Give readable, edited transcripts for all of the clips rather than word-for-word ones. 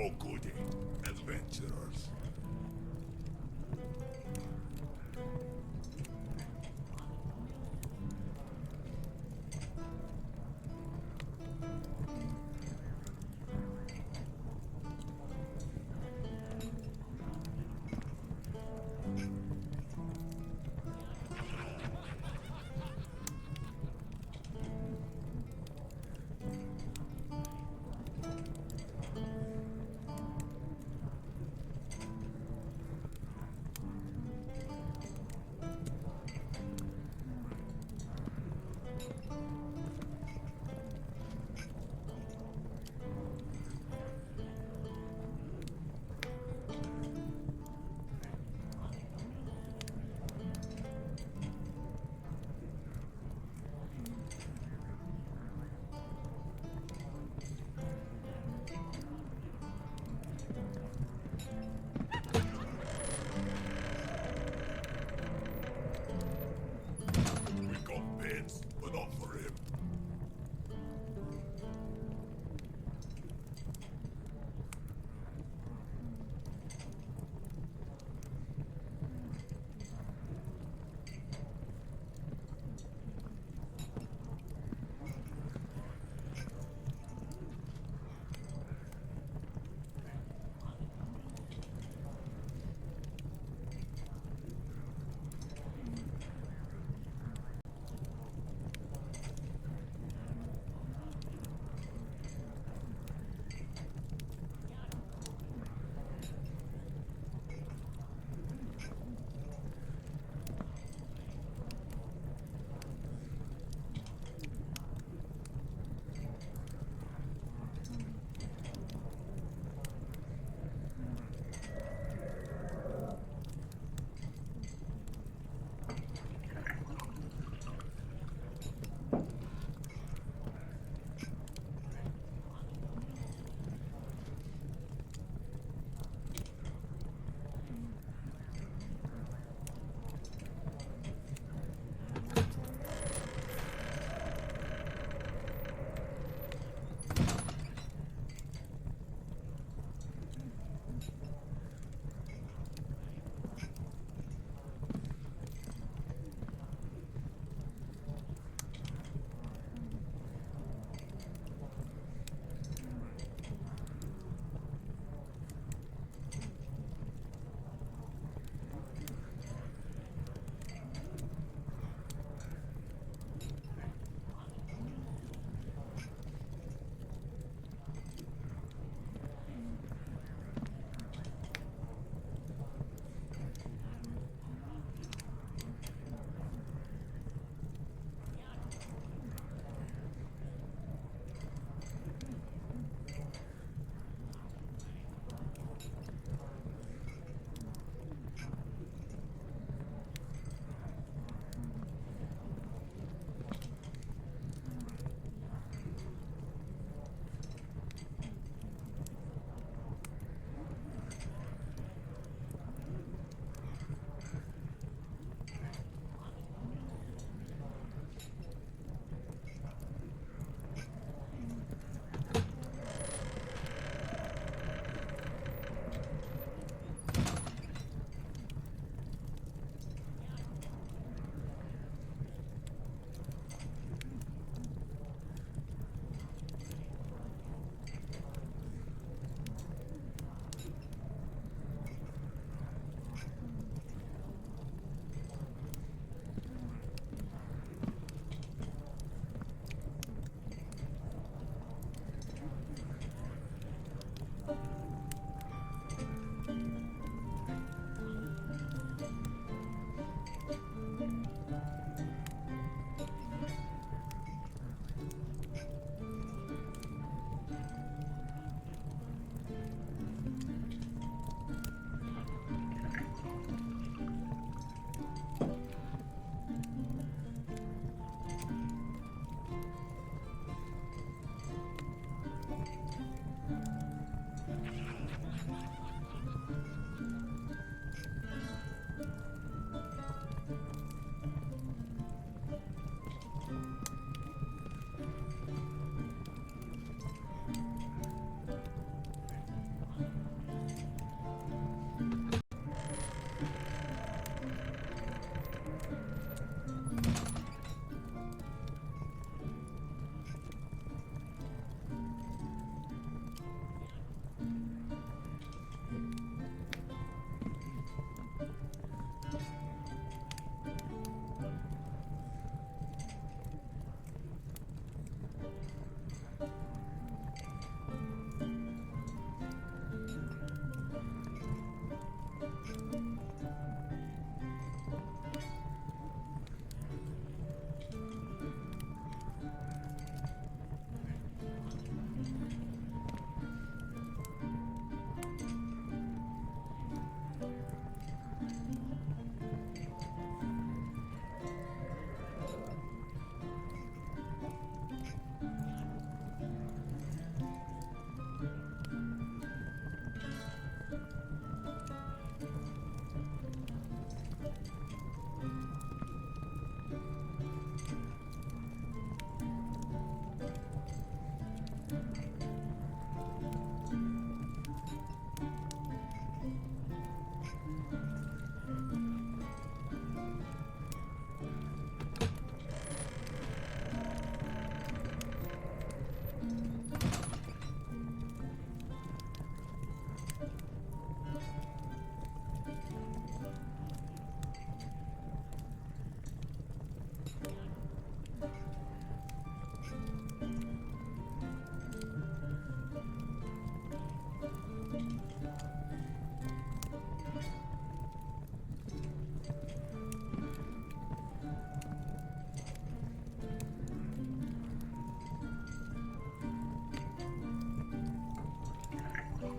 Oh goody, adventurers.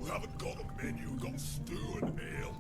haven't got a menu, got stew and ale.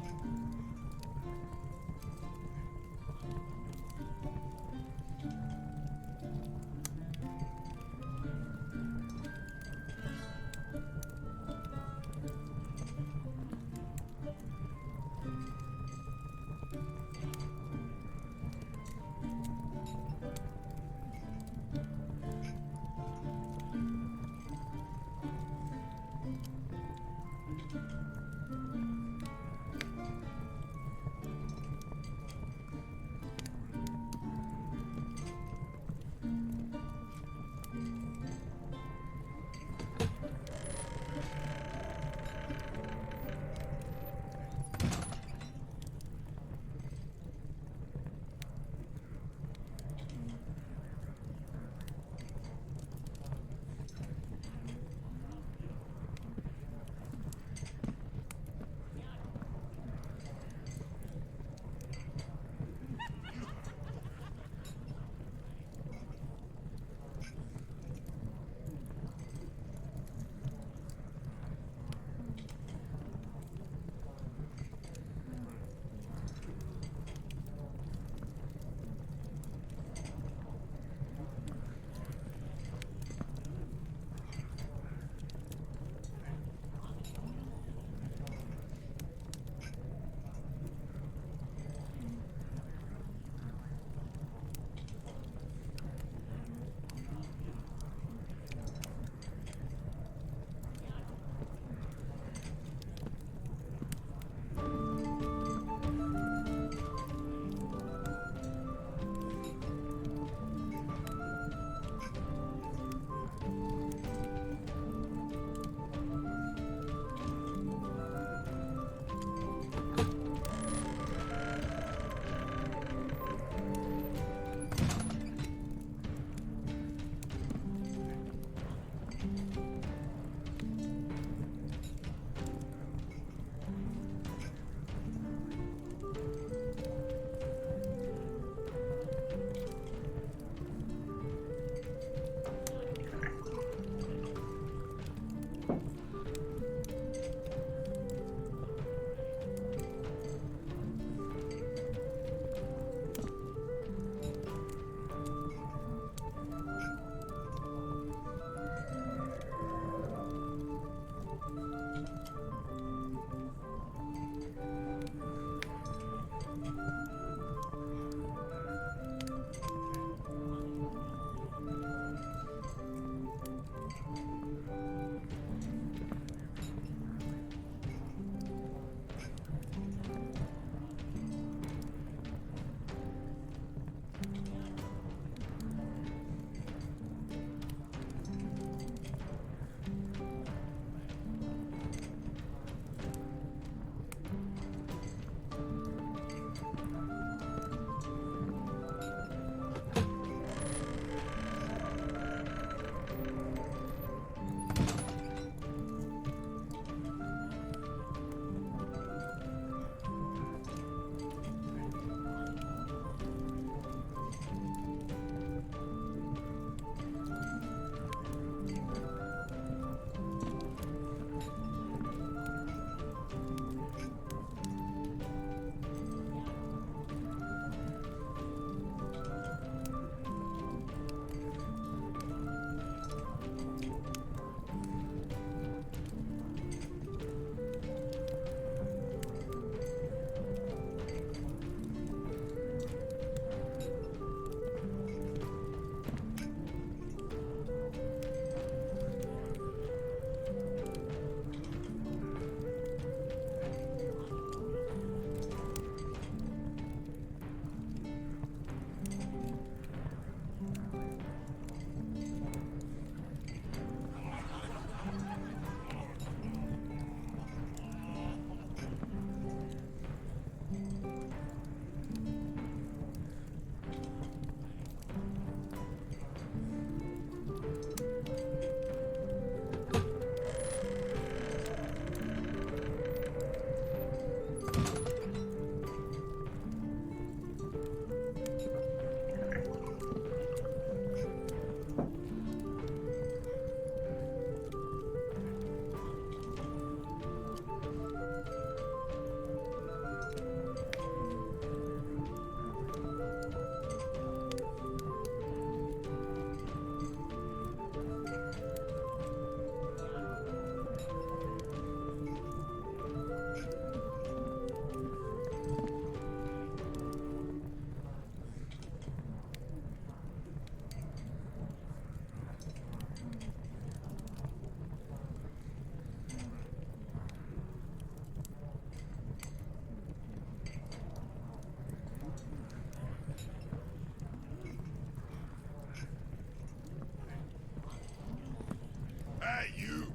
Hey, you!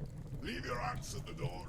Leave your axe at the door.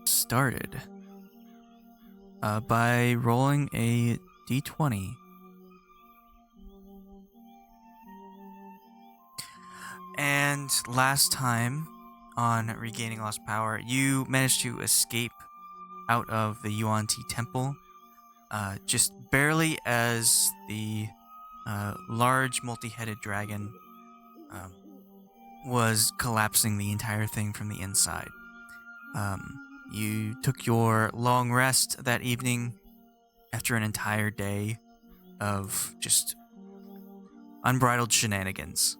Started by rolling a d20. And last time on Regaining Lost Power, you managed to escape out of the Yuan-Ti temple just barely as the large multi-headed dragon was collapsing the entire thing from the inside. You took your long rest that evening after an entire day of just unbridled shenanigans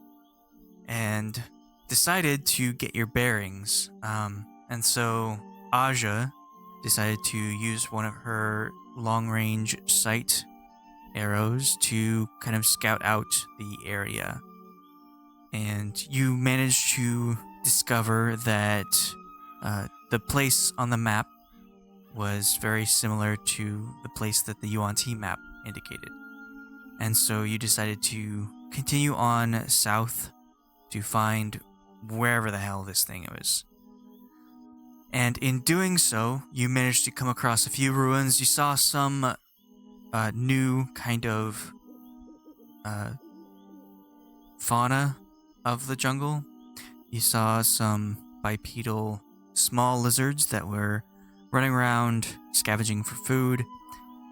and decided to get your bearings. And so Aja decided to use one of her long-range sight arrows to kind of scout out the area. And you managed to discover that the place on the map was very similar to the place that the Yuan-Ti map indicated. And so you decided to continue on south to find wherever the hell this thing is. And in doing so, you managed to come across a few ruins. You saw some new kind of fauna of the jungle. You saw some bipedal small lizards that were running around scavenging for food,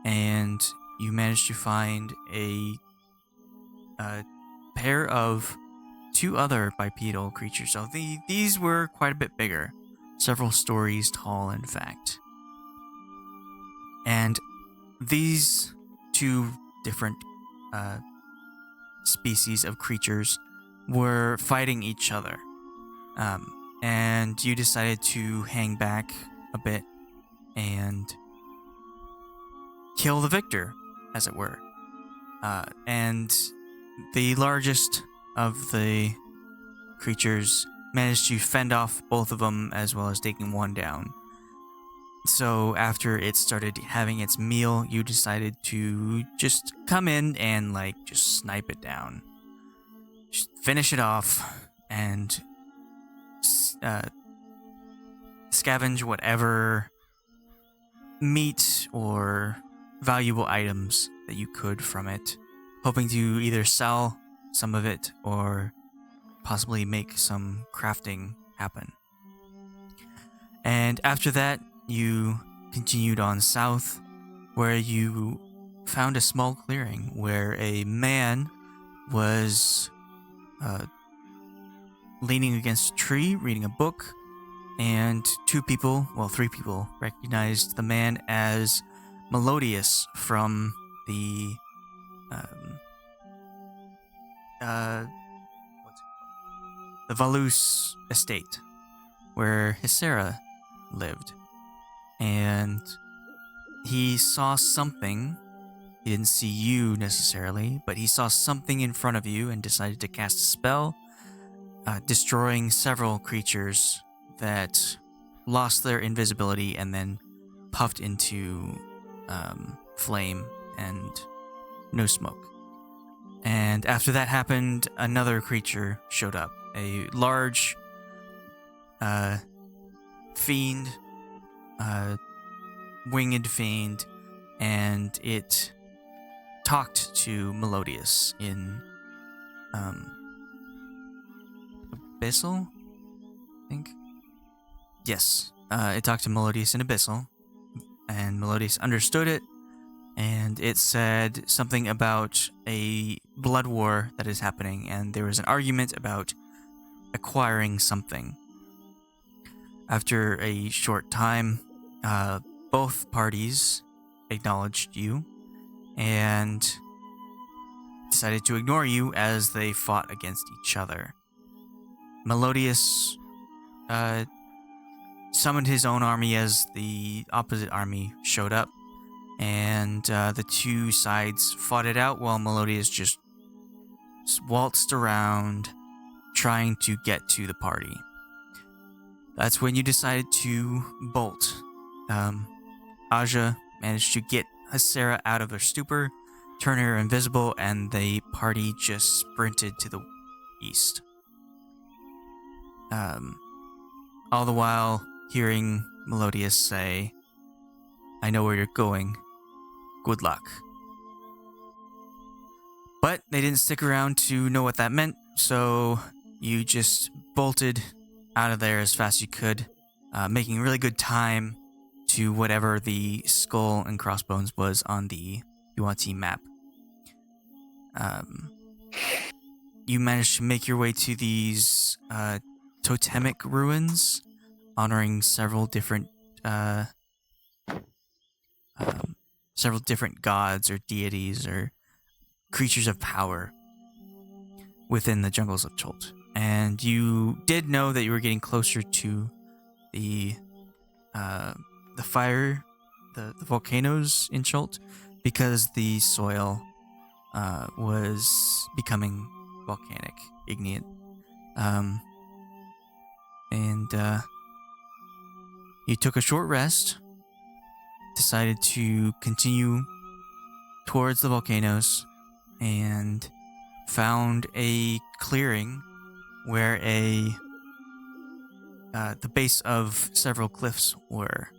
and you managed to find a pair of two other bipedal creatures. So these were quite a bit bigger, several stories tall, in fact. And these two different species of creatures were fighting each other. And you decided to hang back a bit and kill the victor, as it were. And the largest of the creatures managed to fend off both of them, as well as taking one down. So after it started having its meal, you decided to just come in and just snipe it down. Just finish it off and scavenge whatever meat or valuable items that you could from it, hoping to either sell some of it or possibly make some crafting happen. And after that, you continued on south, where you found a small clearing where a man was leaning against a tree, reading a book, and three people recognized the man as Melodious from the the Valus estate, where Hysera lived. And he saw something. He didn't see you necessarily, but he saw something in front of you and decided to cast a spell destroying several creatures that lost their invisibility and then puffed into flame and no smoke. And after that happened, another creature showed up. A large fiend, winged fiend, and it talked to Melodius in Abyssal, I think. Yes, it talked to Melodius in Abyssal, and Melodius understood it, and it said something about a blood war that is happening, and there was an argument about acquiring something. After a short time, both parties acknowledged you and decided to ignore you as they fought against each other. Melodius summoned his own army as the opposite army showed up, and the two sides fought it out while Melodius just waltzed around trying to get to the party. That's when you decided to bolt. Aja managed to get Hasera out of her stupor, turn her invisible, and the party just sprinted to the east. All the while hearing Melodius say, "I know where you're going. Good luck." But they didn't stick around to know what that meant, so you just bolted out of there as fast as you could, making really good time to whatever the skull and crossbones was on the UNT map. You managed to make your way to these totemic ruins, honoring several different gods or deities or creatures of power within the Jungles of Chult. And you did know that you were getting closer to the fire, the volcanoes in Chult, because the soil was becoming volcanic, igneous. And you took a short rest, decided to continue towards the volcanoes, and found a clearing where the base of several cliffs were.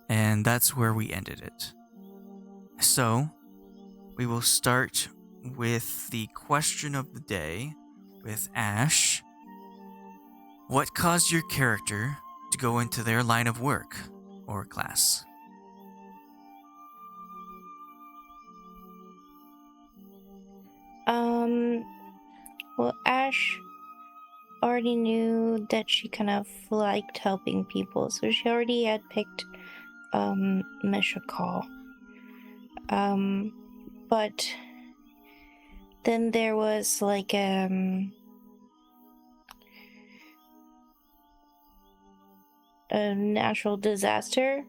And that's where we ended it. So, we will start with the question of the day with Ashe. What caused your character to go into their line of work or class? Well, Ashe already knew that she kind of liked helping people, so she already had picked Mishakal. But then there was like a natural disaster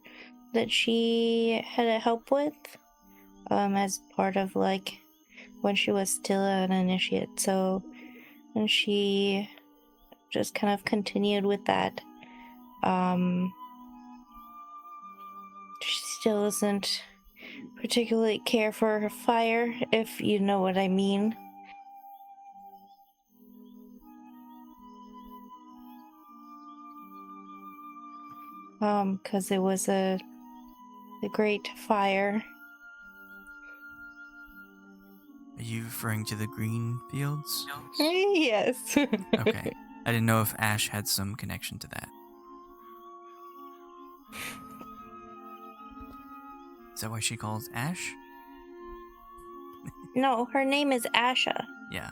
that she had to help with as part of like when she was still an initiate. So, and she just kind of continued with that. She still doesn't particularly care for her fire, if you know what I mean. Because it was a great fire. Are you referring to the green fields? Yes. Okay. I didn't know if Ashe had some connection to that. Is that why she calls Ashe? No, her name is Asha. Yeah.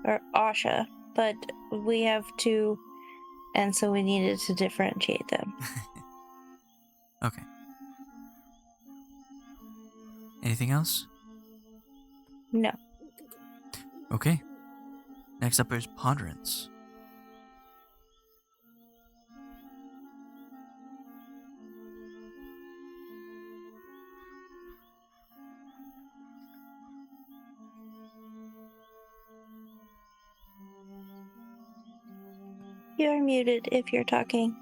Or Asha. But we have two, and so we needed to differentiate them. Okay. Anything else? No. Okay. Next up is Ponderance. You're muted if you're talking.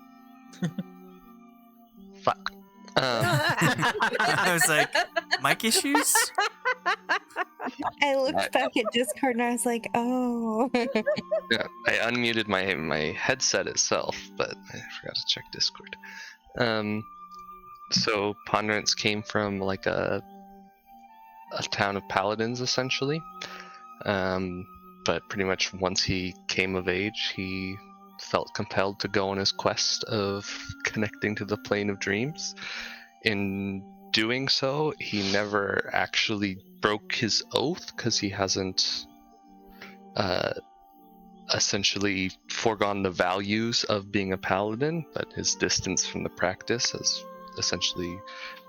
Fuck. I was like, mic issues? I looked back at Discord and I was like, oh. Yeah, I unmuted my headset itself, but I forgot to check Discord. So Ponderance came from like a town of paladins, essentially. But pretty much once he came of age, he felt compelled to go on his quest of connecting to the plane of dreams. In doing so, he never actually broke his oath because he hasn't essentially foregone the values of being a paladin, but his distance from the practice has essentially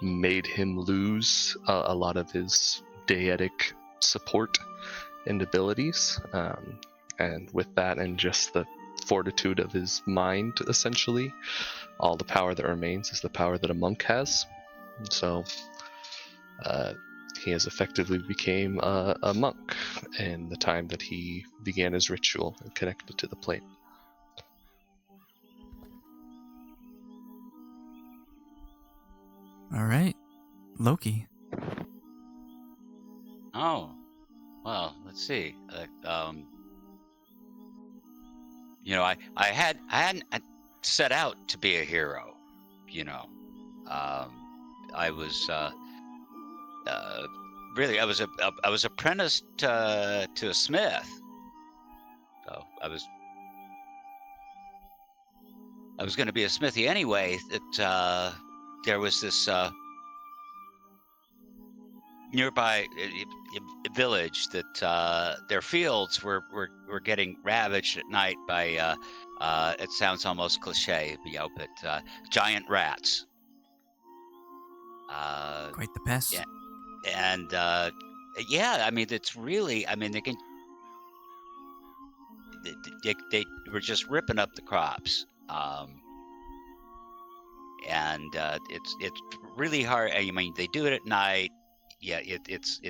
made him lose a lot of his deetic support and abilities. And with that and just the fortitude of his mind, essentially, all the power that remains is the power that a monk has. So he has effectively became a monk in the time that he began his ritual and connected to the plane. All right. Loki. Oh, well, let's see. I hadn't set out to be a hero. I was really I was apprenticed to a smith. So I was going to be a smithy anyway. That there was this nearby village that their fields were getting ravaged at night by it sounds almost cliche, but giant rats. Quite the pest. Yeah, and I mean, it's really, I mean, they were just ripping up the crops. And it's really hard. I mean, they do it at night. Yeah, it's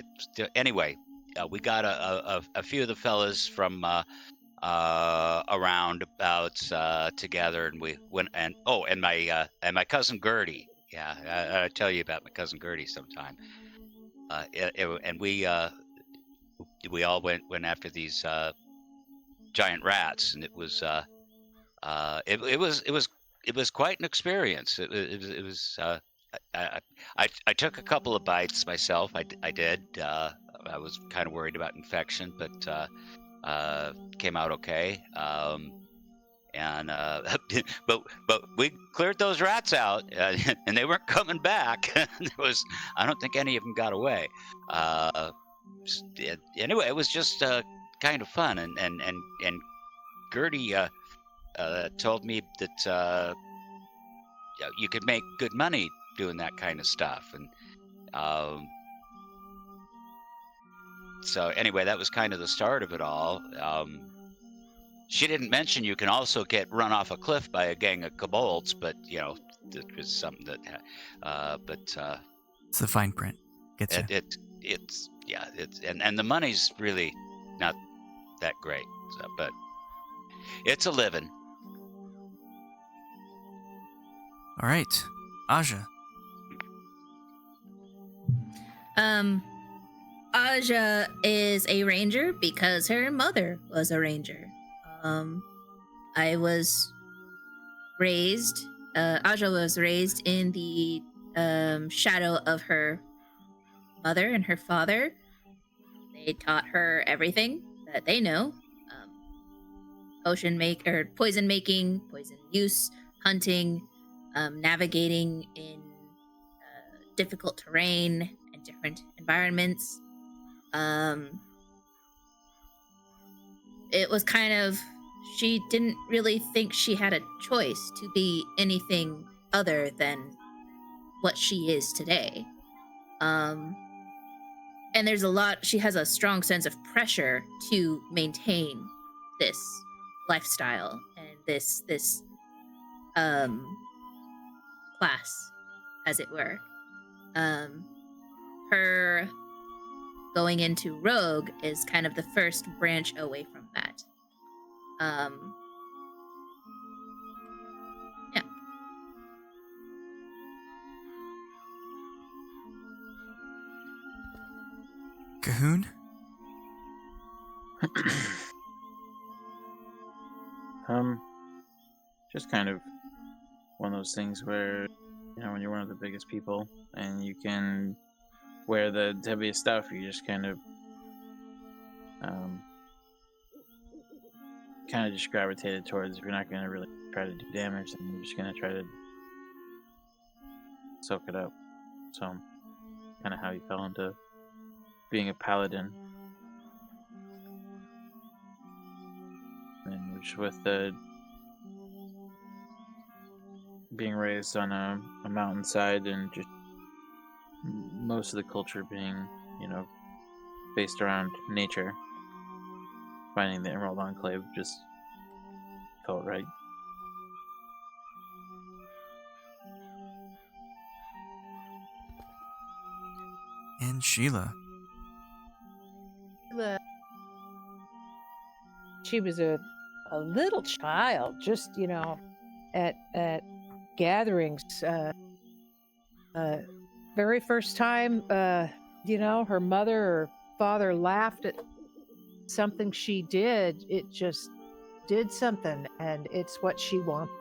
anyway. We got a few of the fellas from around about together, and we went and my cousin Gertie. Yeah, I'll tell you about my cousin Gertie sometime. And we all went after these giant rats, and it was quite an experience. It was. I took a couple of bites myself. I did. I was kind of worried about infection, but came out okay. And but we cleared those rats out, and they weren't coming back. I don't think any of them got away. Anyway, it was just kind of fun, and Gertie told me that you could make good money doing that kind of stuff, and so anyway, that was kind of the start of it all. She didn't mention you can also get run off a cliff by a gang of kobolds, but it was something that It's the fine print. Gets you. It's and the money's really not that great, so, but it's a living. All right. Aja. Aja is a ranger because her mother was a ranger. Aja was raised in the shadow of her mother and her father. They taught her everything that they know. Poison making, poison use, hunting, navigating in difficult terrain and different environments. It was kind of, she didn't really think she had a choice to be anything other than what she is today. And there's she has a strong sense of pressure to maintain this lifestyle and this class, as it were. Her going into rogue is kind of the first branch away from that. Cahoon? Just kind of one of those things where, when you're one of the biggest people and you can wear the heaviest stuff, you just kind of just gravitated towards, if you're not going to really try to do damage, then you're just going to try to soak it up. So, kind of how you fell into being a paladin. And just with the being raised on a mountainside, and just most of the culture being, based around nature, finding the Emerald Enclave just felt right. And Sheila. She was a little child, just, at gatherings. Very first time, her mother or father laughed at something she did. It just did something, and it's what she wanted.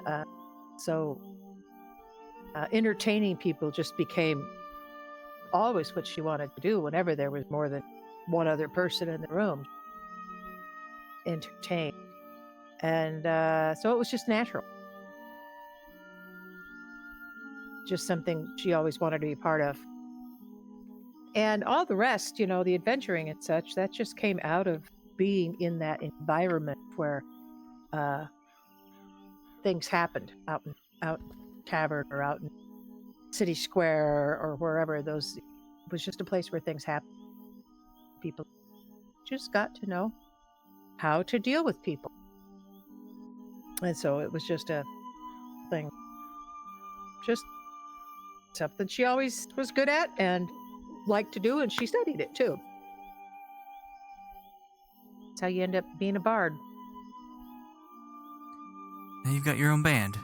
And, entertaining people just became always what she wanted to do whenever there was more than one other person in the room. Entertain. And so it was just natural. Just something she always wanted to be part of. And all the rest, the adventuring and such, that just came out of being in that environment where things happened out in tavern or out in city square or wherever. It was just a place where things happened. People just got to know how to deal with people. And so it was just a thing. Just something she always was good at and liked to do, and she studied it too. That's how you end up being a bard. Now you've got your own band.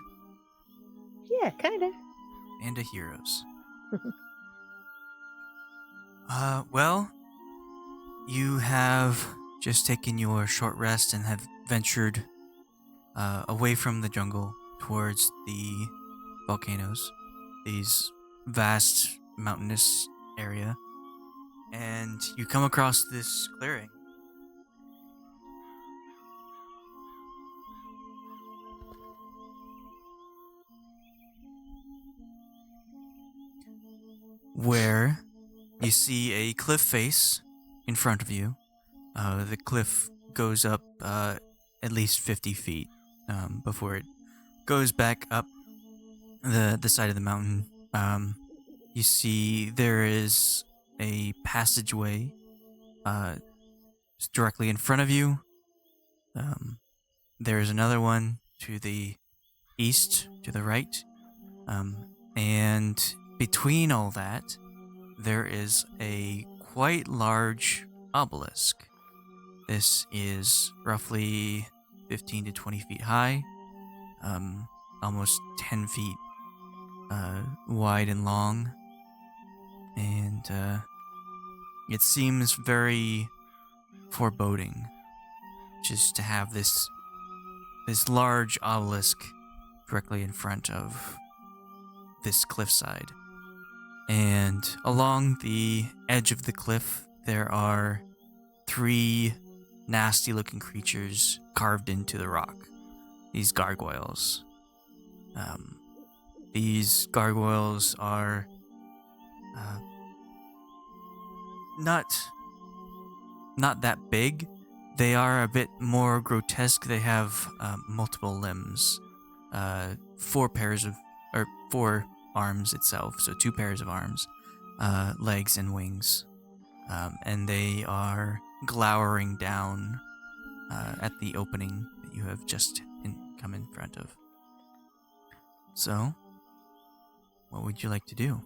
Yeah, kind of. Band of heroes. Well, you have just taken your short rest and have ventured away from the jungle towards the volcanoes, these vast mountainous area, and you come across this clearing. Where you see a cliff face in front of you. The cliff goes up at least 50 feet before it goes back up the side of the mountain. You see there is a passageway directly in front of you. There is another one to the east, to the right. And between all that, there is a quite large obelisk. This is roughly 15 to 20 feet high, almost 10 feet wide and long, and it seems very foreboding just to have this large obelisk directly in front of this cliffside. And along the edge of the cliff, there are 3 nasty-looking creatures carved into the rock. These gargoyles. These gargoyles are not that big. They are a bit more grotesque. They have multiple limbs, 4 arms itself, so 2 pairs of arms, legs and wings, and they are glowering down at the opening that you have just come in front of. So, what would you like to do?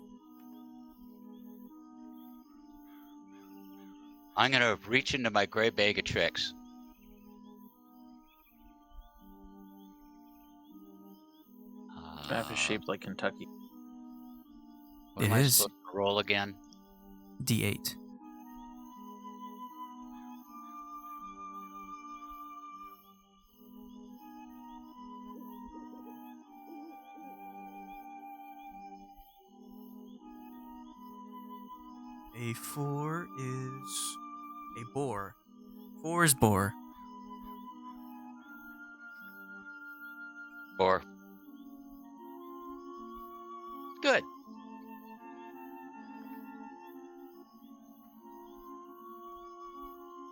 I'm going to reach into my gray bag of tricks. Map is shaped like Kentucky. What It am I is. supposed to roll again? D8. A 4 is a boar. 4 is boar. 4. Good.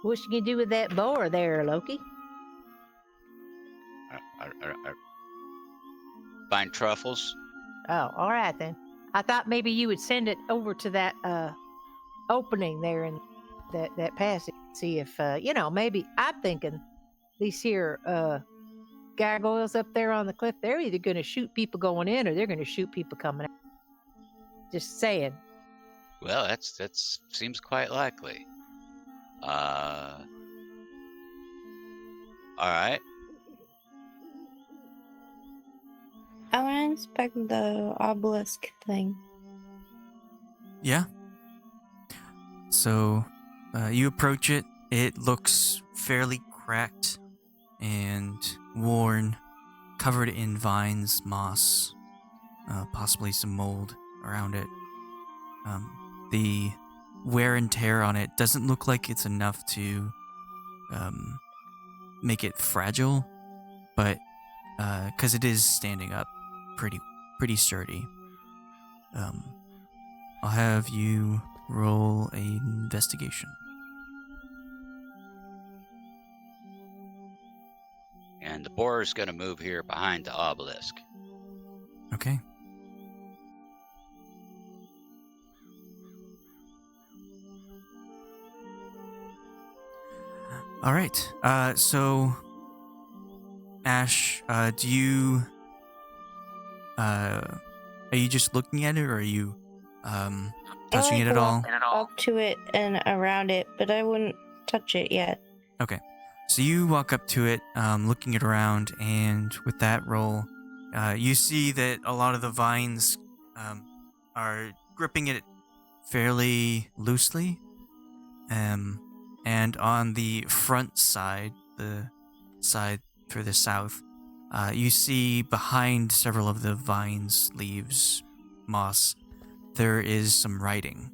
What you gonna do with that boar there, Loki? Find truffles. Oh, all right then. I thought maybe you would send it over to that opening there in that passage. See if maybe I'm thinking these here gargoyles up there on the cliff, they're either gonna shoot people going in or they're gonna shoot people coming out. Just saying. Well, that's seems quite likely. All right. I want to inspect the obelisk thing. Yeah. So, you approach it. It looks fairly cracked and worn, covered in vines, moss, possibly some mold around it. The wear and tear on it doesn't look like it's enough to make it fragile, but because it is standing up pretty sturdy. I'll have you roll an investigation. And the boar is going to move here behind the obelisk. Okay. All right. So, Ashe, do you are you just looking at it, or are you touching I it like at all? up to it and around it, but I wouldn't touch it yet. Okay. So you walk up to it, looking it around, and with that roll, you see that a lot of the vines are gripping it fairly loosely. And on the front side, the side further south, you see behind several of the vines, leaves, moss, there is some writing.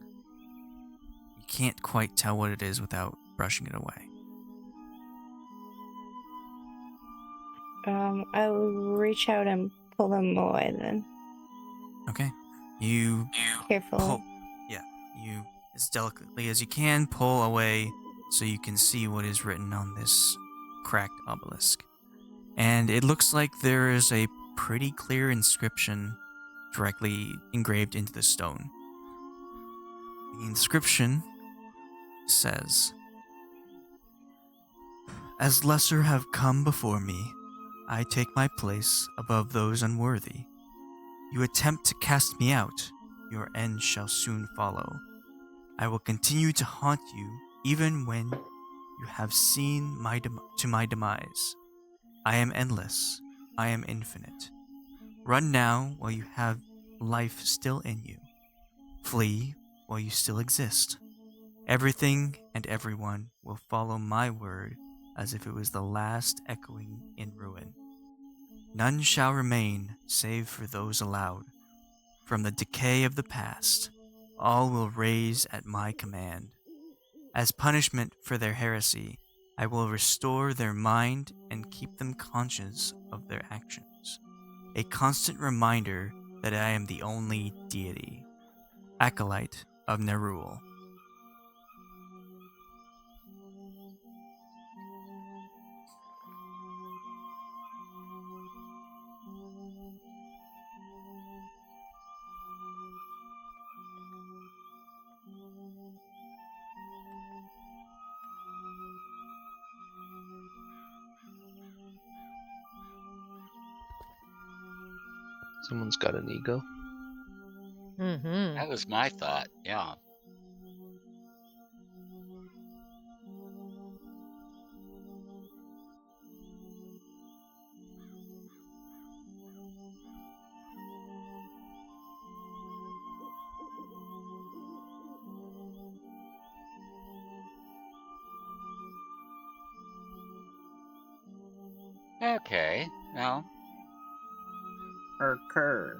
You can't quite tell what it is without brushing it away. I will reach out and pull them away then. Okay. You Carefully. pull, you as delicately as you can pull away so you can see what is written on this cracked obelisk. And it looks like there is a pretty clear inscription directly engraved into the stone. The inscription says, "As lesser have come before me, I take my place above those unworthy. You attempt to cast me out, your end shall soon follow. I will continue to haunt you even when you have seen my demise. I am endless, I am infinite. Run now while you have life still in you. Flee while you still exist. Everything and everyone will follow my word as if it was the last echoing in ruin. None shall remain save for those allowed. From the decay of the past, all will raise at my command. As punishment for their heresy, I will restore their mind and keep them conscious of their actions. A constant reminder that I am the only deity, acolyte of Nerul." Someone's got an ego. Mm-hmm. That was my thought. Yeah. Okay. No. Occur.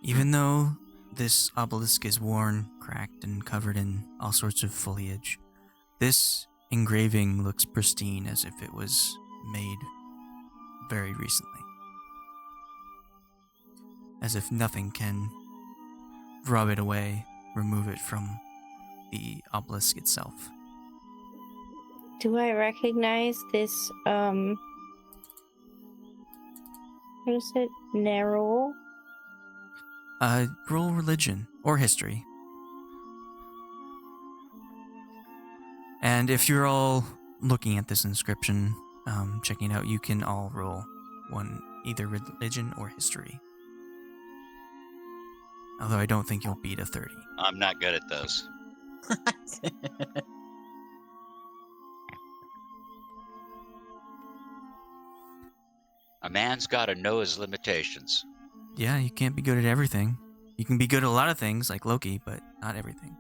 Even though this obelisk is worn, cracked, and covered in all sorts of foliage, this engraving looks pristine as if it was made very recently. As if nothing can rub it away, remove it from the obelisk itself. Do I recognize this, what is it? Narrow? Roll religion or history. And if you're all looking at this inscription, checking it out, you can all roll one, either religion or history. Although I don't think you'll beat a 30. I'm not good at those. A man's got to know his limitations. Yeah, you can't be good at everything. You can be good at a lot of things, like Loki, but not everything.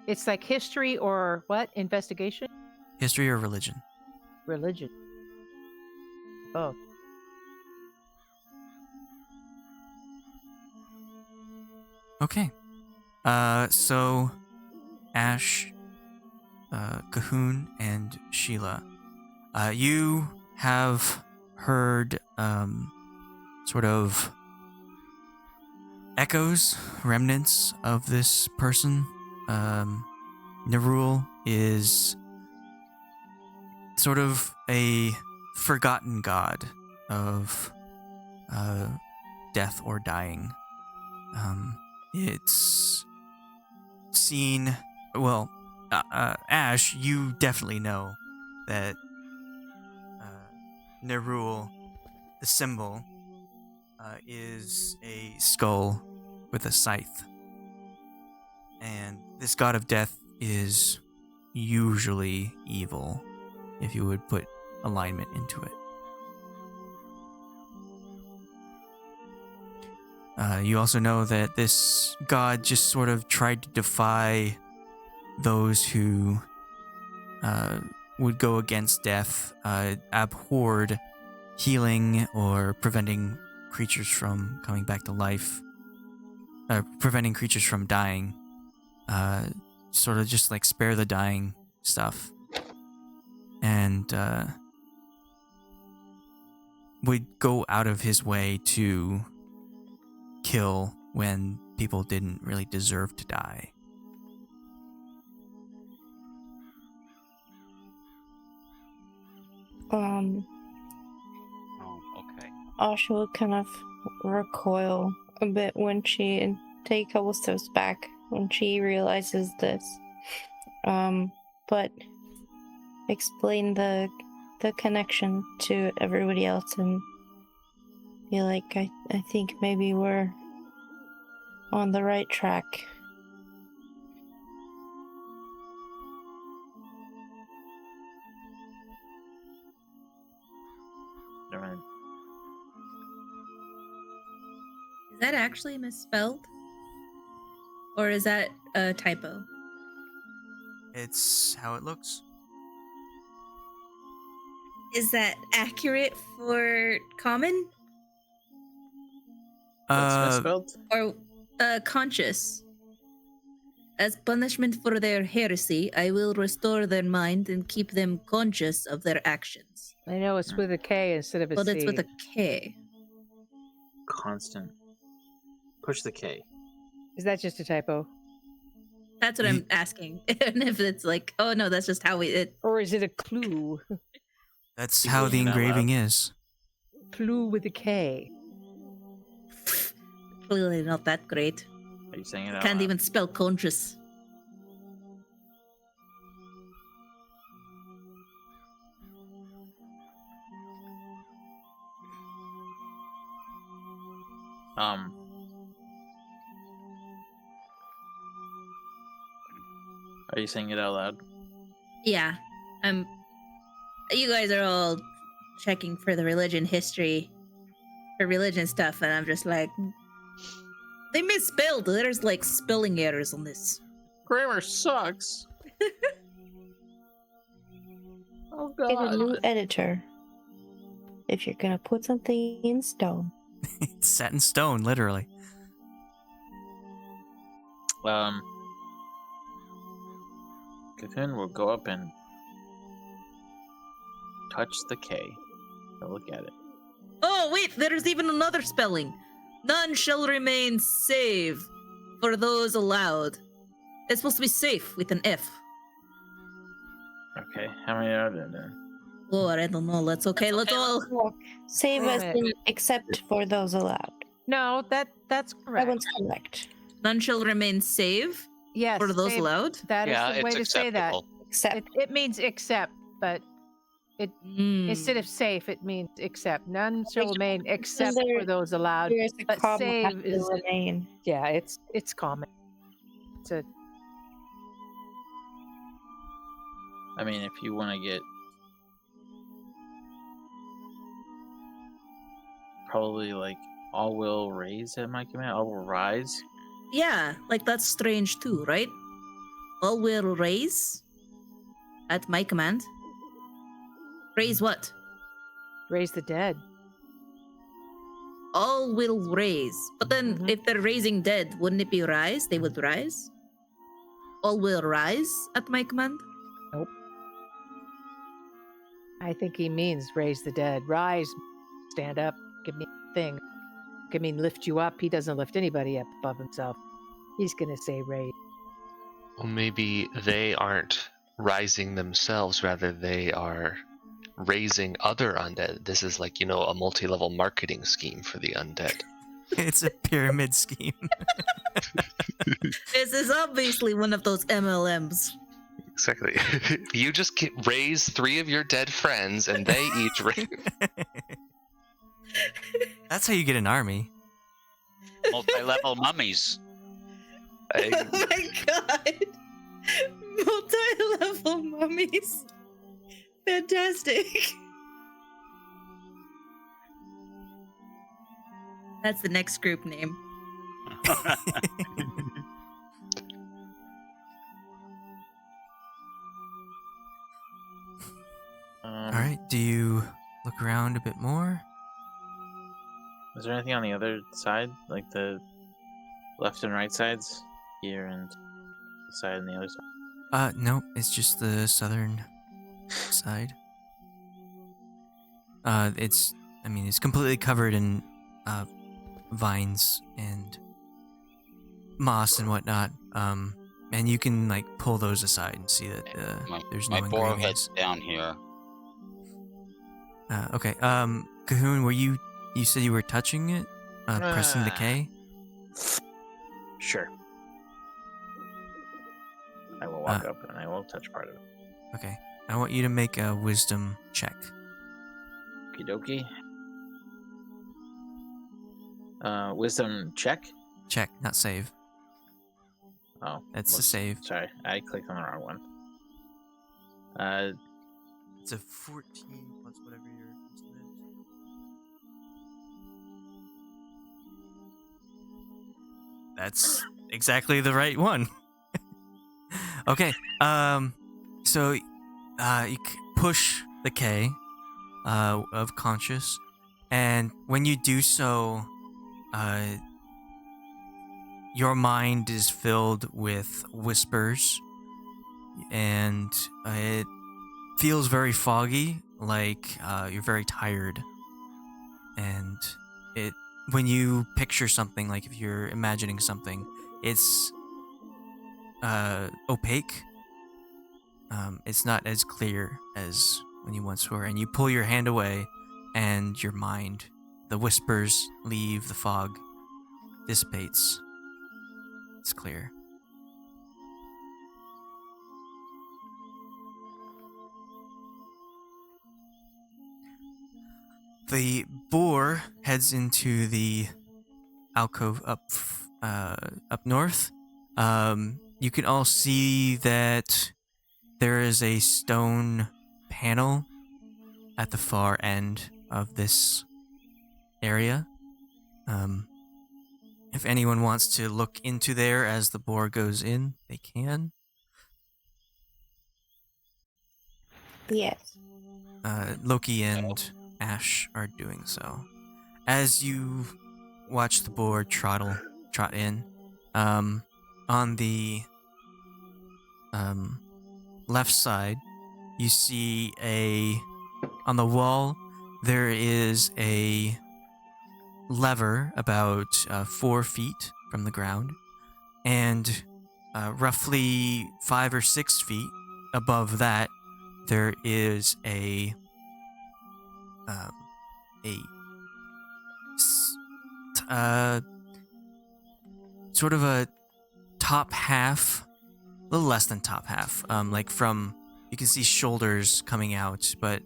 It's like history or what? Investigation? History or religion? Religion. Both. Okay. So Ashe, Cahoon, and Sheila, you have heard sort of echoes, remnants of this person. Nerul is sort of a forgotten god of death or dying. It's seen, well, Ashe, you definitely know that Nerul, the symbol, is a skull with a scythe. And this god of death is usually evil, if you would put alignment into it. You also know that this god just sort of tried to defy those who would go against death, abhorred healing or preventing creatures from coming back to life, preventing creatures from dying, sort of just like spare the dying stuff, and would go out of his way to kill when people didn't really deserve to die. Oh, okay. Ashe will kind of recoil a bit when she take a couple steps back when she realizes this. But explain the connection to everybody else and feel like I think maybe we're on the right track. Alright. Is that actually misspelled? Or is that a typo? It's how it looks. Is that accurate for common What's misspelled? or conscious? As punishment for their heresy, I will restore their mind and keep them conscious of their actions. I know it's with a K instead of a But C. it's with a K. Constant. Push the K. Is that just a typo? That's what I'm asking. And if it's like, oh no, that's just how it. Or is it a clue? That's You how reading the it out engraving loud? is. Clue with a K. Clearly not that great. Are you saying it out Can't loud? even spell conscious. Are you saying it out loud? Yeah. You guys are all checking for the religion history, for religion stuff, and I'm just like, they misspelled. There's like spelling errors on this. Grammar sucks. Oh Get a new god. editor. If you're gonna put something in stone. It's set in stone, literally. Cthulhu will go up and touch the K. Go look at it. Oh, wait, there's even another spelling. None shall remain save for those allowed. It's supposed to be safe with an F. Okay, how many are there then? Lord, I don't know. Let's all. Save us Wait. except for those allowed. No, that's That correct. one's correct. None shall remain save Yes. for those save- allowed. That is Yeah, the way it's to say that. acceptable. Except It means except, but Mm. instead of safe, it means except. None shall Which- remain except there- for those allowed. there's a but comma save after is- remain. Yeah, it's common. It's a I mean, if you want to get probably like all will raise at my command. All will rise. Yeah, like that's strange too, right? All will raise at my command. Raise what? raise the dead. All will raise. But then Mhm. if they're raising dead, wouldn't it be rise? They would rise? All will rise at my command? I think he means raise the dead. Rise, stand up, give me a thing. I mean, lift you up. He doesn't lift anybody up above himself. He's gonna say raise. Well, maybe they aren't rising themselves, rather they are raising other undead. This is like, a multi-level marketing scheme for the undead. It's a pyramid scheme. This is obviously one of those MLMs. Exactly. You just raise 3 of your dead friends, and they each raise. That's how you get an army. Multi-level mummies. Oh my god! Multi-level mummies. Fantastic. That's the next group name. All right, do you look around a bit more? Is there anything on the other side, like the left and right sides, here and the side and the other side? No, it's just the southern side. It's completely covered in vines and moss and whatnot. And you can like pull those aside and see that there's no My forehead's engravings. down here. Okay. Cahoon, were you said you were touching it? Pressing the K? Sure. I will walk up and I will touch part of it. Okay. I want you to make a wisdom check. Okie dokie. Wisdom check? Check, not save. Oh. That's the whoops. save. Sorry, I clicked on the wrong one. It's a 14 plus whatever your wisdom is. That's exactly the right one. Okay. So you push the K of conscious, and when you do so, your mind is filled with whispers, and it feels very foggy, like you're very tired. And when you picture something, like if you're imagining something, it's opaque. It's not as clear as when you once were. And you pull your hand away, and your mind, the whispers leave, the fog dissipates. It's clear. The boar heads into the alcove up north. you can all see that there is a stone panel at the far end of this area. If anyone wants to look into there as the boar goes in, they can. Yes. Loki and Ashe are doing so. As you watch the boar trot in, on the left side, you see on the wall, there is a lever about 4 feet from the ground, and roughly 5 or 6 feet above that, there is sort of a top half, a little less than top half, like from, you can see shoulders coming out, but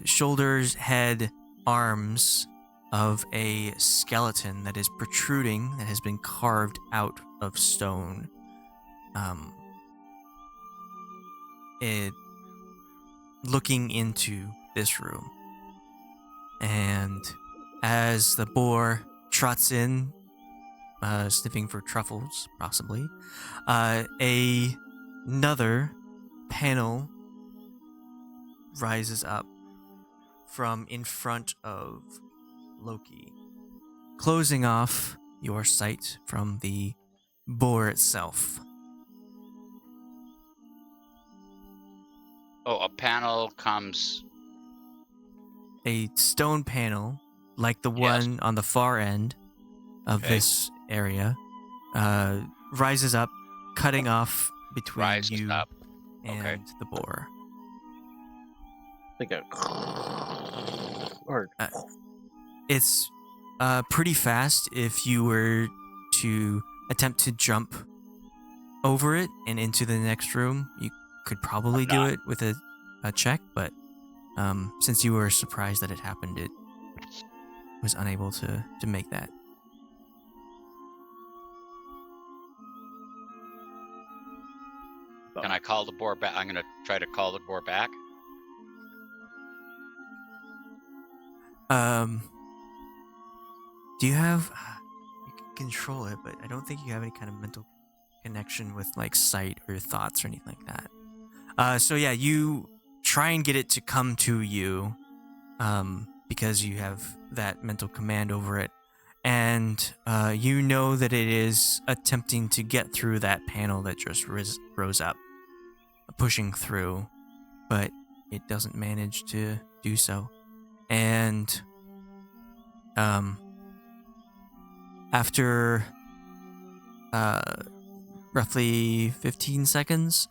shoulders, head, arms of a skeleton that is protruding, that has been carved out of stone. Looking into this room. And as the boar trots in, sniffing for truffles, possibly, another panel rises up from in front of Loki, closing off your sight from the boar itself. Oh, a panel comes. A stone panel, like the Yes. one on the far end of Okay. this area, rises up, cutting off between Rises you up. and Okay. the boar. Like a or It's pretty fast. If you were to attempt to jump over it and into the next room, you could probably do it with a check, but since you were surprised that it happened, it was unable to make that. Can I call the boar back? I'm going to try to call the boar back. Do you have... You can control it, but I don't think you have any kind of mental connection with, like, sight or thoughts or anything like that. So yeah, you try and get it to come to you, because you have that mental command over it. And you know that it is attempting to get through that panel that just rose up, pushing through, but it doesn't manage to do so. And after roughly 15 seconds,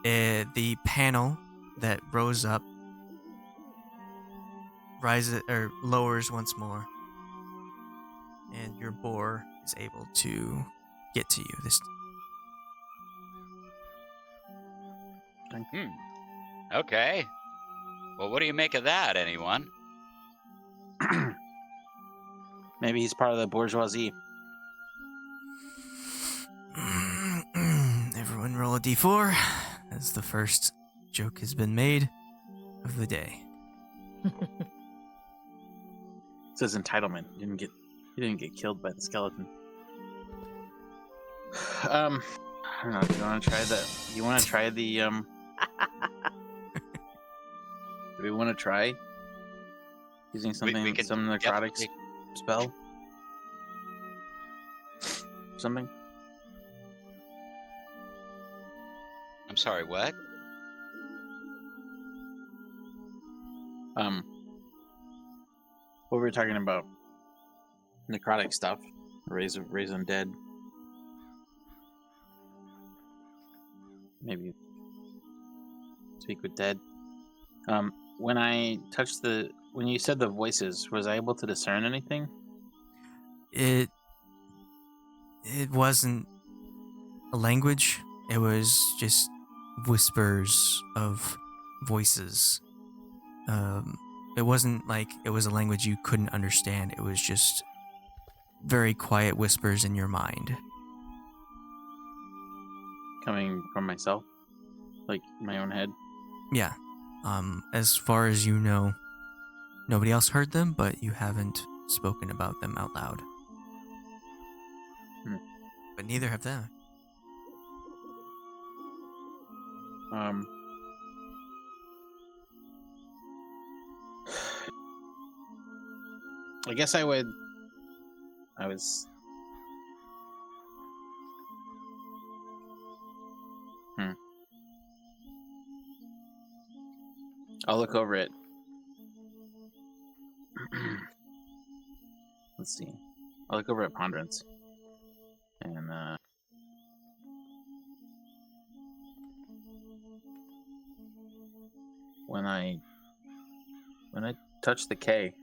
the panel that rose up lowers once more, and your boar is able to get to you. Okay. Well, what do you make of that, anyone? maybe he's part of the bourgeoisie. Everyone roll a d4, as the first joke has been made of the day. It's his entitlement. He didn't get killed by the skeleton. I don't know. Do you want to try the? Do we want to try using something, we can some necrotics definitely- spell? Something? I'm sorry, what? What were we talking about? Necrotic stuff. Raise them dead. Maybe speak with dead. When I touched when you said the voices, was I able to discern anything? It wasn't a language. It was just whispers of voices. It wasn't like it was a language you couldn't understand. It was just very quiet whispers in your mind. coming from myself, like my own head. Yeah. As far as you know, nobody else heard them, but you haven't spoken about them out loud. But neither have them. I guess I was. I'll look over it. Let's see. I'll look over at Ponderance. And, when I touched the K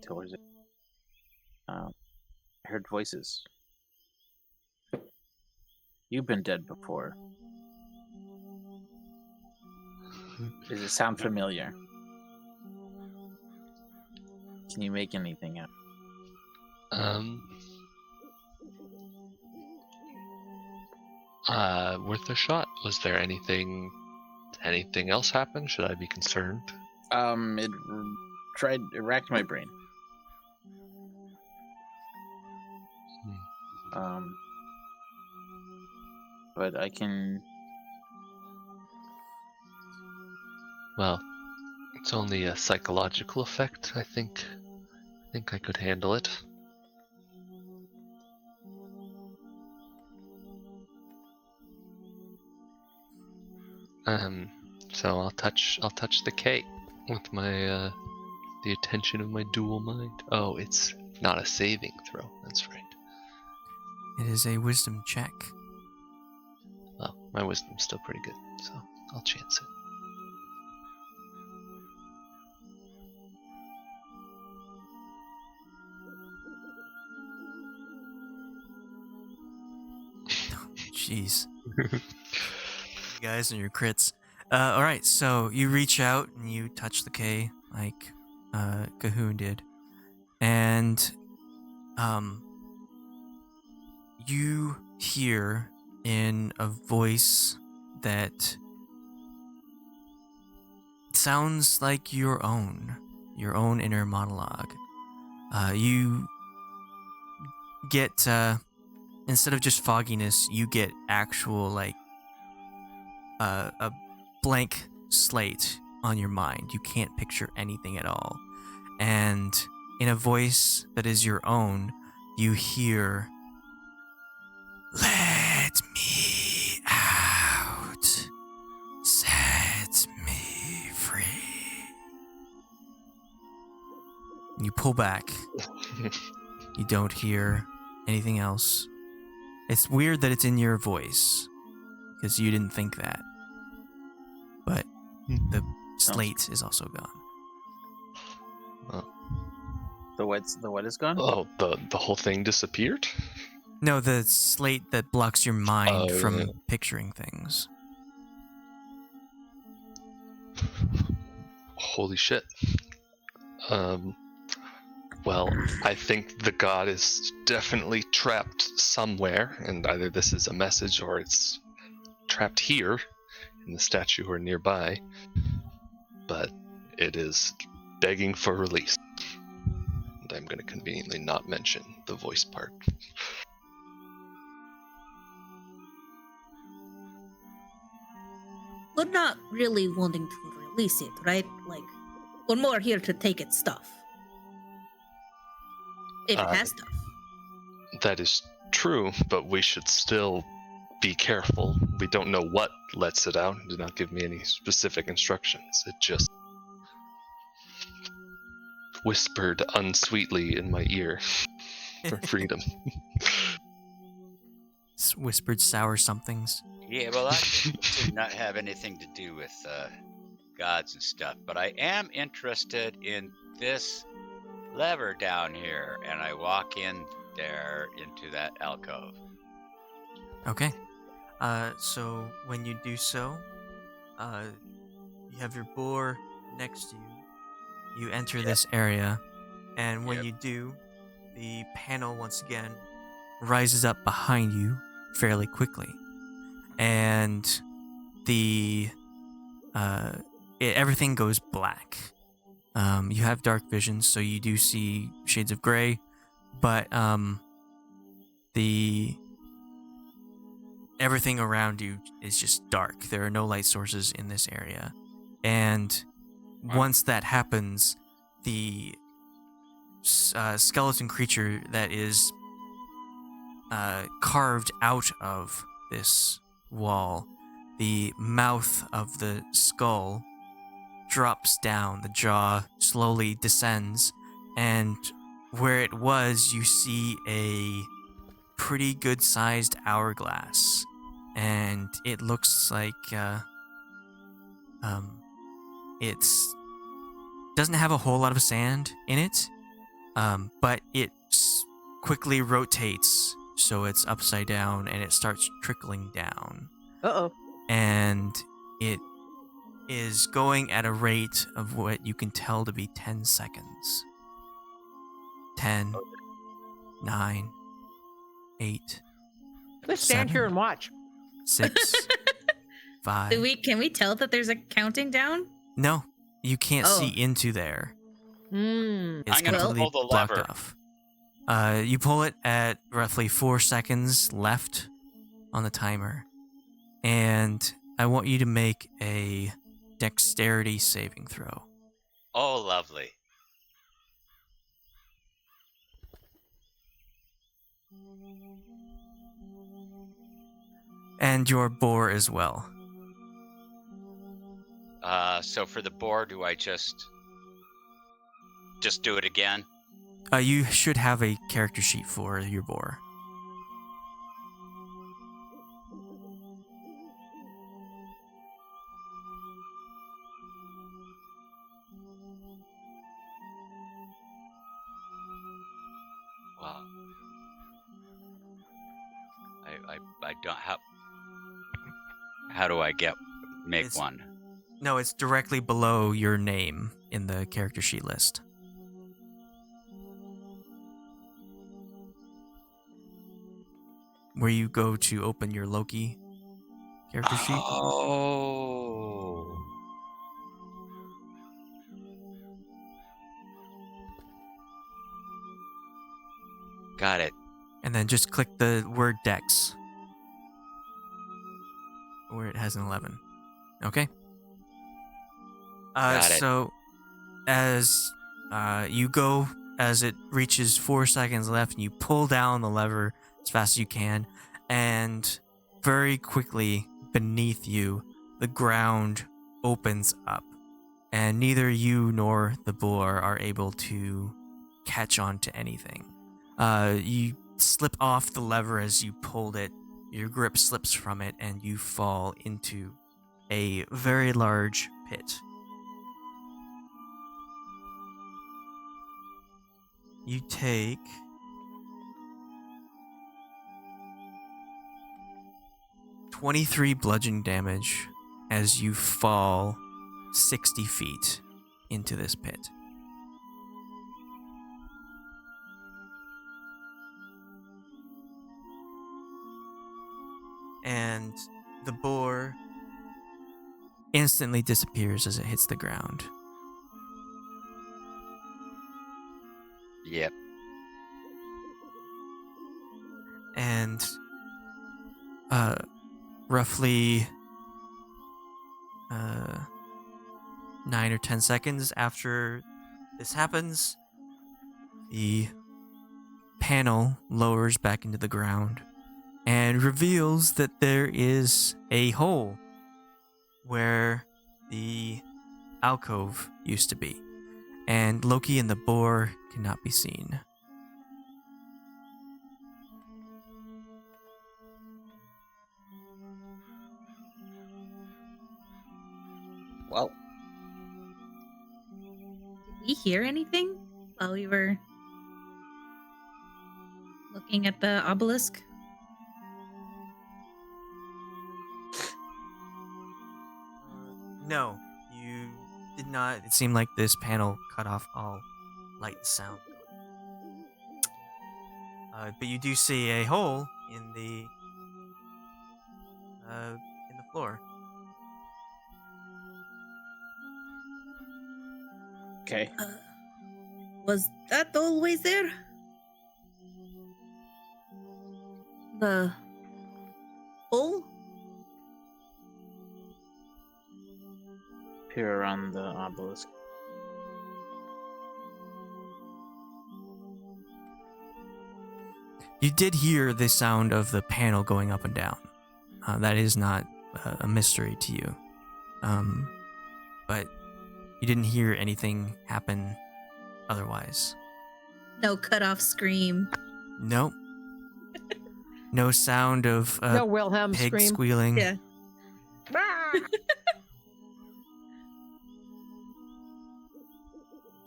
towards it, I heard voices. You've been dead before. Does it sound familiar? Can you make anything up? Worth a shot. Was there anything else happen? Should I be concerned? It racked my brain. But I can. Well, it's only a psychological effect. I think I could handle it. So I'll touch the K with my the attention of my dual mind. Oh, it's not a saving throw. That's right. It is a wisdom check. Well, my wisdom's still pretty good, so I'll chance it. Jeez. You guys and your crits. Alright, so you reach out and you touch the K like Cahoon did. And you hear in a voice that sounds like your own inner monologue. You get instead of just fogginess, you get actual like a blank slate on your mind. You can't picture anything at all. And in a voice that is your own, you hear, "Let me out. Set me free." You pull back. You don't hear anything else. It's weird that it's in your voice, because you didn't think that. But the slate is also gone. Oh. The what is gone? Oh, the whole thing disappeared? No, the slate that blocks your mind from yeah. picturing things. Holy shit. Well, I think the god is definitely trapped somewhere, and either this is a message or it's trapped here in the statue or nearby, but it is begging for release. And I'm going to conveniently not mention the voice part. We're not really wanting to release it, right? Like, we're more here to take its stuff. If it has stuff. That is true, but we should still be careful. We don't know what lets it out. Do not give me any specific instructions. It just whispered unsweetly in my ear for freedom. Whispered sour somethings. Yeah, well, I did not have anything to do with gods and stuff, but I am interested in this lever down here, and I walk in there into that alcove. Okay. So when you do so, you have your boar next to you. You enter this area, and when you do, the panel once again rises up behind you fairly quickly. and everything goes black. You have dark vision, so you do see shades of gray, but everything around you is just dark. There are no light sources in this area, and once that happens, the skeleton creature that is carved out of this wall, the mouth of the skull drops down, the jaw slowly descends, and where it was, you see a pretty good-sized hourglass, and it looks like it's doesn't have a whole lot of sand in it, but it quickly rotates so it's upside down, and it starts trickling down. Uh-oh. And it is going at a rate of what you can tell to be 10 seconds. 10, 9, 8. Let's stand here and watch. 6, 5. Can we tell that there's a counting down? No, you can't see into there. It's I'm gonna completely pull the blocked lever. off. You pull it at roughly 4 seconds left on the timer, and I want you to make a dexterity saving throw. Oh, lovely. And your boar as well. So for the boar, do I just do it again? You should have a character sheet for your boar. Wow. I don't have. How do I make It's- one? No, it's directly below your name in the character sheet list. Where you go to open your Loki character sheet. Oh. Got it. And then just click the word Dex, where it has an 11. Okay? Got it. So, as you go, as it reaches 4 seconds left, and you pull down the lever as fast as you can, and very quickly beneath you, the ground opens up, and neither you nor the boar are able to catch on to anything. You slip off the lever as you pulled it, your grip slips from it, and you fall into a very large pit. You take 23 bludgeoning damage as you fall 60 feet into this pit. And the boar instantly disappears as it hits the ground. Yep. And roughly 9 or 10 seconds after this happens, the panel lowers back into the ground and reveals that there is a hole where the alcove used to be, and Loki and the boar cannot be seen. Well, Did we hear anything while we were looking at the obelisk? No, you did not. It seemed like this panel cut off all light and sound. But you do see a hole in the in the floor. Okay. Was that always there? The hole? Peer around the obelisk. You did hear the sound of the panel going up and down. That is not a mystery to you. But you didn't hear anything happen otherwise. No cut-off scream. Nope. No sound of No Wilhelm pig scream. squealing. Yeah.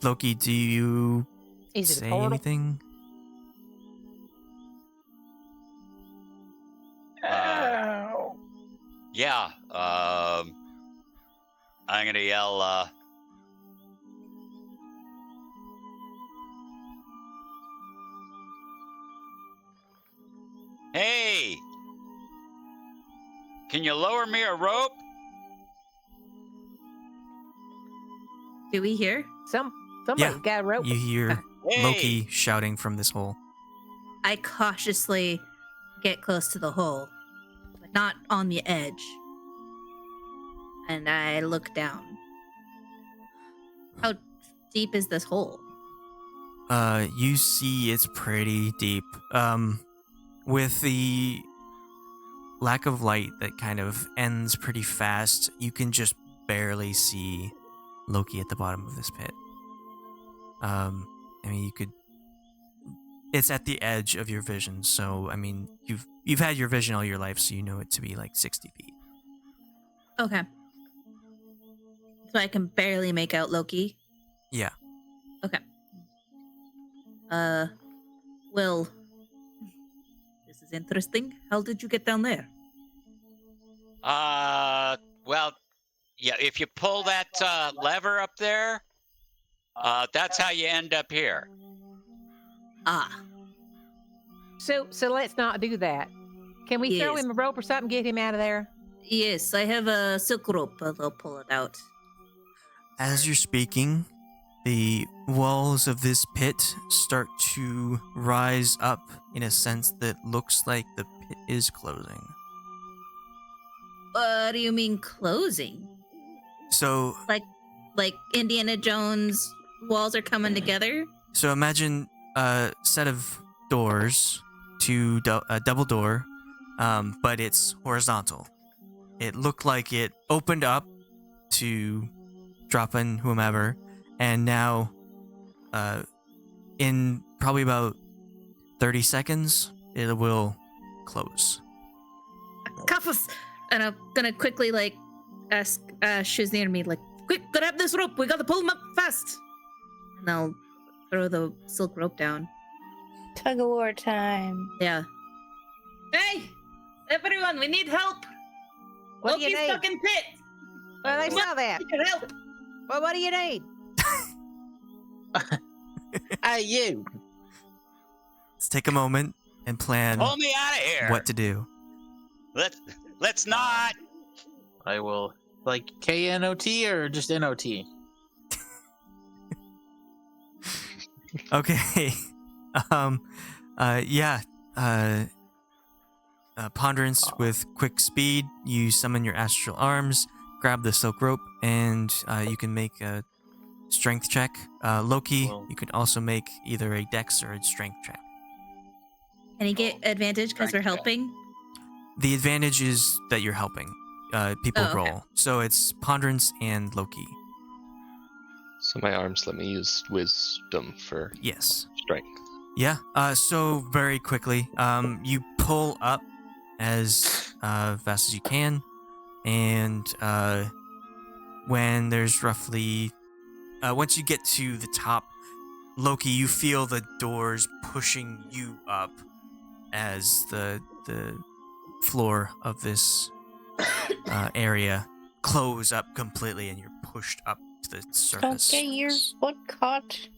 Loki, do you Is it a say portal? anything? Yeah. I'm gonna yell. Hey! Can you lower me a rope? Do we hear? Somebody Yeah, got a rope. You hear Hey! Loki shouting from this hole. I cautiously get close to the hole, but not on the edge. And I look down. How deep is this hole? You see it's pretty deep. With the lack of light that kind of ends pretty fast, you can just barely see Loki at the bottom of this pit. I mean, you could. It's at the edge of your vision, so I mean, you've had your vision all your life, so you know it to be like 60 feet. Okay. So I can barely make out Loki. Yeah. Okay. Well, this is interesting. How did you get down there? Well, yeah, if you pull that lever up there, that's how you end up here. Ah, So let's not do that. Can we throw Yes. him a rope or something, get him out of there? yes, I have a silk rope. I'll pull it out. As you're speaking, the walls of this pit start to rise up in a sense that looks like the pit is closing. What do you mean closing? So Like Indiana Jones walls are coming together? imagine a set of doors to a double door, but it's horizontal. It looked like it opened up to drop in whomever, and now, in probably about 30 seconds, it will close. Cuffus! And I'm gonna quickly ask who's near me, quick, grab this rope. We gotta pull him up fast. And I'll throw the silk rope down. Tug of war time. Yeah. Hey, everyone, we need help. What do you Loki's need? stuck in pit. Well, they saw that. We can help. Well, what do you need? Hey, you! Let's take a moment and plan Pull me out of here. what to do. Let's not. I will. Like KNOT or just NOT? Okay. Yeah. Ponderance with quick speed. You summon your astral arms, grab the silk rope, and you can make a strength check. Loki, Well- you can also make either a dex or a strength check. Can he get advantage because we're Strength check. helping? The advantage is that you're helping people Oh, okay. roll. So it's Ponderance and Loki. So my arms let me use wisdom for Yes. strength. Yeah. So very quickly, you pull up as fast as you can, and when there's roughly, once you get to the top, Loki, you feel the doors pushing you up as the floor of this area close up completely, and you're pushed up to the Don't surface. get your foot caught.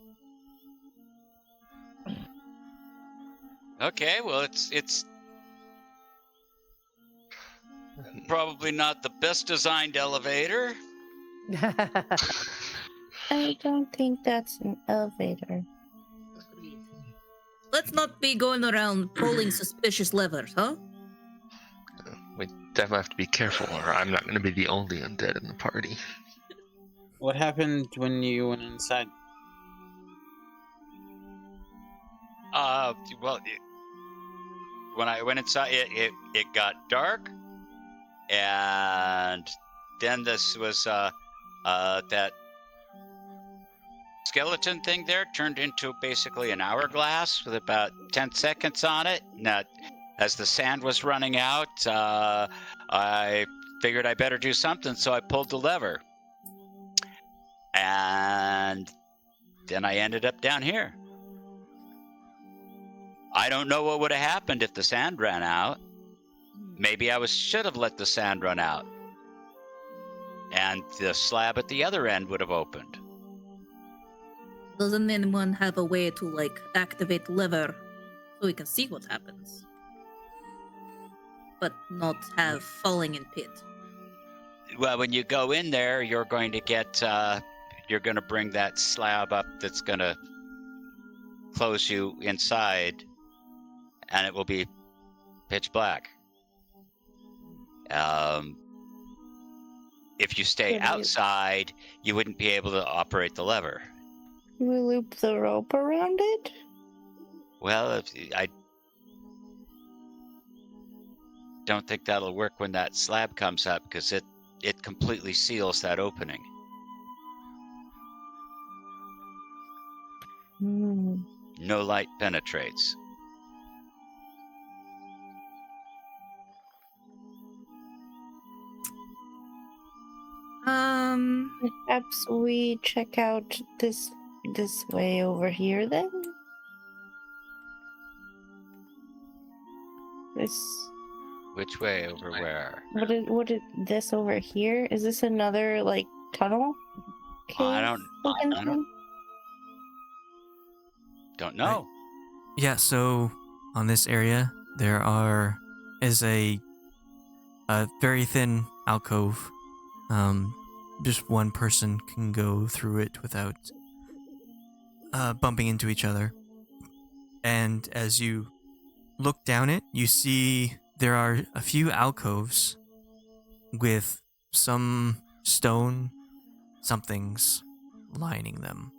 Okay, well it's probably not the best designed elevator. I don't think that's an elevator. Let's not be going around pulling suspicious levers, huh? We definitely have to be careful, or I'm not going to be the only undead in the party. What happened when you went inside? Well, when I went inside, it got dark, and then this was that skeleton thing there turned into basically an hourglass with about 10 seconds on it. Now, as the sand was running out, I figured I better do something, so I pulled the lever. And then I ended up down here. I don't know what would have happened if the sand ran out. Maybe I should have let the sand run out. And the slab at the other end would have opened. Doesn't anyone have a way to, like, activate the lever so we can see what happens? But not have falling in pit. Well, when you go in there, you're going to bring that slab up that's going to close you inside, and it will be pitch black. If you stay outside, you wouldn't be able to operate the lever. We loop the rope around it? Well, I don't think that'll work when that slab comes up, because it completely seals that opening. No light penetrates. Perhaps we check out this way over here then? Which way? Over where? What is this over here? Is this another, like, tunnel? I don't know. Yeah, so on this area, there is a very thin alcove. Just one person can go through it without bumping into each other. And as you look down it, you see there are a few alcoves with some stone somethings lining them.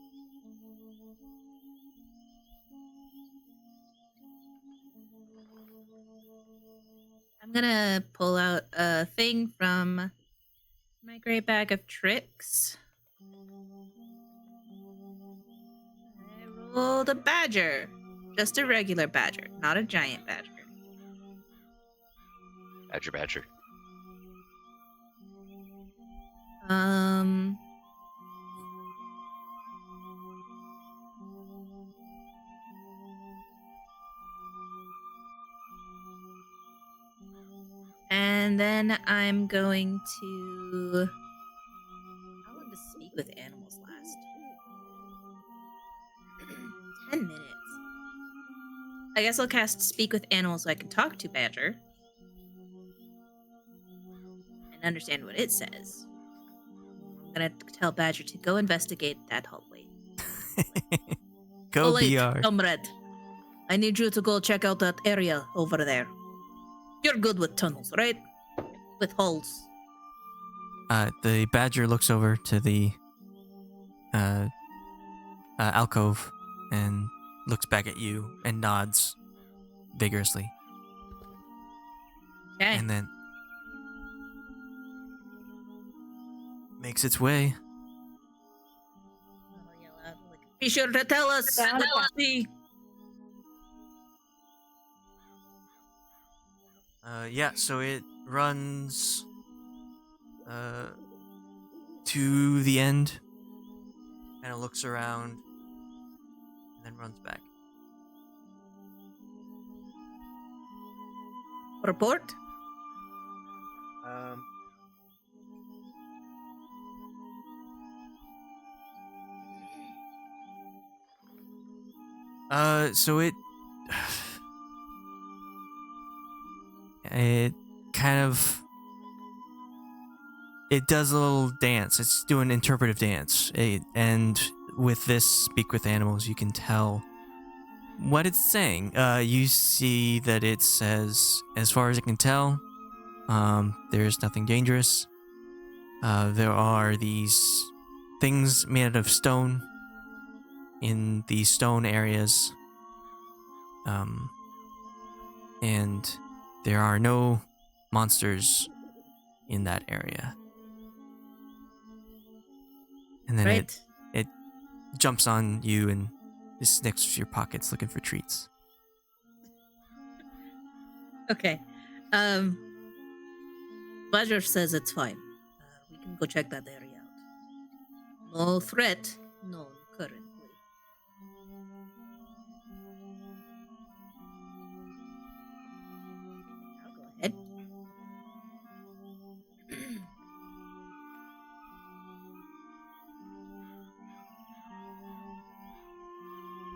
I'm gonna pull out a thing from my great bag of tricks. I rolled a badger. Just a regular badger, not a giant badger. Badger. And then I'm going to... How long does speak with animals last? 10 minutes. I guess I'll cast speak with animals so I can talk to Badger. And understand what it says. I'm gonna tell Badger to go investigate that hallway. Go Wait, BR. comrade. I need you to go check out that area over there. You're good with tunnels, right? With holes. The badger looks over to the alcove and looks back at you and nods vigorously. Okay. And then makes its way. I'll yell out, like, be sure to tell us what you see. Yeah, so it runs to the end, and it looks around, and then runs back. Report? So it kind of It does a little dance. It's doing interpretive dance. And with this speak with animals, you can tell what it's saying. You see that it says, as far as it can tell, there's nothing dangerous. There are these things made out of stone in these stone areas. And there are no monsters in that area. And then Right. it jumps on you and just snicks with your pockets looking for treats. Okay. Badger says it's fine. We can go check that area out. No threat known currently. I'll go ahead.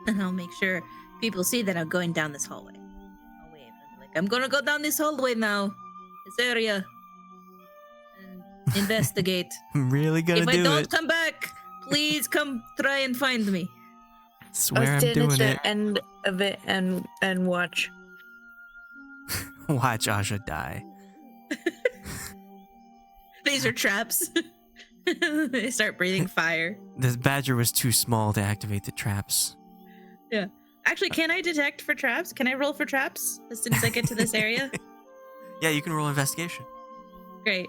And I'll make sure people see that I'm going down this hallway. I'll wave. I'm like, I'm gonna go down this hallway now. This area. And investigate. I'm really gonna If I do don't it. come back, please come try and find me. Swear I'll I'm stand doing at it. the end of it and watch. Watch Asha die. These are traps. They start breathing fire. This badger was too small to activate the traps. Yeah. Actually, can I detect for traps? Can I roll for traps as soon as I get to this area? Yeah, you can roll investigation. Great.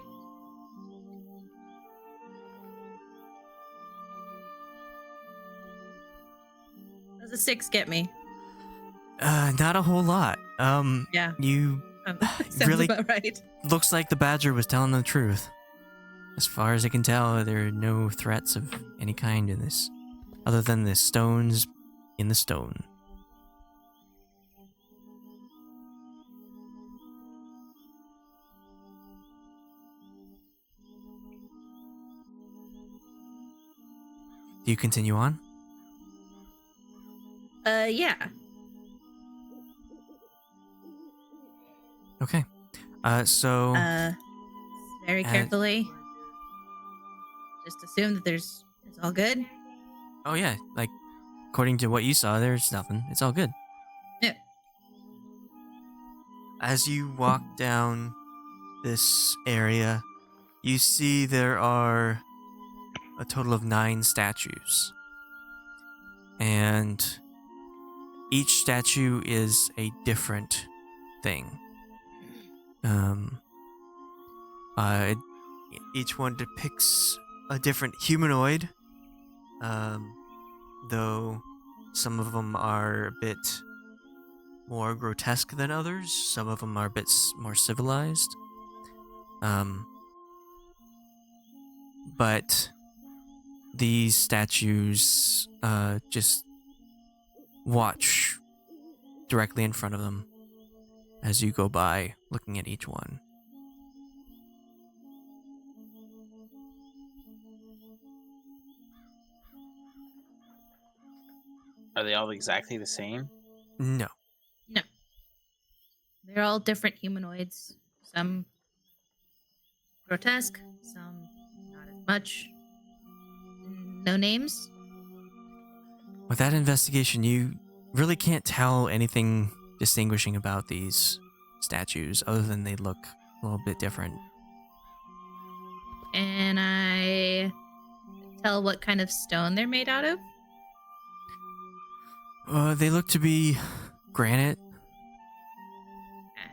Does a 6 get me? Not a whole lot. Yeah. You Sounds really about right. looks like the badger was telling the truth. As far as I can tell, there are no threats of any kind in this, other than the stones in the stone. Do you continue on? Yeah. Okay. So Very Uh, carefully. Just assume that it's all good. oh yeah, like according to what you saw, there's nothing. It's all good. Yeah. As you walk down this area, you see there are a total of 9 statues. And each statue is a different thing. Each one depicts a different humanoid, though some of them are a bit more grotesque than others. Some of them are a bit more civilized. But these statues just watch directly in front of them as you go by, looking at each one. Are they all exactly the same? No. No. They're all different humanoids. Some grotesque, some not as much. No names. With that investigation, you really can't tell anything distinguishing about these statues other than they look a little bit different. And I tell what kind of stone they're made out of. They look to be granite. Okay.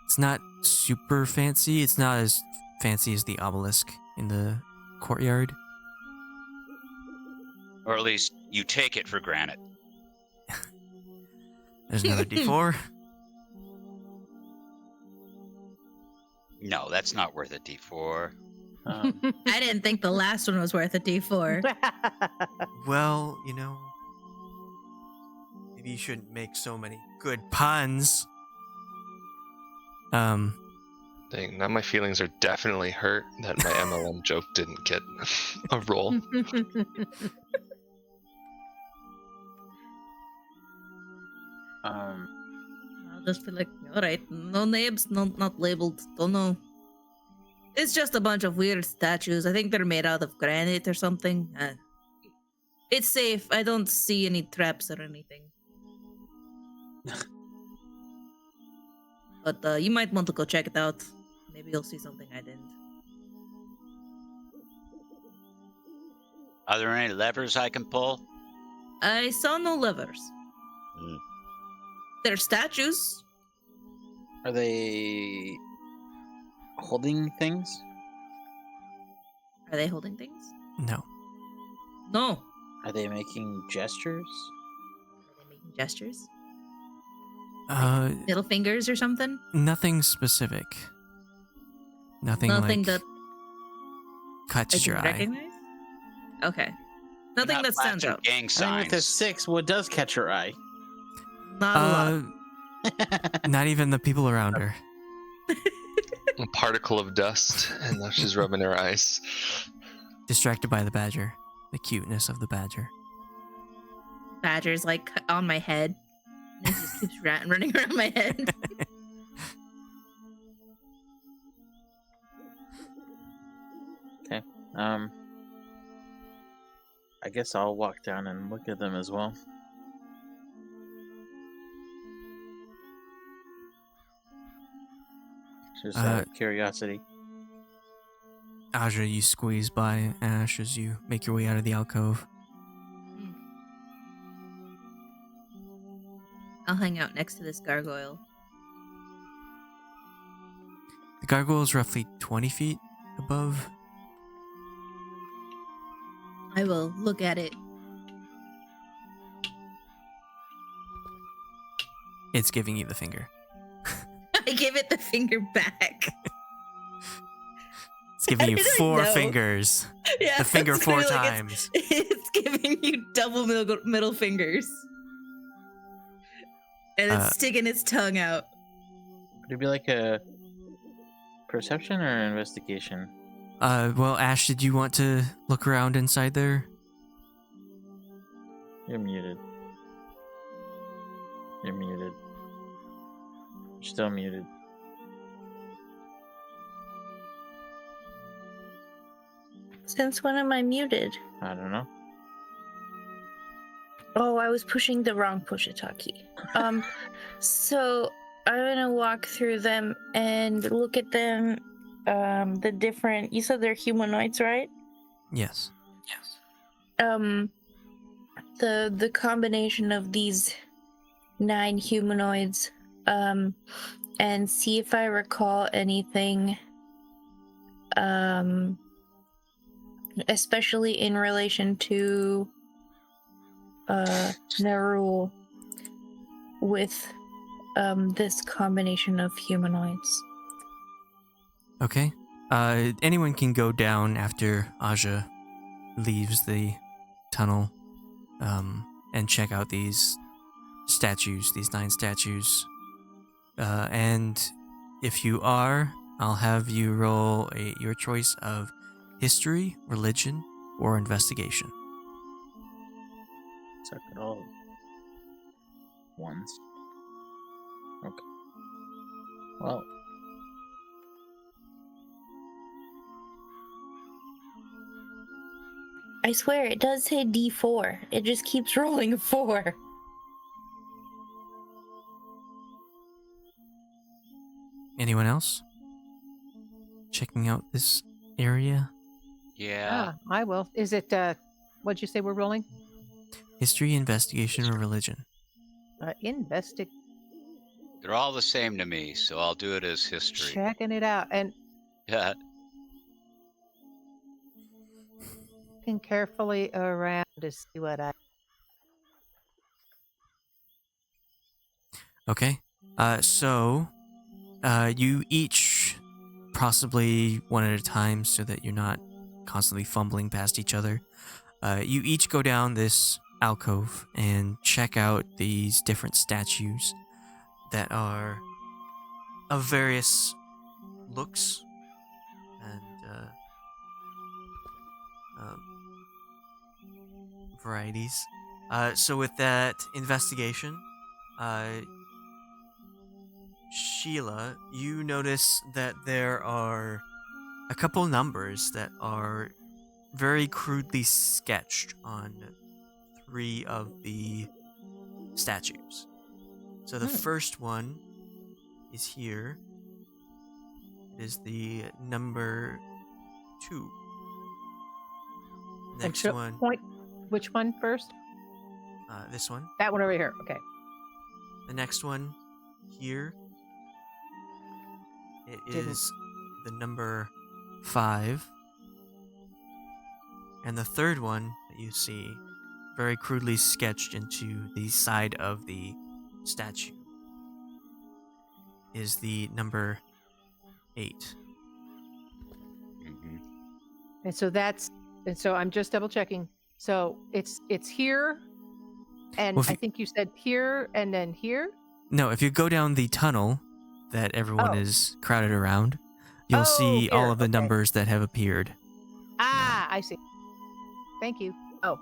It's not super fancy. It's not as fancy as the obelisk in the courtyard. Or at least you take it for granted. There's another D4. No, that's not worth a D4. I didn't think the last one was worth a D4. Well, you know, maybe you shouldn't make so many good puns. Dang, now my feelings are definitely hurt that my MLM joke didn't get a roll. I'll just be like, all right, no names, not labeled, don't know. It's just a bunch of weird statues. I think they're made out of granite or something. It's safe. I don't see any traps or anything. But you might want to go check it out. Maybe you'll see something I didn't. Are there any levers I can pull? I saw no levers. Hmm. They're statues. Are they holding things? Are they holding things? No. No. Are they making gestures? Are they making gestures? Uh, Middle fingers or something? nothing specific. Nothing like that I catches can your eye. recognize? Okay. Nothing Not that stands flashing out. Gang I mean, signs. with the 6, what does catch your eye? Not a lot. Not even the people around her. A particle of dust, and now she's rubbing her eyes. Distracted by the badger. The cuteness of the badger. Badger's like on my head. And he just keeps running around my head. I guess I'll walk down and look at them as well. Just out of curiosity. Aja, you squeeze by Ashe as you make your way out of the alcove. I'll hang out next to this gargoyle. The gargoyle is roughly 20 feet above. I will look at it. It's giving you the finger. I give it the finger back. It's giving you How did I 4 know? fingers. Yeah, The finger it's 4 really like times. It's giving you double middle fingers. And it's sticking its tongue out. Would it be like a perception or investigation? Well, Ashe, did you want to look around inside there? You're muted. You're muted. You're still muted. Since when am I muted? I don't know. Oh, I was pushing the wrong push-a-talk key. So I'm gonna walk through them and look at them. The different. You said they're humanoids, right? Yes. The combination of these 9 humanoids. And see if I recall anything. Especially in relation to Nerul with this combination of humanoids. Okay. Anyone can go down after Aja leaves the tunnel and check out these statues, these 9 statues. And if you are, I'll have you roll your choice of history, religion, or investigation. Suck it all. Ones. Okay. Well. I swear, it does say D4. It just keeps rolling a 4. Anyone else? Checking out this area? Yeah. I will. Is it, what'd you say we're rolling? History, investigation, or religion? They're all the same to me, so I'll do it as history. Checking it out. And Yeah. looking carefully around to see what I... Okay. So, you each, possibly one at a time so that you're not constantly fumbling past each other, you each go down this alcove and check out these different statues that are of various looks and varieties. So with that investigation, Sheila, you notice that there are a a couple numbers that are very crudely sketched on 3 of the statues. So the first one is here. It is the number 2. Next one. Point. Which one first? This one. That one over here. Okay. The next one here. It is the number 5. And the third one that you see, very crudely sketched into the side of the statue, is the number 8. Mhm. And so I'm just double checking. So it's here, and Well, I think you said here and then here. No, if you go down the tunnel that everyone Oh. is crowded around, you'll Oh, see all here, of the okay. numbers that have appeared. Ah, I see. Thank you. Oh.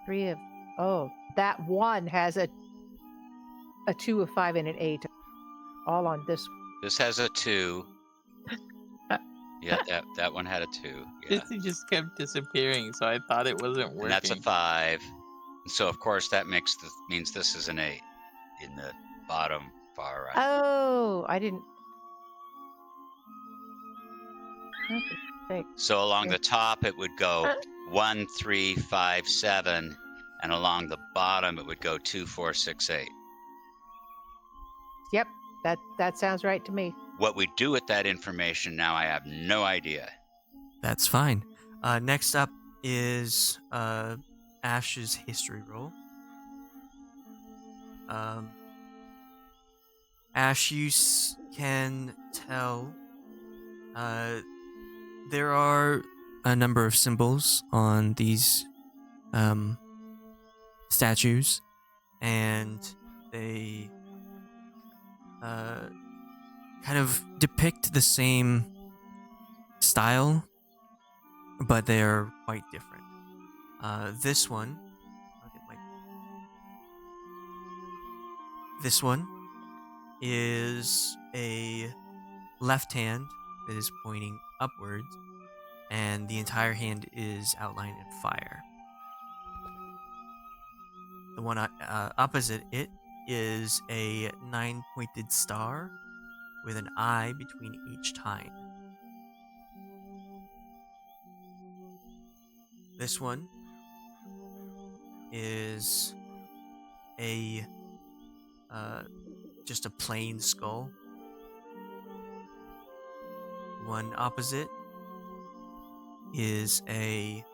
Three of. Oh, that one has a 2, a 5, and an 8, all on this. This has a 2. Yeah, that one had a 2. Yeah. It just kept disappearing, so I thought it wasn't working. And that's a 5. And so of course that means this is an 8 in the bottom far right. Oh, I didn't. Okay, thanks. So along the top it would go 1, 3, 5, 7, and along the bottom it would go 2, 4, 6, 8. Yep, that sounds right to me. What we do with that information now, I have no idea. That's fine. Next up is Ash's history roll. Ash, you can tell there are a number of symbols on these statues, and they kind of depict the same style, but they are quite different. This one, this one is a left hand that is pointing upwards, and the entire hand is outlined in fire. The one opposite it is a 9-pointed star with an eye between each tine. This one is a just a plain skull. One opposite is an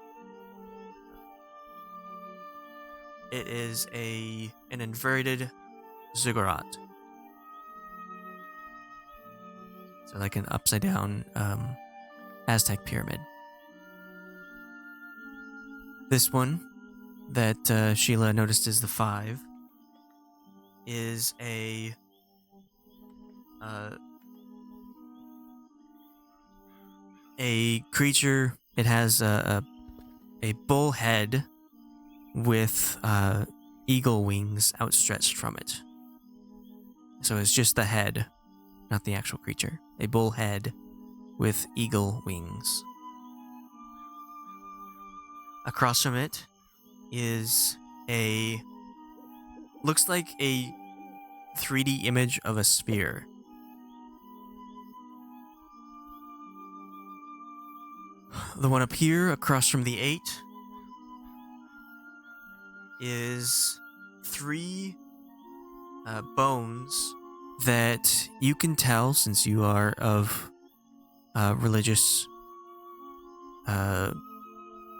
inverted ziggurat. So like an upside down Aztec pyramid. This one that Sheila noticed is the 5 is a creature. It has a bull head with eagle wings outstretched from it. So it's just the head, not the actual creature. A bull head with eagle wings. Across from it is looks like a 3D image of a spear. The one up here, across from the 8, is 3 bones that you can tell, since you are of religious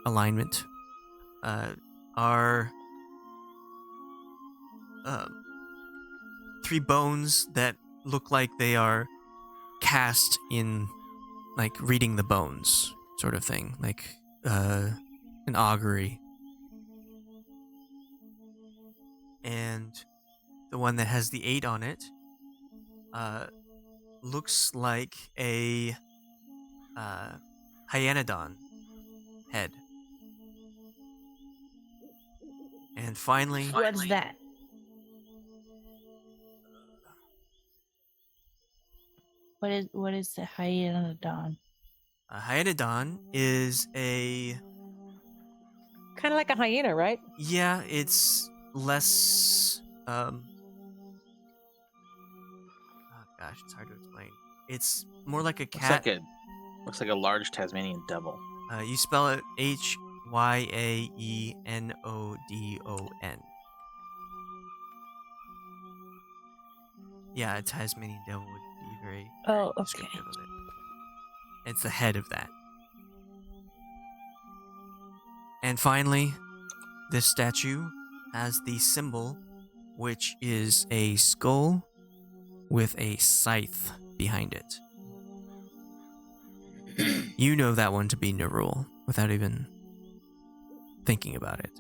alignment, are 3 bones that look like they are cast in, like, reading the bones sort of thing, like an augury. And the one that has the 8 on it looks like a hyenodon head. And finally, What's that? What is the Hyetodon? A hyetodon is a Kind of like a hyena, right? yeah. It's less. Oh gosh, it's hard to explain. It's more like a cat. Looks like a large Tasmanian devil. You spell it Hyaenodon. Yeah, a Tasmanian devil would be very Oh, okay. descriptive of it. It's the head of that. And finally, this statue has the symbol, which is a skull with a scythe behind it. You know that one to be Nerul without even thinking about it.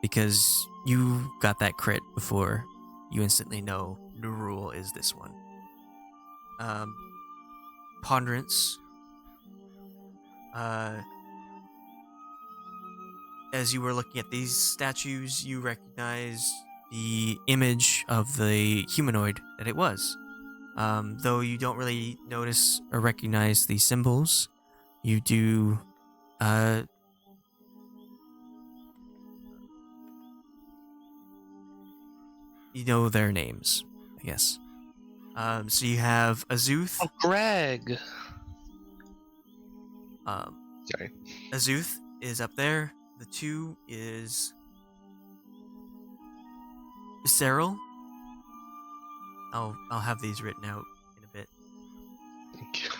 Because you got that crit before you instantly know Nerul is this one. Ponderance. As you were looking at these statues, you recognize the image of the humanoid that it was. Though you don't really notice or recognize the symbols, you do you know their names, I guess. So you have Azuth. Oh, Greg. Sorry. Azuth is up there. The 2 is Cyril. I'll have these written out in a bit. Thank you.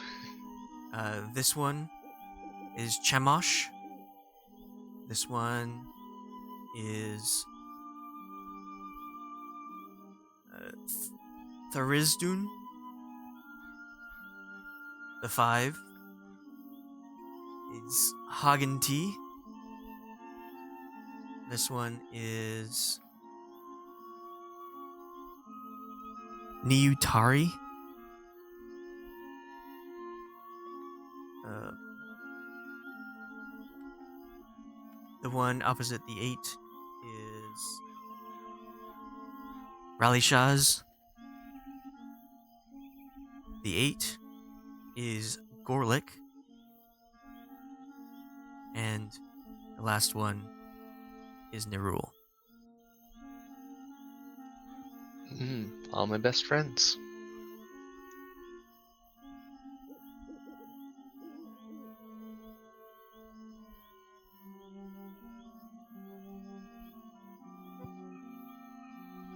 This one is Chemosh. This one is Tharizdun. The 5 is Hagen T. This one is Niutari. The one opposite the 8 is Ralishaz. The 8 is Gorlick. And the last one is Nerul. All my best friends.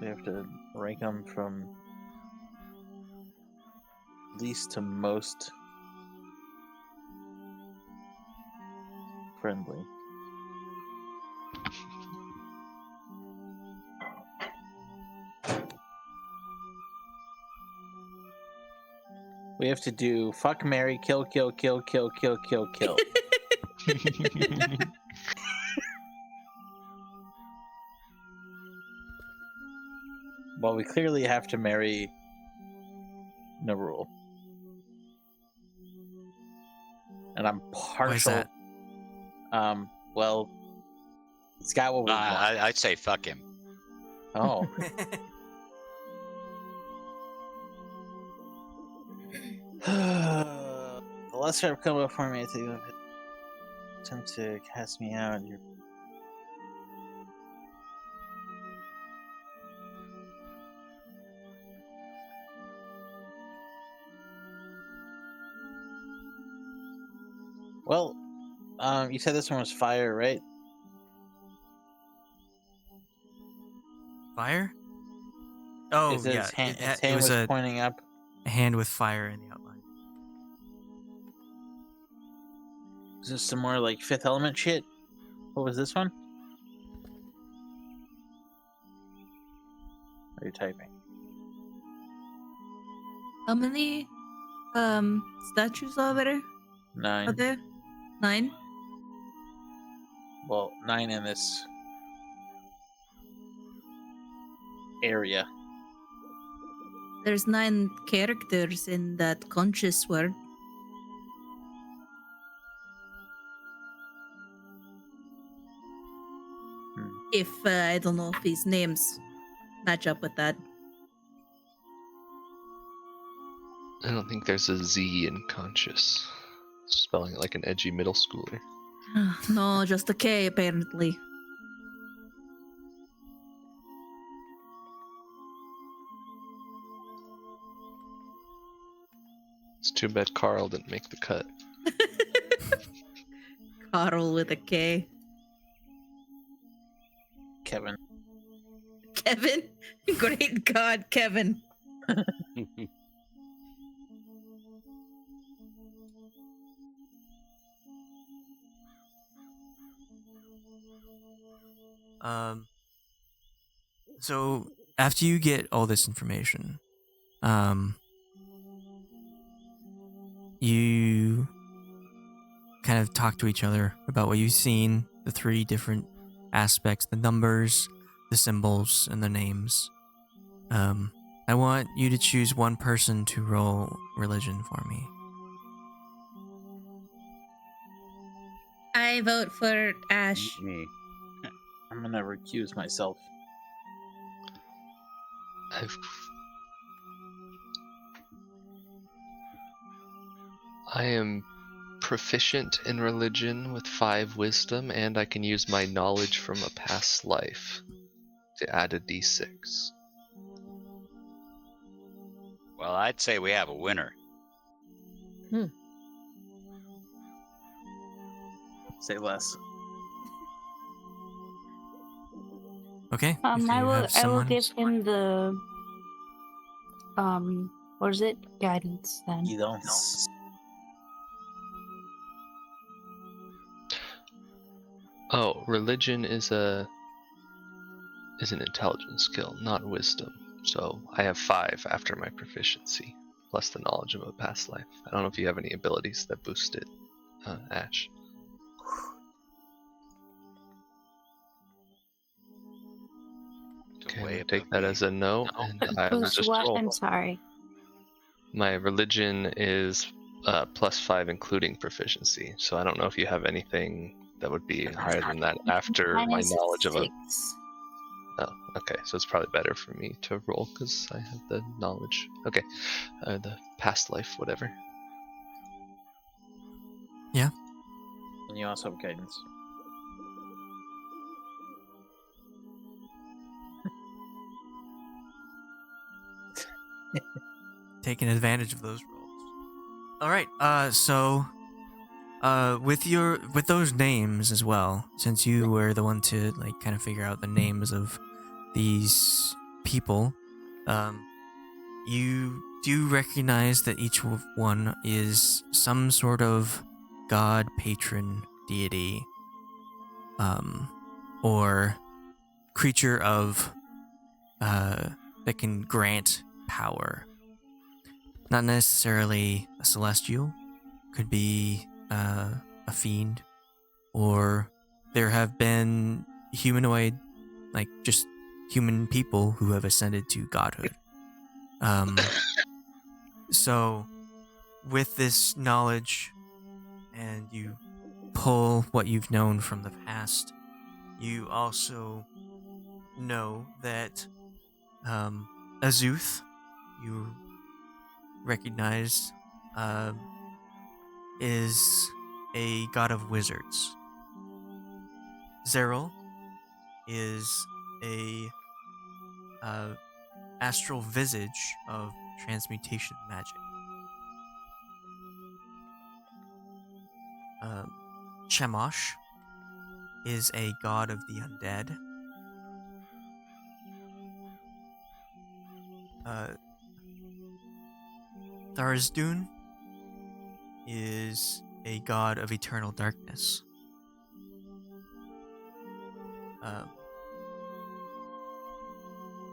We have to rank them from least to most friendly. We have to do fuck, marry, kill, kill, kill, kill, kill, kill, kill. Well, we clearly have to marry Nerul. And I'm partial. Why is that? Well, it's got what we want. I'd say fuck him. Oh. The lesser have come before me to attempt to cast me out. Well, you said this one was fire, right? Fire? Oh, It says yeah. His it hand was was a pointing up. hand with fire in the outline. Is this some more like Fifth Element shit? What was this one? Are you typing? How many statues are there? 9. Are there? 9? Well, 9 in this area. There's 9 characters in that conscious word. If I don't know if these names match up with that. I don't think there's a Z in conscious. Spelling it like an edgy middle schooler. No, just a K apparently. It's too bad Carl didn't make the cut. Carl with a K. Kevin. Kevin? Great God, Kevin. So after you get all this information, you kind of talk to each other about what you've seen, the three different aspects, the numbers, the symbols, and the names. I want you to choose one person to roll religion for me. I vote for Ashe. Me. I'm gonna recuse myself. I am proficient in religion with 5 wisdom, and I can use my knowledge from a past life to add a d6. Well, I'd say we have a winner. Say less. Okay. if I you will. have I will someone- give him the. What is it? Guidance then. You don't. Oh, religion is an intelligence skill, not wisdom. So I have 5 after my proficiency, plus the knowledge of a past life. I don't know if you have any abilities that boost it, Ashe. Okay, Way I'll take above that me. as a no, and I will Boost just what? roll. I'm sorry. My religion is plus 5, including proficiency. So I don't know if you have anything that would be higher than that after Mine my is knowledge of a. 6. Oh, okay. So it's probably better for me to roll because I have the knowledge. Okay, the past life, whatever. And you also have guidance. taking advantage of those rolls. All right. So, with those names as well, since you were the one to like kind of figure out the names of these people, you do recognize that each one is some sort of god, patron, deity, or creature of that can grant power. Not necessarily a celestial, could be a fiend, or there have been humanoid, like just human people who have ascended to godhood. So, with this knowledge, and you pull what you've known from the past, you also know that Azuth, you recognize, is a god of wizards. Zeril is a astral visage of transmutation magic. Chemosh is a god of the undead. Tharizdun is a god of eternal darkness.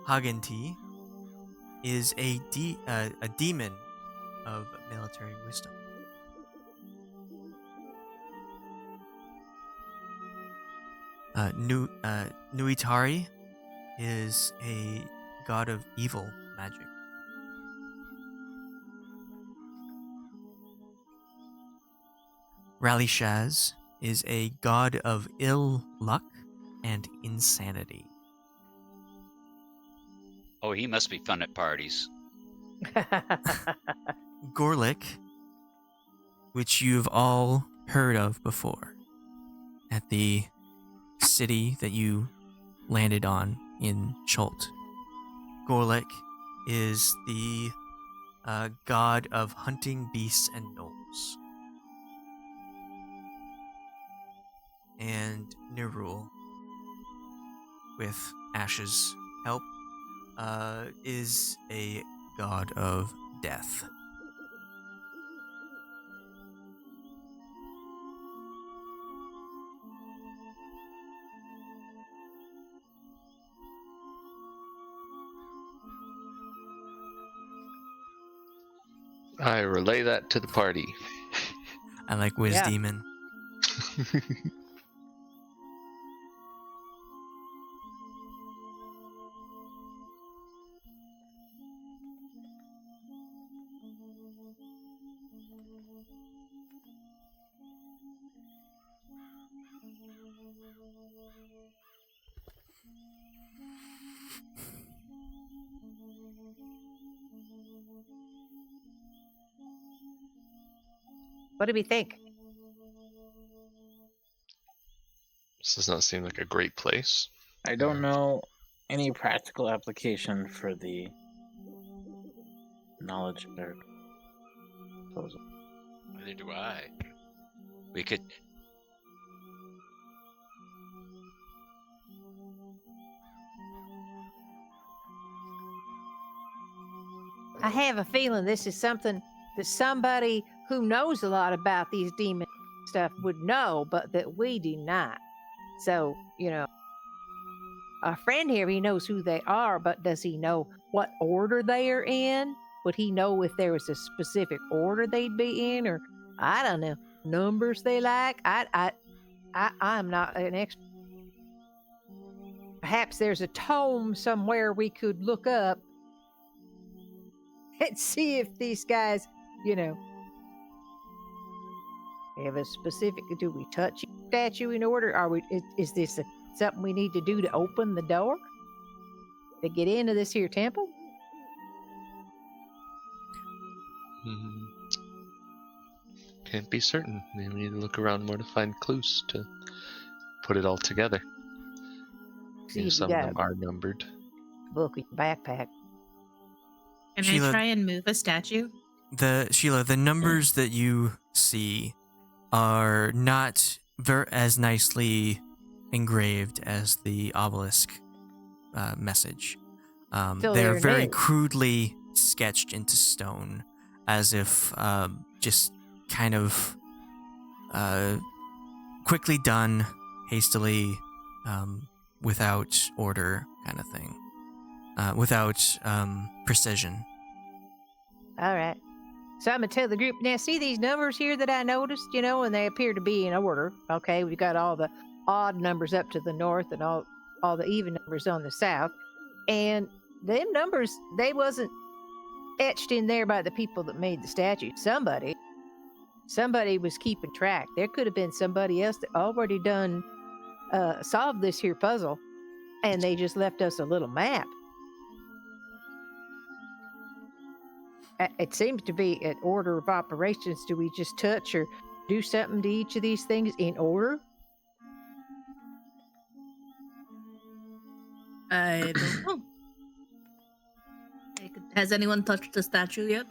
Hagenti is a demon of military wisdom. Nuitari is a god of evil magic. Rallyshaz is a god of ill luck and insanity. Oh, he must be fun at parties. Gorlick, which you've all heard of before, at the city that you landed on in Chult. Gorlick is the god of hunting beasts and gnolls. And Nerul, with Ashe's help, is a god of death. I relay that to the party. I like Wiz Yeah. Demon. What do we think? This does not seem like a great place. I don't know any practical application for the knowledge or proposal. Neither do I. We could. I have a feeling this is something that somebody who knows a lot about these demon stuff would know, but that we do not. So, our friend here, he knows who they are, but does he know what order they are in? Would he know if there was a specific order they'd be in, or I don't know, numbers they like? I'm not an expert. Perhaps there's a tome somewhere we could look up and see if these guys, have a specific. Do we touch a statue in order? Is this something we need to do to open the door to get into this here temple? Can't be certain. We need to look around more to find clues to put it all together. See if you Some of got them are numbered. a book in your backpack. Can Sheila- I try and move a statue? Sheila, the numbers that you see are not as nicely engraved as the obelisk message. So They're they're very new. crudely sketched into stone, as if just kind of quickly done, hastily, without order, kind of thing, without precision. All right. So I'm gonna tell the group now. See these numbers here that I noticed, and they appear to be in order. Okay, we've got all the odd numbers up to the north and all the even numbers on the south, and them numbers they wasn't etched in there by the people that made the statue. Somebody was keeping track. There could have been somebody else that already done solved this here puzzle, and they just left us a little map. It seems to be an order of operations. Do we just touch or do something to each of these things in order? I don't know. Has anyone touched the statue yet?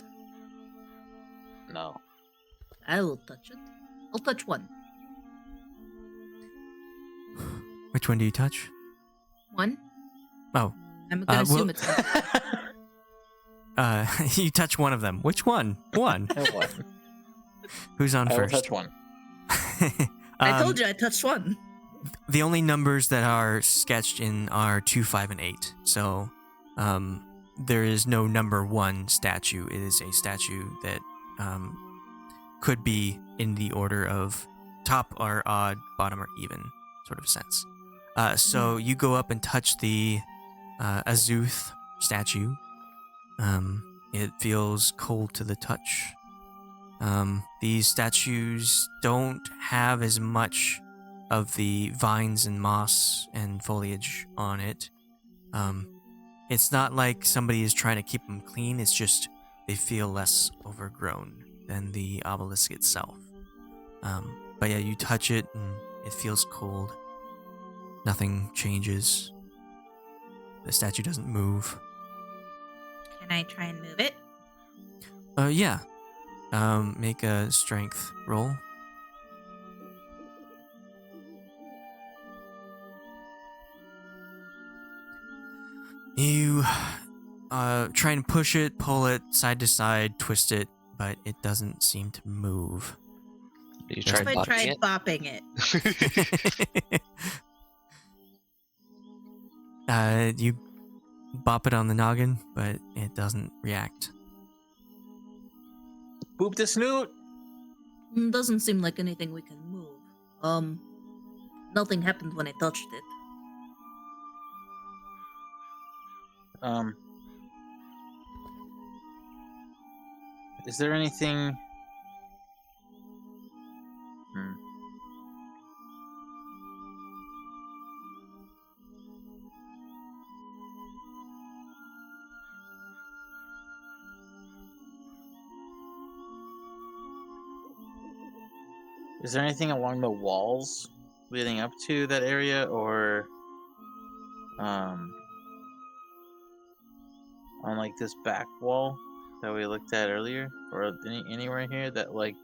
No. I will touch it. I'll touch one. Which one do you touch? One? Oh, I'm gonna assume it's one. you touch one of them. Which one? One. One. Who's on I will first? touch one. I told you I touched one. The only numbers that are sketched in are 2, 5, and 8. So, there is no number 1 statue. It is a statue that could be in the order of top or odd, bottom or even sort of sense. So you go up and touch the Azuth statue. It feels cold to the touch. These statues don't have as much of the vines and moss and foliage on it. It's not like somebody is trying to keep them clean. It's just they feel less overgrown than the obelisk itself. But yeah, you touch it and it feels cold. Nothing changes. The statue doesn't move. Can I try and move it? Yeah. Make a strength roll. You try and push it, pull it side to side, twist it, but it doesn't seem to move. You Yes, tried I tried bopping bopping it. You bop it on the noggin, but it doesn't react. Boop the snoot. Doesn't seem like anything we can move. Nothing happened when I touched it. Is there anything? Is there anything along the walls leading up to that area, or on like this back wall that we looked at earlier, or anywhere here that, like,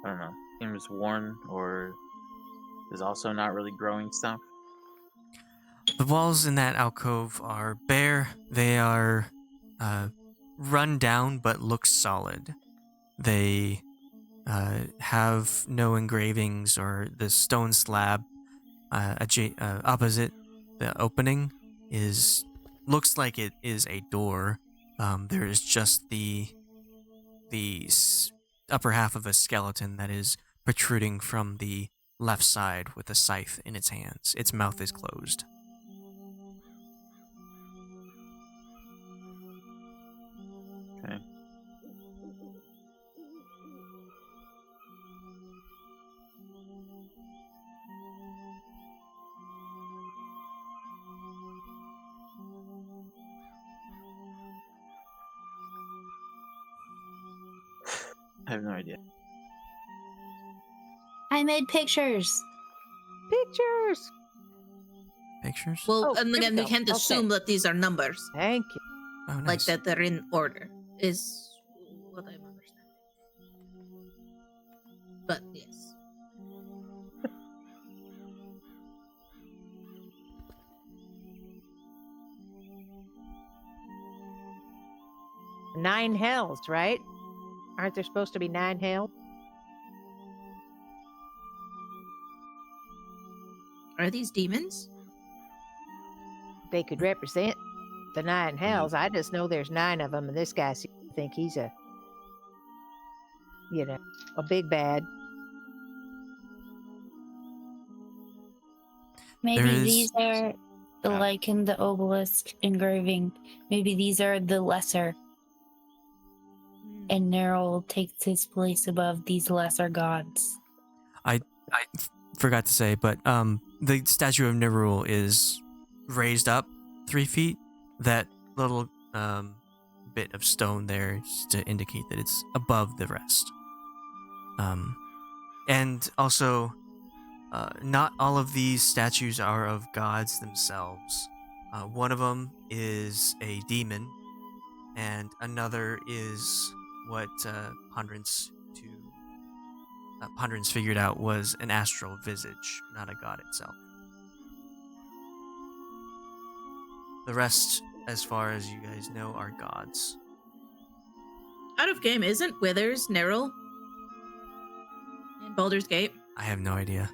I don't know, seems worn or is also not really growing stuff? The walls in that alcove are bare. They are run down but look solid. They have no engravings, or the stone slab opposite the opening looks like it is a door. There is just the upper half of a skeleton that is protruding from the left side with a scythe in its hands. Its mouth is closed. Okay. I have no idea. I made pictures. Pictures. Pictures? Well, Oh, and here we again, we go. can't Okay. assume that these are numbers. Thank you. Oh, nice. Like that they're in order, is what I'm understanding. But yes. Nine hells, right? Aren't there supposed to be 9 hells? Are these demons? They could represent the 9 hells. I just know there's 9 of them, and this guy seems to think he's a big bad. Maybe these are Ah. like in the obelisk engraving. Maybe these are the lesser, and Nerl takes his place above these lesser gods. I forgot to say, but the statue of Nerul is raised up 3 feet. That little bit of stone there is to indicate that it's above the rest. And also, not all of these statues are of gods themselves. One of them is a demon, and another is what Ponderance figured out was an astral visage, not a god itself. The rest, as far as you guys know, are gods. Out of game, isn't Withers Nerul in Baldur's Gate? I have no idea.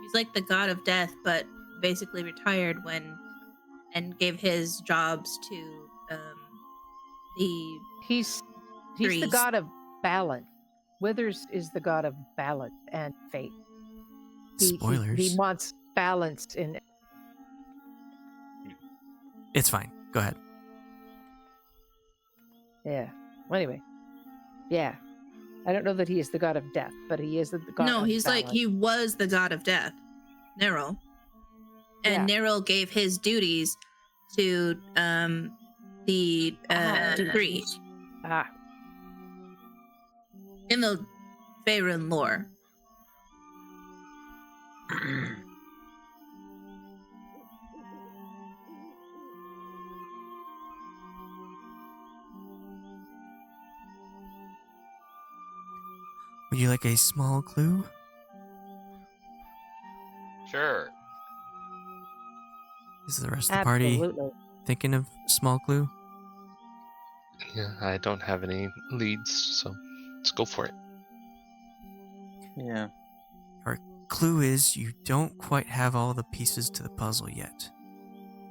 He's like the god of death, but basically retired and gave his jobs to the He's the Trees. god of balance. Withers is the god of balance and fate. Spoilers. He wants balance in. It's fine. Go ahead. Yeah. Well, anyway. Yeah. I don't know that he is the god of death, but he is the god No, of he's like balance. he was the god of death, Nerul. And Yeah. Nerul gave his duties to the degree Ah, in the Faerun lore. Would you like a small clue? Sure. Is the rest of the party absolutely. thinking of small clue? Yeah, I don't have any leads, so let's go for it. Yeah. Clue is you don't quite have all the pieces to the puzzle yet.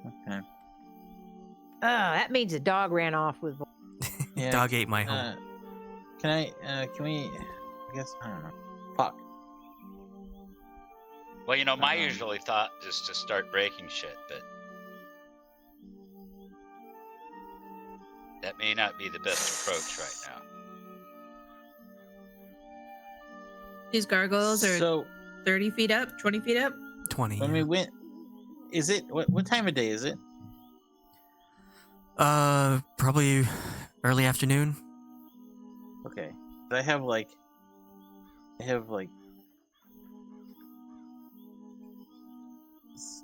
Okay. Oh, that means the dog ran off with. Yeah, Dog ate my home. Can we? I guess I don't know. Fuck. Well, my usually thought is to start breaking shit, but that may not be the best approach right now. These gargoyles are So 30 feet up, 20 feet up. 20. when we went, is it what time of day is it? Probably early afternoon. Okay. I have like. I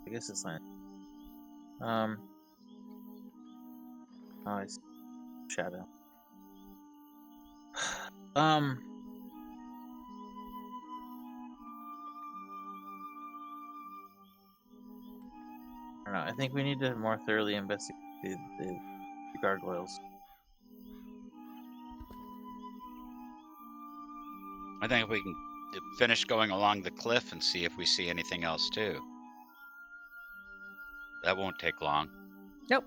guess it's not. Oh, it's shadow. I don't know. I think we need to more thoroughly investigate the gargoyles. I think we can finish going along the cliff and see if we see anything else too. That won't take long. Nope.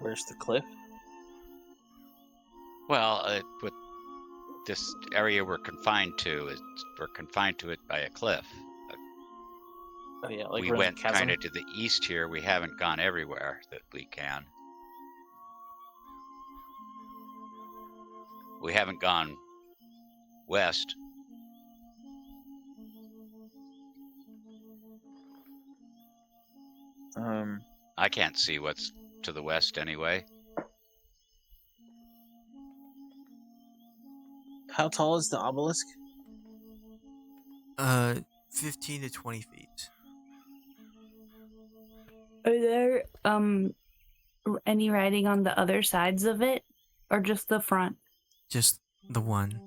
Where's the cliff? Well, with this area we're confined to it by a cliff. Oh yeah, like We we're in went the chasm. kind of to the east here. We haven't gone everywhere that we can. We haven't gone west. I can't see what's to the west anyway. How tall is the obelisk? 15 to 20 feet. Are there any writing on the other sides of it, or just the front? Just the one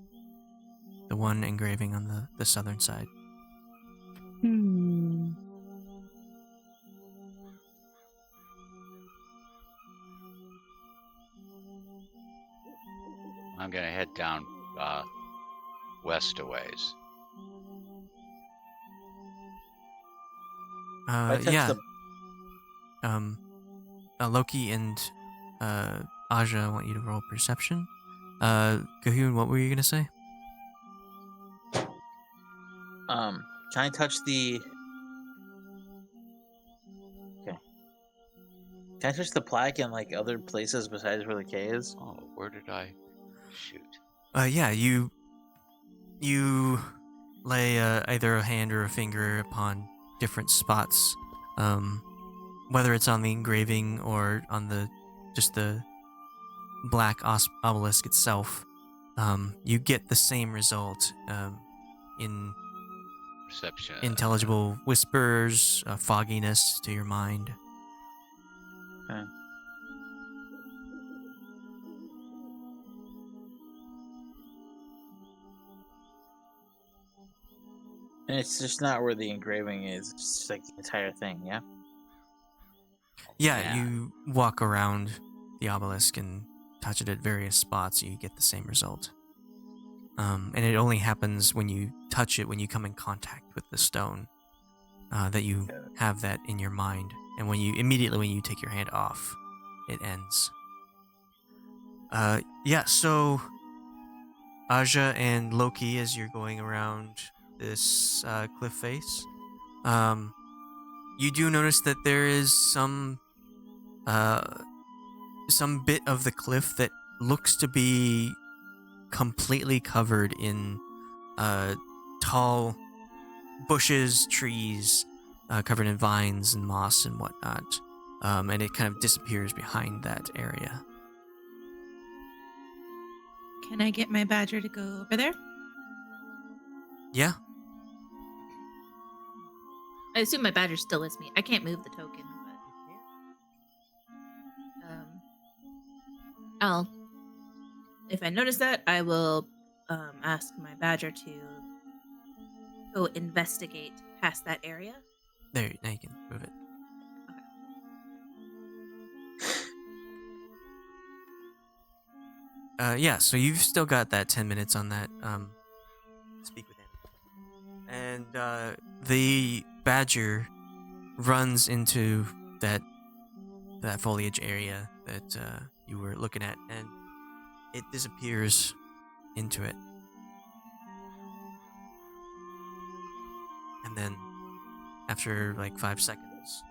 engraving on the southern side. I'm gonna head down west a ways. Yeah. Loki and Aja, I want you to roll perception. Gahoon, what were you gonna say? Can I touch the? Okay. Can I touch the plaque in like other places besides where the K is? Oh, where did I shoot? Yeah, you lay either a hand or a finger upon different spots, whether it's on the engraving or on the black obelisk itself. You get the same result in Perception. intelligible whispers, fogginess to your mind. Okay. And it's just not where the engraving is. It's just like the entire thing, yeah? Yeah, you walk around the obelisk and touch it at various spots. You get the same result. And it only happens when you touch it, when you come in contact with the stone, that you have that in your mind. And when you take your hand off, it ends. Yeah, so Aja and Loki, as you're going around this cliff face, you do notice that there is some bit of the cliff that looks to be completely covered in tall bushes, trees, covered in vines and moss and whatnot. And it kind of disappears behind that area. Can I get my badger to go over there? Yeah. I assume my badger's still with me. I can't move the token, but if I notice that, I will ask my badger to go investigate past that area. There, now you can move it. Yeah, so you've still got that 10 minutes on that, speak with him. And, the badger runs into that foliage area that, you were looking at, and it disappears into it. And then, after, like, 5 seconds,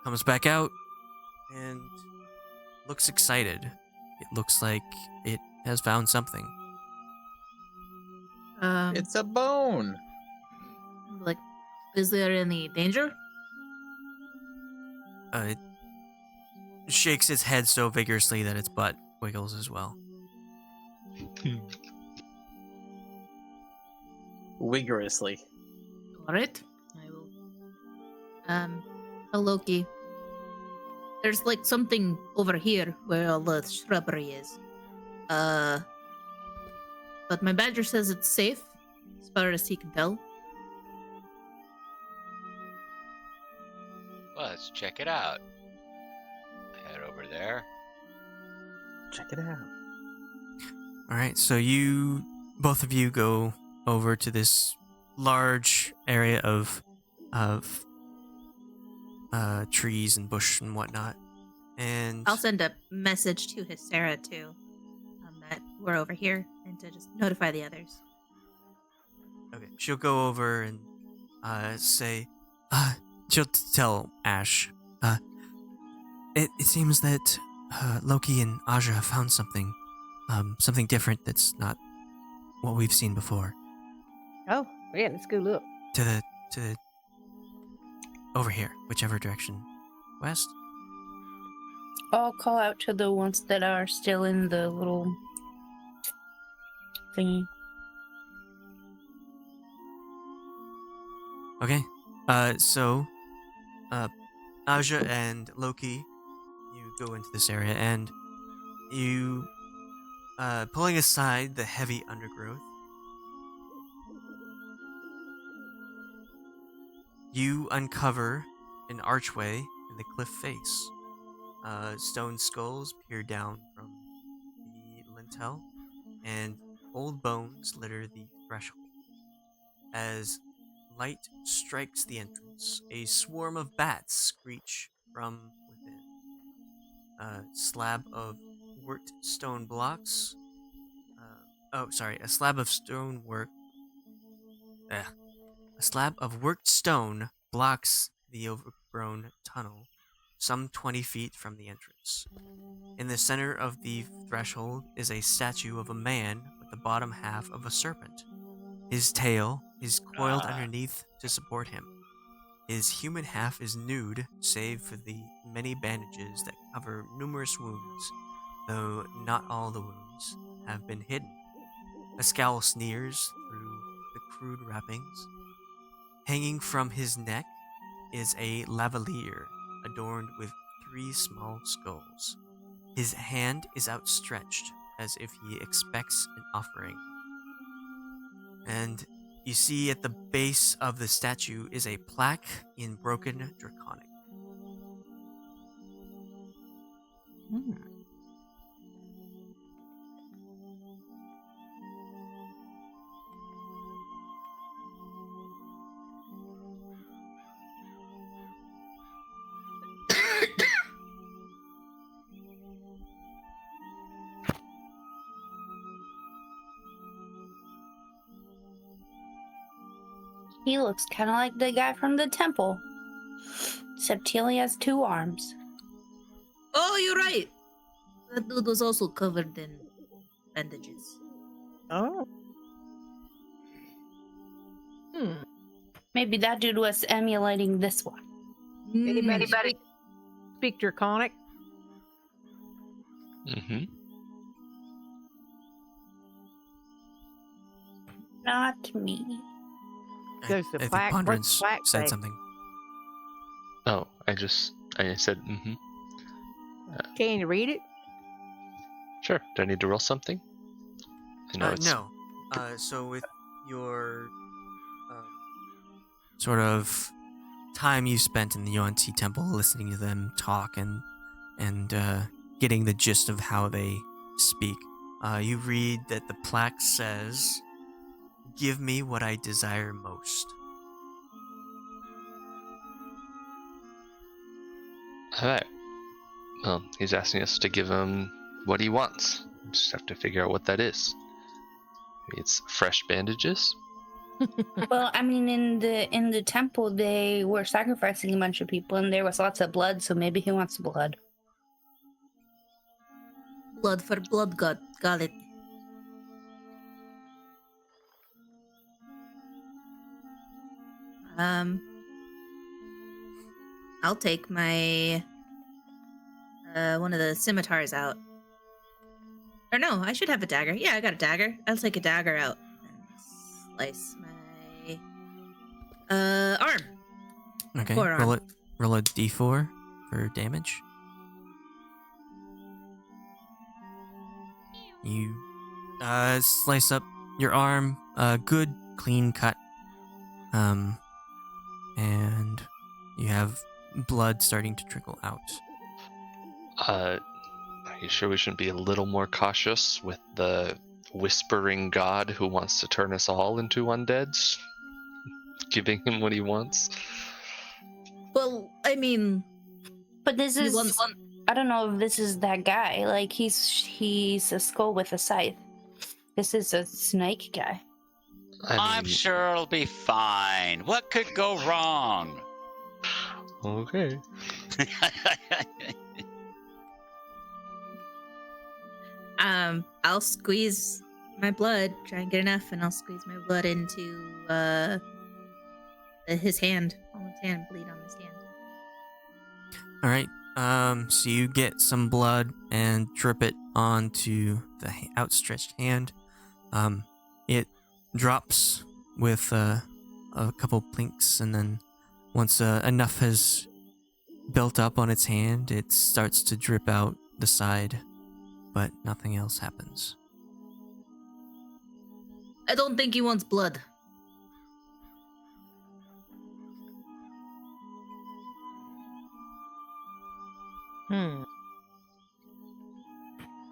comes back out, and looks excited. It looks like it has found something. It's a bone. Like, is there any danger? It shakes its head so vigorously that its butt wiggles as well. Vigorously. All right, I will. Tell Loki. There's like something over here where all the shrubbery is. But my badger says it's safe, as far as he can tell. Well, let's check it out. Head over there. Check it out. All right, so both of you go over to this large area of trees and bush and whatnot, and I'll send a message to his Sarah too, that we're over here, and to just notify the others. okay, she'll go over and say, she'll tell Ashe, it seems that Loki and Aja have found something different that's not what we've seen before. Oh, yeah, let's go look. To the over here, whichever direction. West? I'll call out to the ones that are still in the little thingy. Okay. So Aja and Loki, you go into this area and you pulling aside the heavy undergrowth, you uncover an archway in the cliff face. Stone skulls peer down from the lintel, and old bones litter the threshold. As light strikes the entrance, a swarm of bats screech from within. A slab of worked stone blocks. A slab of stonework. A slab of worked stone blocks the overgrown tunnel, some 20 feet from the entrance. In the center of the threshold is a statue of a man with the bottom half of a serpent. His tail is coiled underneath to support him. His human half is nude, save for the many bandages that cover numerous wounds, though not all the wounds have been hidden. A scowl sneers through the crude wrappings. Hanging from his neck is a lavalier adorned with 3 small skulls. His hand is outstretched as if he expects an offering. And you see at the base of the statue is a plaque in broken Draconic. He looks kind of like the guy from the temple, except he only has 2 arms. Oh, you're right. That dude was also covered in bandages. Oh. Maybe that dude was emulating this one. Anybody speak Draconic? Mm-hmm. Not me. Does the I think plaque- what's Ponderance plaque said say? something. Oh, I said mm-hmm. Can you read it? Sure. Do I need to roll something? I know it's No. So with your sort of time you spent in the Yuan-Ti temple, listening to them talk and getting the gist of how they speak, you read that the plaque says, "Give me what I desire most." Alright. Well, he's asking us to give him what he wants. We just have to figure out what that is. Maybe it's fresh bandages? Well, I mean, in the temple, they were sacrificing a bunch of people, and there was lots of blood. So maybe he wants blood. Blood for blood god. Got it. I'll take my one of the scimitars out. Or no, I should have a dagger. Yeah, I got a dagger. I'll take a dagger out and slice my arm. Okay. Forearm. Roll a d4 for damage. You slice up your arm, good clean cut. And you have blood starting to trickle out. Are you sure we shouldn't be a little more cautious with the whispering god who wants to turn us all into undeads? Giving him what he wants? Well, I mean, But this he is. wants- I don't know if this is that guy. Like he's a skull with a scythe. This is a snake guy. I'm mean, sure it'll be fine. What could go wrong? Okay. I'll squeeze my blood, try and get enough, and I'll squeeze my blood into his hand. On his hand, bleed on his hand. All right. So you get some blood and drip it onto the outstretched hand. It drops with a couple plinks, and then once enough has built up on its hand, it starts to drip out the side, but nothing else happens. I don't think he wants blood.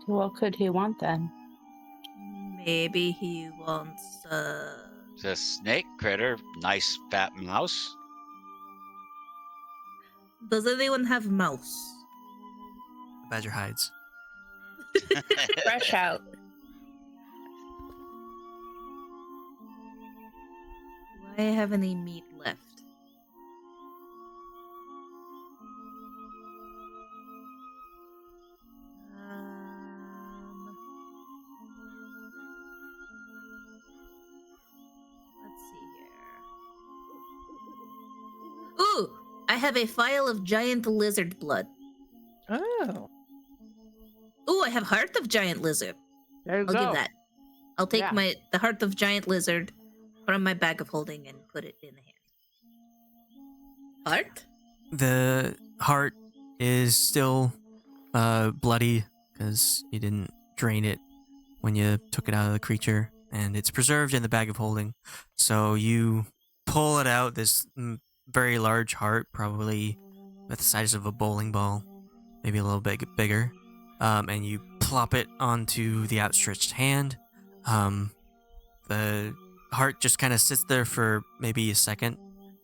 What could he want then? Maybe he wants The snake critter, nice fat mouse. Does anyone have mouse? Badger hides. Fresh out. Do I have any meat left? Let's see here. Ooh, I have a vial of giant lizard blood. Oh, Ooh, I have heart of giant lizard. there you I'll go. give that. I'll take Yeah. the heart of giant lizard from my bag of holding and put it in the hand. Heart? The heart is still bloody because you didn't drain it when you took it out of the creature, and it's preserved in the bag of holding. So you pull it out, this very large heart, probably the size of a bowling ball, maybe a little bit bigger, and you plop it onto the outstretched hand. The heart just kind of sits there for maybe a second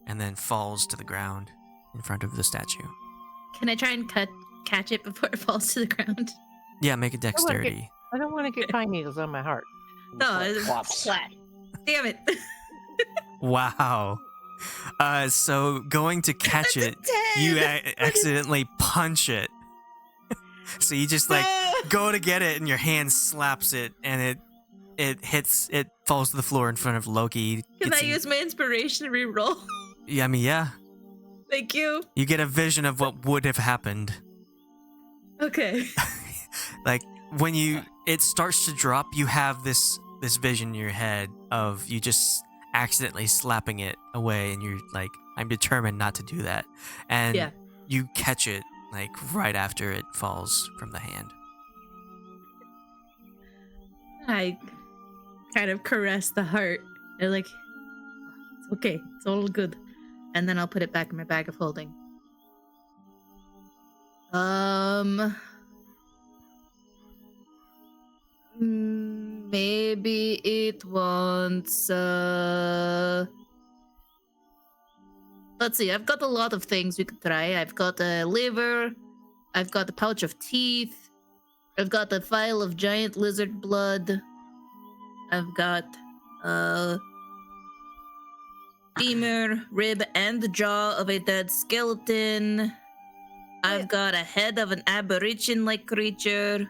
and then falls to the ground in front of the statue. Can I try and catch it before it falls to the ground? Yeah, make a wanna get- dexterity. I don't want to get pine needles on my heart. No, it's Flops. flat. Damn it. Wow. So going to catch it, you accidentally punch it. So you just like go to get it, and your hand slaps it, and it falls to the floor in front of Loki. Can I use my inspiration to reroll? Yeah, I mean, yeah. Thank you. You get a vision of what would have happened. Okay. Like when it starts to drop, you have this vision in your head of you just accidentally slapping it away, and you're like, I'm determined not to do that. And you catch it like right after it falls from the hand. I kind of caress the heart. They're like, it's okay, it's all good. And then I'll put it back in my bag of holding. Maybe it wants, let's see, I've got a lot of things we could try. I've got a liver, I've got a pouch of teeth, I've got a vial of giant lizard blood, I've got, femur, rib, and the jaw of a dead skeleton. I've got a head of an aborigine-like creature.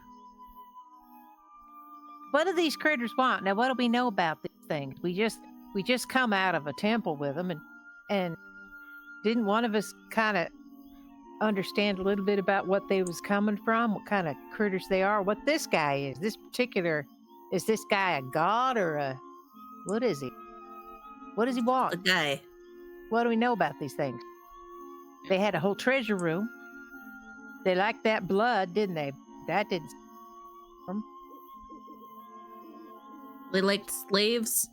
What do these critters want? Now, what do we know about these things? We just come out of a temple with them, and didn't one of us kind of understand a little bit about what they was coming from, what kind of critters they are, what this guy is? Is this guy a god or what is he? What does he want? A guy. What do we know about these things? They had a whole treasure room. They liked that blood, didn't they? That didn't. They liked slaves.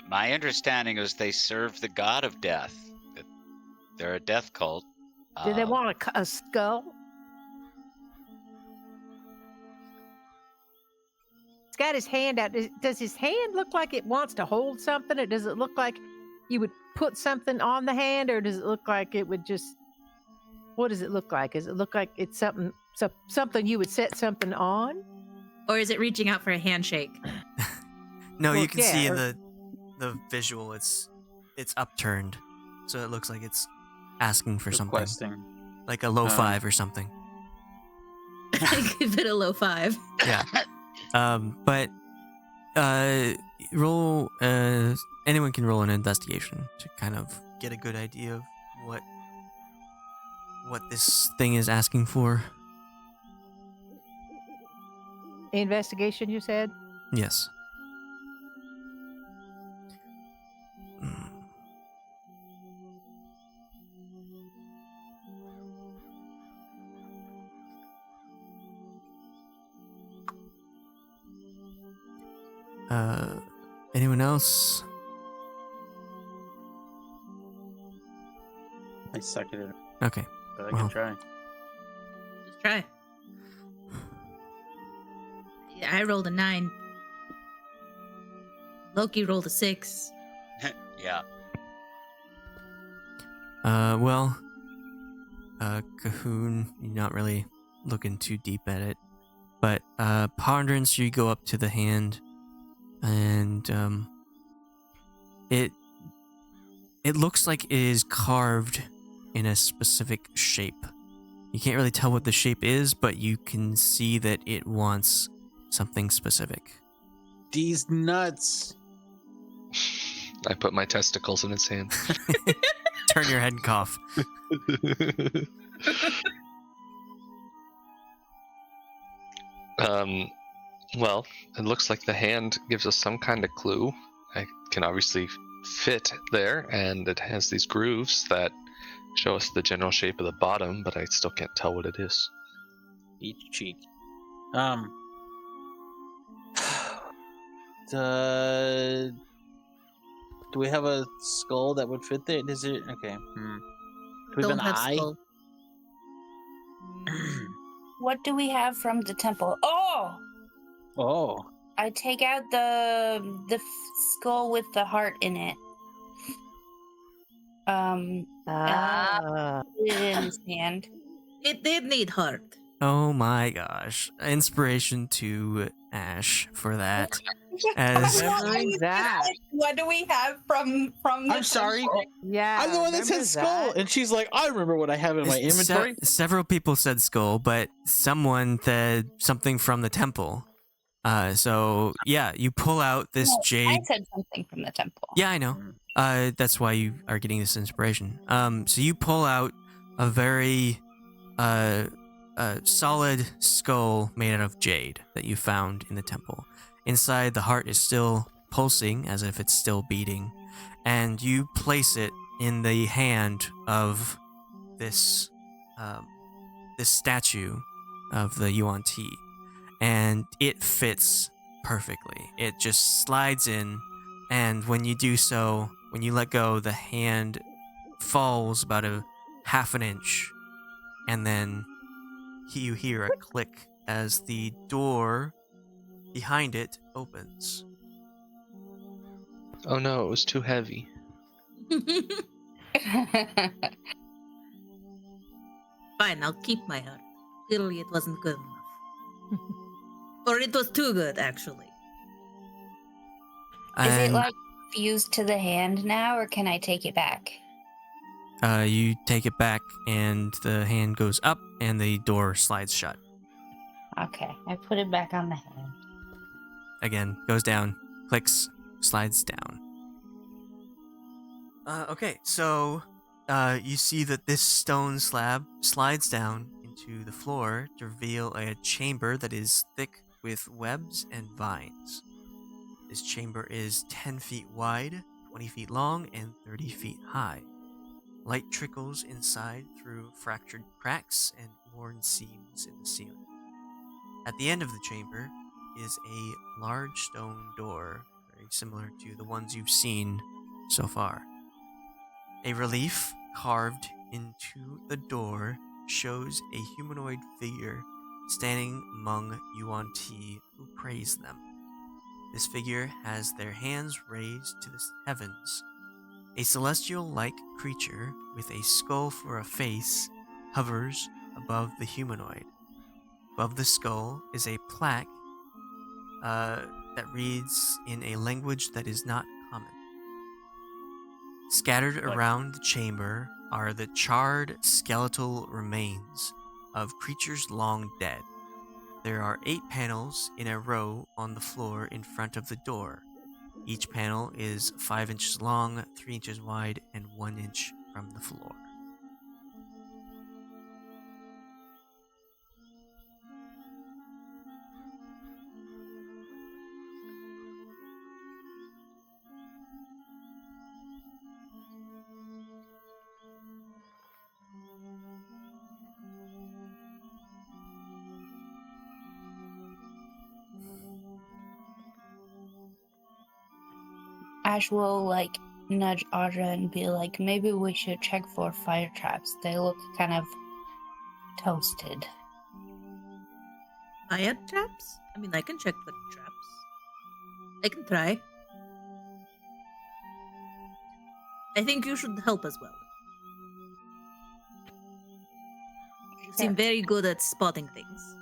My understanding is they serve the god of death. They're a death cult. Did they want a skull? He's got his hand out. Does his hand look like it wants to hold something, or does it look like you would put something on the hand, or does it look like it would just? What does it look like? Does it look like it's something you would set something on? Or is it reaching out for a handshake? No, Well, you can see in or- the visual, it's upturned, so it looks like it's asking for something, Requesting. like a low 5 or something. Give it a low 5. Yeah. But roll. Anyone can roll an investigation to kind of get a good idea of what this thing is asking for. Investigation, you said? Yes. Anyone else? I suck at it, Okay. but I Well. can try. Just try. Yeah, I rolled a 9. Loki rolled a 6. Yeah. Well, Cahoon, you're not really looking too deep at it, but Ponderance, you go up to the hand, and it looks like it is carved in a specific shape. You can't really tell what the shape is, but you can see that it wants something specific. These nuts. I put my testicles in its hand. Turn your head and cough. Well, it looks like the hand gives us some kind of clue. I can obviously fit there, and it has these grooves that show us the general shape of the bottom, but I still can't tell what it is. Each cheek. Do we have a skull that would fit there? Is it okay? Do we have Don't an have eye? skull. What do we have from the temple? Oh, Oh, I take out the skull with the heart in it. Ah. Put it in his hand. It did need heart. Oh my gosh. Inspiration to Ashe for that. As Remembering that. What do we have from the I'm sorry. temple? Yeah. I'm the one that remember said skull, and she's like, I remember what I have in my inventory. several people said skull, but someone said something from the temple. So yeah, you pull out this No, jade. I said something from the temple. Yeah, I know. That's why you are getting this inspiration. So you pull out a very solid skull made out of jade that you found in the temple. Inside, the heart is still pulsing as if it's still beating, and you place it in the hand of this this statue of the Yuan Ti, and it fits perfectly. It just slides in, and when you do so, when you let go, the hand falls about a half an inch, and then you hear a click as the door behind it opens. Oh no, it was too heavy. Fine, I'll keep my heart. Clearly, it wasn't good enough. Or it was too good, actually. Is it And, like fused to the hand now, or can I take it back? you take it back, and the hand goes up, and the door slides shut. Okay, I put it back on the hand. Again, goes down, clicks, slides down. Okay, so you see that this stone slab slides down into the floor to reveal a chamber that is thick with webs and vines. This chamber is 10 feet wide, 20 feet long, and 30 feet high. Light trickles inside through fractured cracks and worn seams in the ceiling. At the end of the chamber is a large stone door, very similar to the ones you've seen so far. A relief carved into the door shows a humanoid figure standing among Yuan Ti who praise them. This figure has their hands raised to the heavens. A celestial-like creature with a skull for a face hovers above the humanoid. Above the skull is a plaque that reads in a language that is not common. Scattered around the chamber are the charred skeletal remains of creatures long dead. There are 8 panels in a row on the floor in front of the door. Each panel is 5 inches long, 3 inches wide, and 1 inch from the floor. Ash will like nudge Audra and be like, maybe we should check for fire traps. They look kind of toasted. Fire traps? I mean, I can check for traps. I can try. I think you should help as well. You seem very good at spotting things.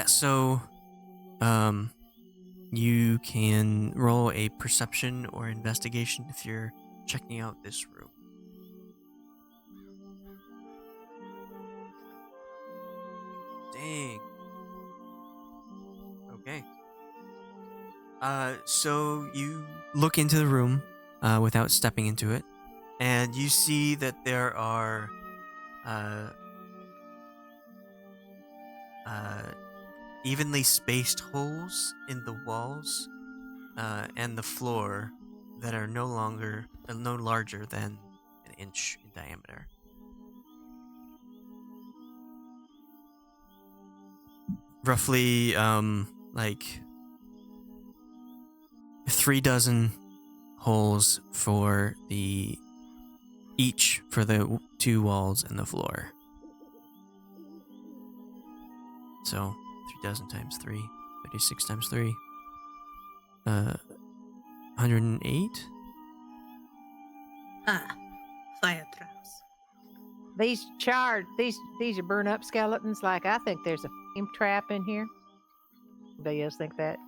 So you can roll a perception or investigation if you're checking out this room. Dang. Okay. So you look into the room without stepping into it, and you see that there are evenly spaced holes in the walls and the floor that are no larger than an inch in diameter. Roughly, like 3 holes for each for the 2 walls and the floor. So 3,000 times 3, 36 times 3, 108. Ah, fire traps. These are burn up skeletons. Like, I think there's a flame trap in here. Anybody else think that?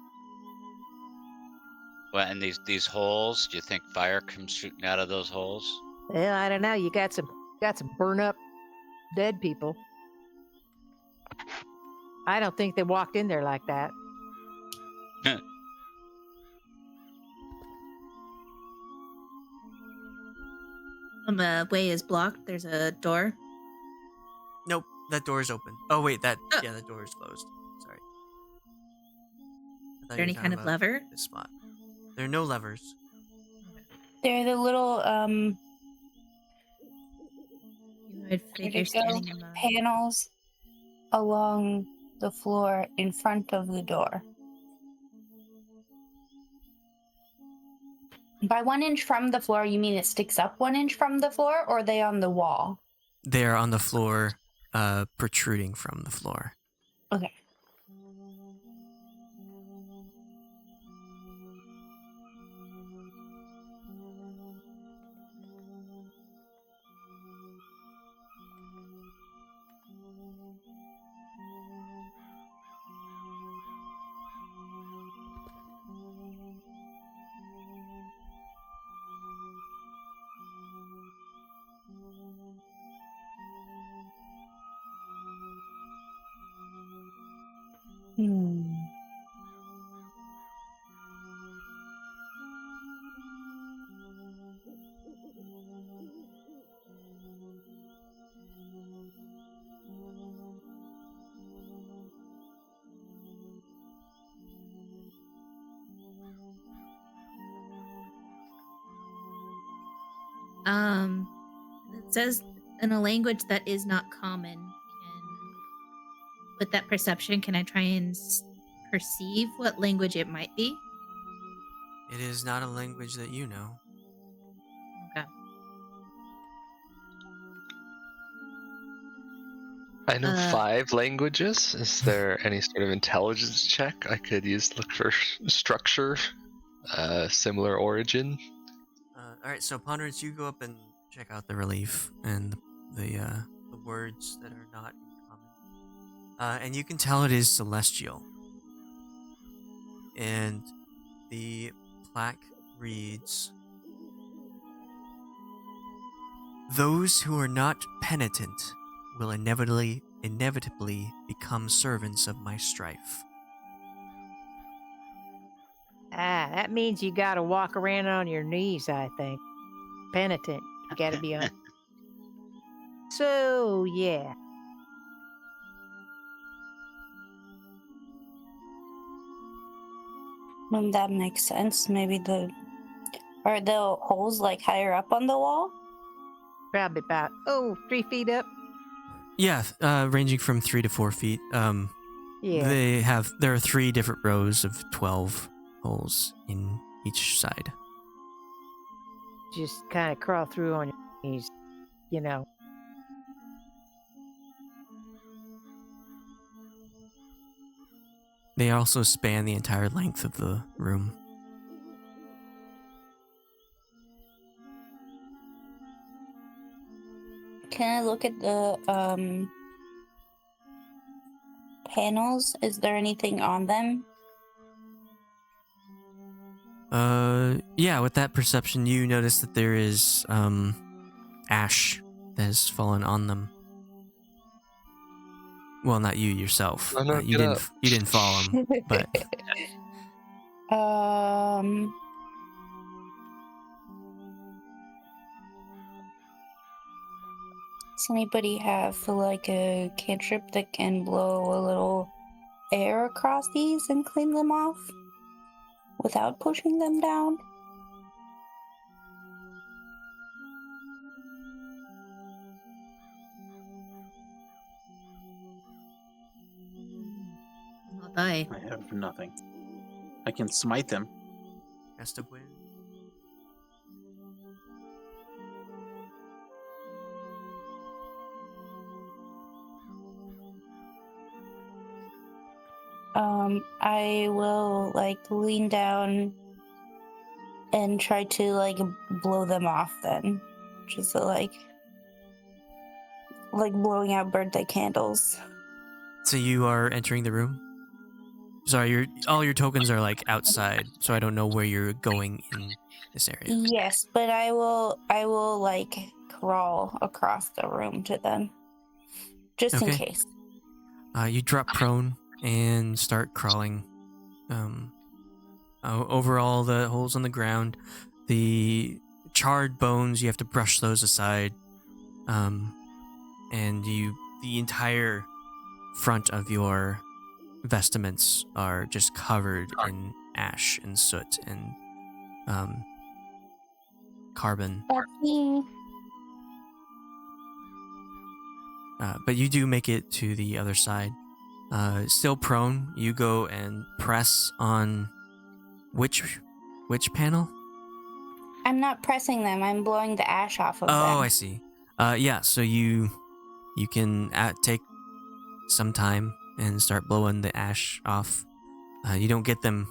Well, and these holes, do you think fire comes shooting out of those holes? Well, I don't know. You got some burn up dead people. I don't think they walked in there like that. The way is blocked. There's a door. Nope, that door is open. Oh wait, Oh. yeah, that door is closed. Sorry. Is there any kind of lever? This spot. There are no levers. They're the little Humanoid figure go. standing in the... panels along the floor in front of the door. By 1 inch from the floor, you mean it sticks up 1 inch from the floor, or are they on the wall? They are on the floor, protruding from the floor. Okay. It says in a language that is not common. With that perception, can I try and perceive what language it might be? It is not a language that you know. Okay. I know 5 languages. Is there any sort of intelligence check I could use to look for structure, similar origin? All right, so Ponderance, you go up and check out the relief and the words that are not in common, and you can tell it is celestial. And the plaque reads, "Those who are not penitent will inevitably become servants of my strife." That means you gotta walk around on your knees, I think. Penitent. You gotta be on. So, yeah. Well, that makes sense. Maybe are the holes like higher up on the wall? Probably about, 3 feet up. Yeah, ranging from 3 to 4 feet. Yeah. There are 3 different rows of 12 holes in each side. Just kind of crawl through on your knees, you know. They also span the entire length of the room. Can I look at the panels? Is there anything on them? Yeah, with that perception, you notice that there is, ash that has fallen on them. Well, not you yourself. Oh, no, you didn't fall them, but does anybody have like a cantrip that can blow a little air across these and clean them off without pushing them down? I'll die. I have nothing. I can smite them. Gust of wind. I will like lean down and try to like blow them off then. Just like blowing out birthday candles. So you are entering the room? Sorry, all your tokens are like outside, so I don't know where you're going in this area. Yes, but I will like crawl across the room to them. Just in Okay. case. You drop prone and start crawling over all the holes on the ground. The charred bones, you have to brush those aside. And the entire front of your vestments are just covered in ash and soot and carbon. Buffy. But you do make it to the other side. Still prone, you go and press on which panel? I'm not pressing them. I'm blowing the ash off of them. Oh, I see. Yeah. So you can take some time and start blowing the ash off. You don't get them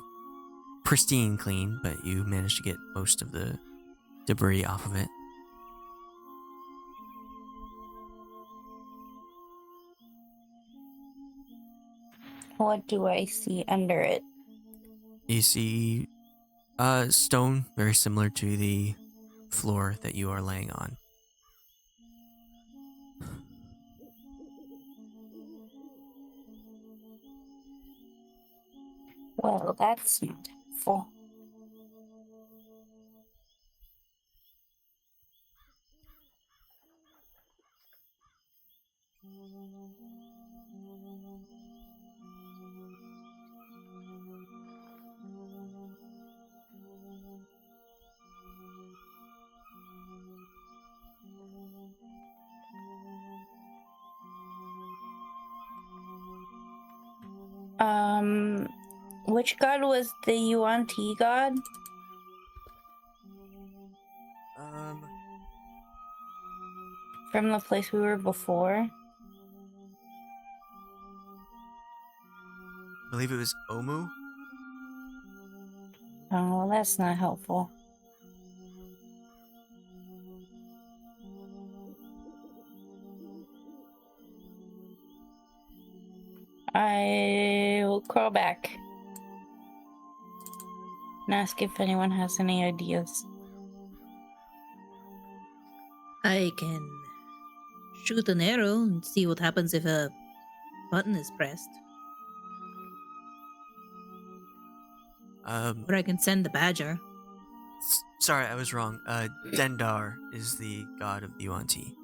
pristine clean, but you manage to get most of the debris off of it. What do I see under it? You see stone very similar to the floor that you are laying on. Well, that's not helpful. Which god was the Untitled god? From the place we were before? I believe it was Omu. Oh, well, that's not helpful. I will crawl back and ask if anyone has any ideas. I can shoot an arrow and see what happens if a button is pressed. Or I can send the badger. Sorry, I was wrong. Dendar is the god of the Yuan-Ti.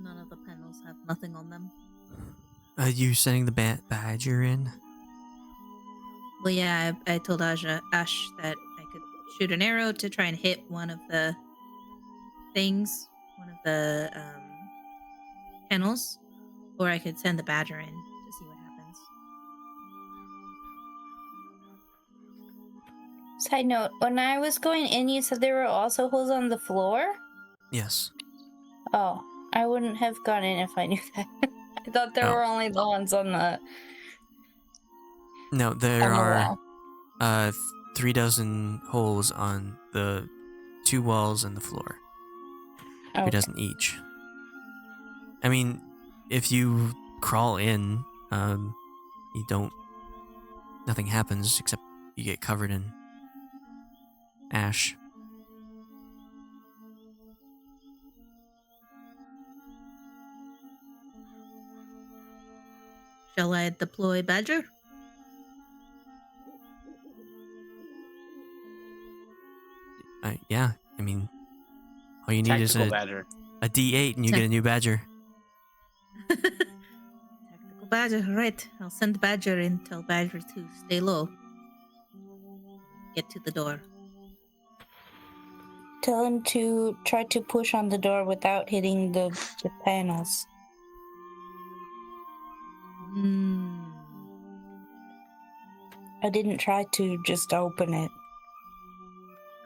None of the panels have nothing on them. Are you sending the badger in? Well, yeah, I told Ash that I could shoot an arrow to try and hit one of the things, one of the panels, or I could send the badger in to see what happens. Side note, when I was going in, you said there were also holes on the floor? Yes. Oh, I wouldn't have gone in if I knew that. I thought there were only the ones on the... No, there wall. are 3 dozen holes on the 2 walls and the floor. 3 dozen each. I mean, if you crawl in, you don't... Nothing happens except you get covered in ash. Shall I deploy badger? Yeah, I mean, all you need is a badger. a D8 and you get a new badger. Tactical badger, right. I'll send badger in, tell badger to stay low. Get to the door. Tell him to try to push on the door without hitting the panels. I didn't try to just open it.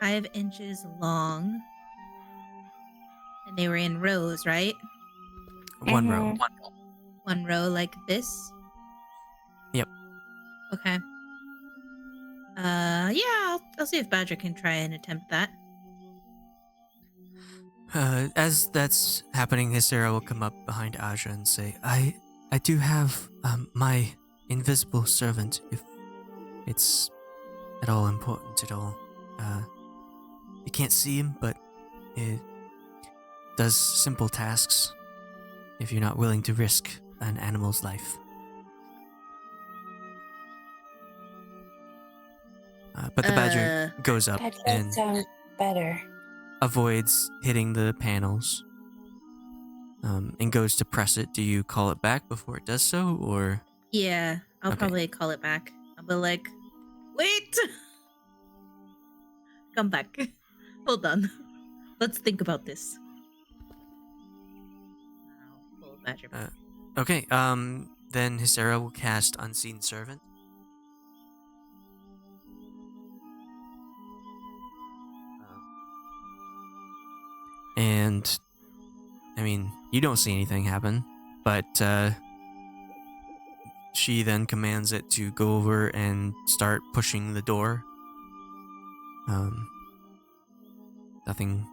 5 inches long. And they were in rows, right? 1 row. One row like this? Yep. Okay. Yeah, I'll see if Badger can try and attempt that. As that's happening, Hysera will come up behind Aja and say, I do have my invisible servant, if it's at all important at all. You can't see him, but it does simple tasks if you're not willing to risk an animal's life. But the badger goes up That and does sound better. avoids hitting the panels and goes to press it. Do you call it back before it does so, or? Yeah, I'll Okay. probably call it back. I'll be like, wait! Come back. Hold on. Let's think about this. I'll pull the badger back. Okay, then Hysera will cast Unseen Servant. And, I mean, you don't see anything happen, but she then commands it to go over and start pushing the door. Nothing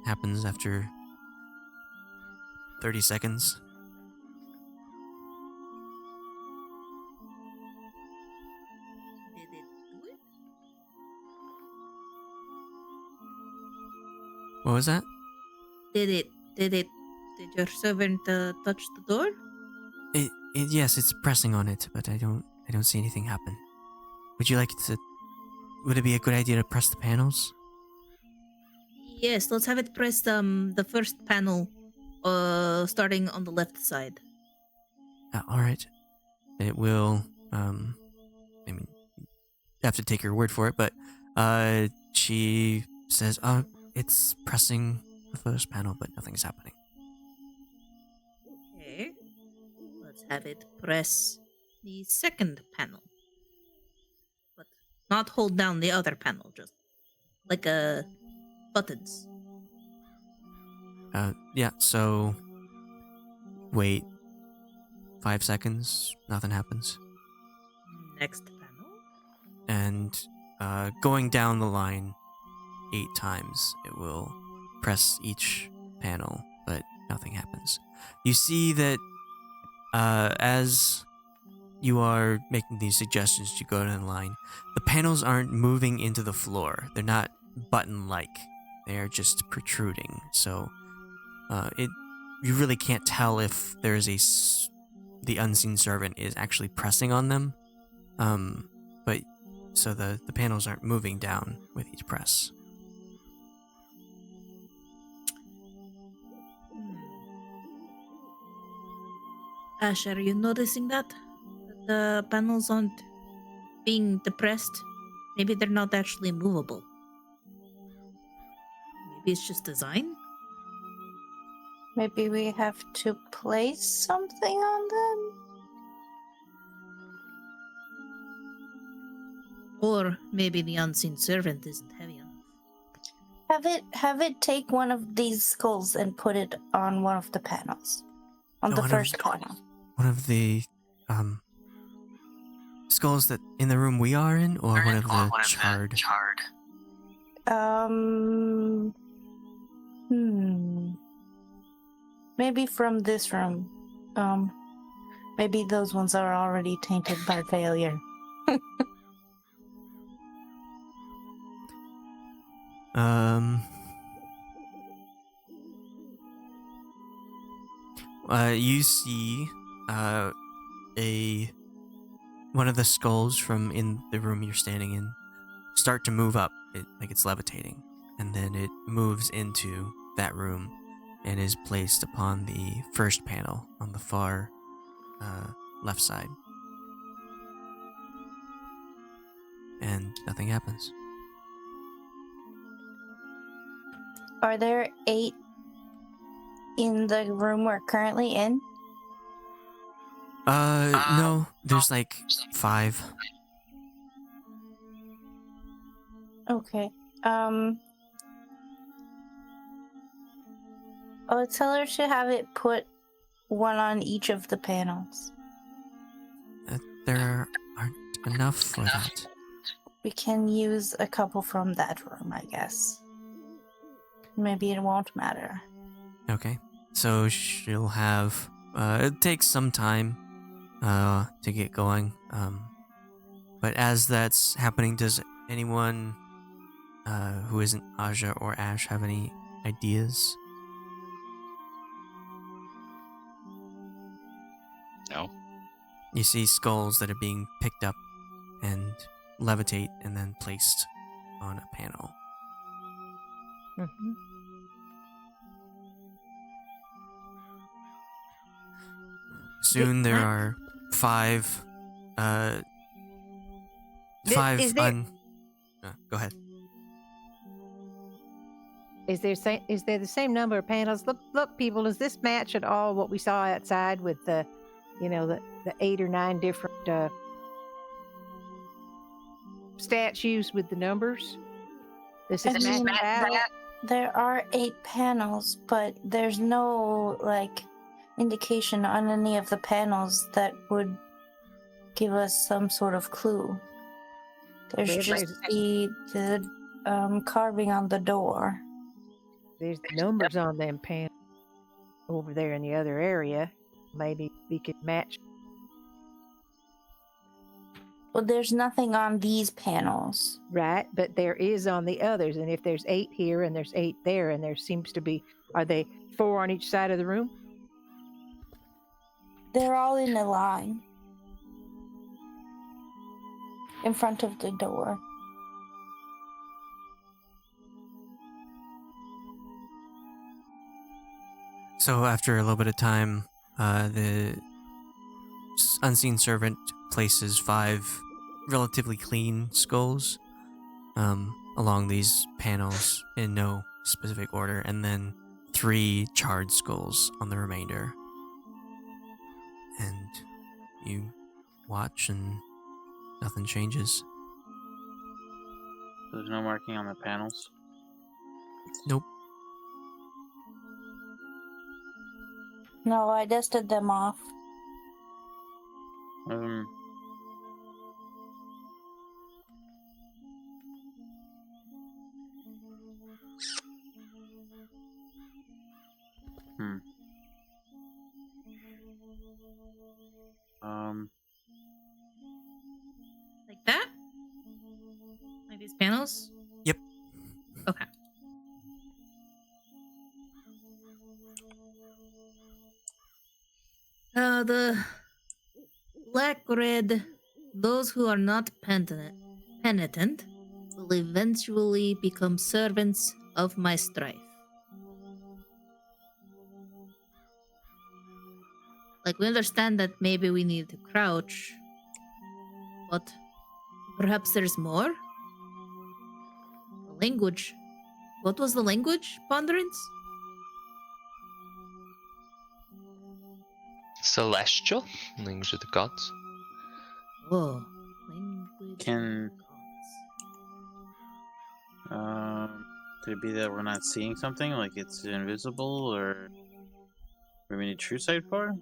happens after 30 seconds. Did it do it? What was that? Did your servant touch the door? Yes, it's pressing on it, but I don't see anything happen. Would it be a good idea to press the panels? Yes, let's have it press the first panel, starting on the left side. All right. It will. I mean, you have to take your word for it, but she says, "Oh, it's pressing the first panel, but nothing's happening." Okay. Let's have it press the second panel. But not hold down the other panel, just like buttons. Yeah, so wait 5 seconds, nothing happens. Next panel. And going down the line 8 times, it will press each panel, but nothing happens. You see that as you are making these suggestions to go down the line, the panels aren't moving into the floor. They're not button-like. They are just protruding. So you really can't tell if there's the unseen servant is actually pressing on them. But so the panels aren't moving down with each press. Ash, are you noticing that? That the panels aren't being depressed? Maybe they're not actually movable. Maybe it's just design? Maybe we have to place something on them? Or maybe the unseen servant isn't heavy enough. Have it take one of these skulls and put it on one of the panels. On the One of- first panel. One of the skulls that in the room we are in, or one of the charred. Maybe from this room. Maybe those ones are already tainted by failure. You see one of the skulls from in the room you're standing in start to move up, like it's levitating, and then it moves into that room and is placed upon the first panel on the far left side. And nothing happens. Are there 8 in the room we're currently in? No, there's like 5. Okay. I'll tell her to have it put one on each of the panels. There aren't enough for that. We can use a couple from that room, I guess. maybe it won't matter. Okay. So she'll have. It takes some time to get going. But as that's happening, does anyone who isn't Aja or Ashe have any ideas? No. You see skulls that are being picked up and levitate and then placed on a panel. Mm-hmm. Soon there are five. Five. Is there Go ahead. is there the same number of panels? Look, people. Does this match at all what we saw outside with the 8 or 9 different statues with the numbers? This I is mean, matched out. there are 8 panels, but there's no indication on any of the panels that would give us some sort of clue. There's Well, just the carving on the door. There's numbers on them panels over there in the other area. Maybe we could match. Well, there's nothing on these panels. Right, but there is on the others. And if there's 8 here and there's 8 there, and there seems to be, are they 4 on each side of the room? They're all in a line in front of the door. So after a little bit of time, the unseen servant places 5 relatively clean skulls along these panels in no specific order, and then 3 charred skulls on the remainder. And you watch and nothing changes. There's no marking on the panels. Nope. No, I dusted them off. Um. Hmm. Like that? Like these panels? Yep. Okay. The black red, those who are not penitent will eventually become servants of my strife. Like, we understand that maybe we need to crouch, but perhaps there's more? The language. What was the language, Ponderance? Celestial, language of the gods. Oh, language. Can- of gods. Could it be that we're not seeing something, like it's invisible, or we need true sight for?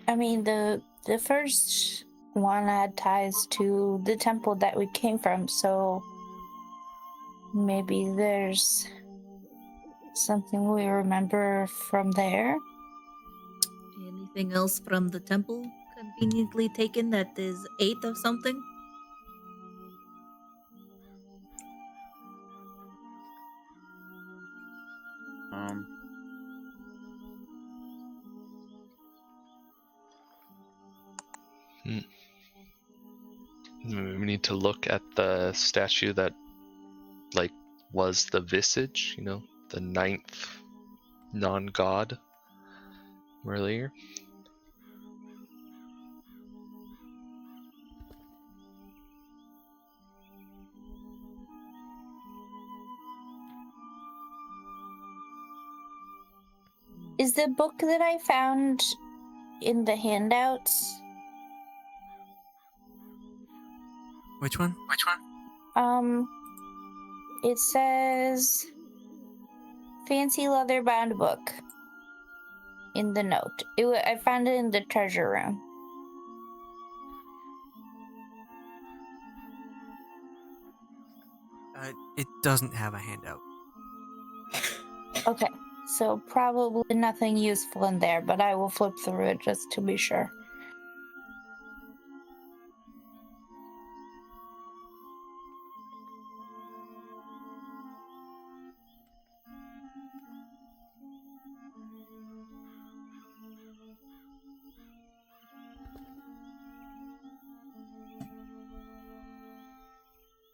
I mean, the first one had ties to the temple that we came from, so maybe there's something we remember from there. Anything else from the temple conveniently taken that is 8 of something? We need to look at the statue that, like, was the visage, the 9th non-god earlier. Is the book that I found in the handouts? Which one? It says fancy leather bound book in the note. I found it in the treasure room. It doesn't have a handout. Okay, so probably nothing useful in there, but I will flip through it just to be sure.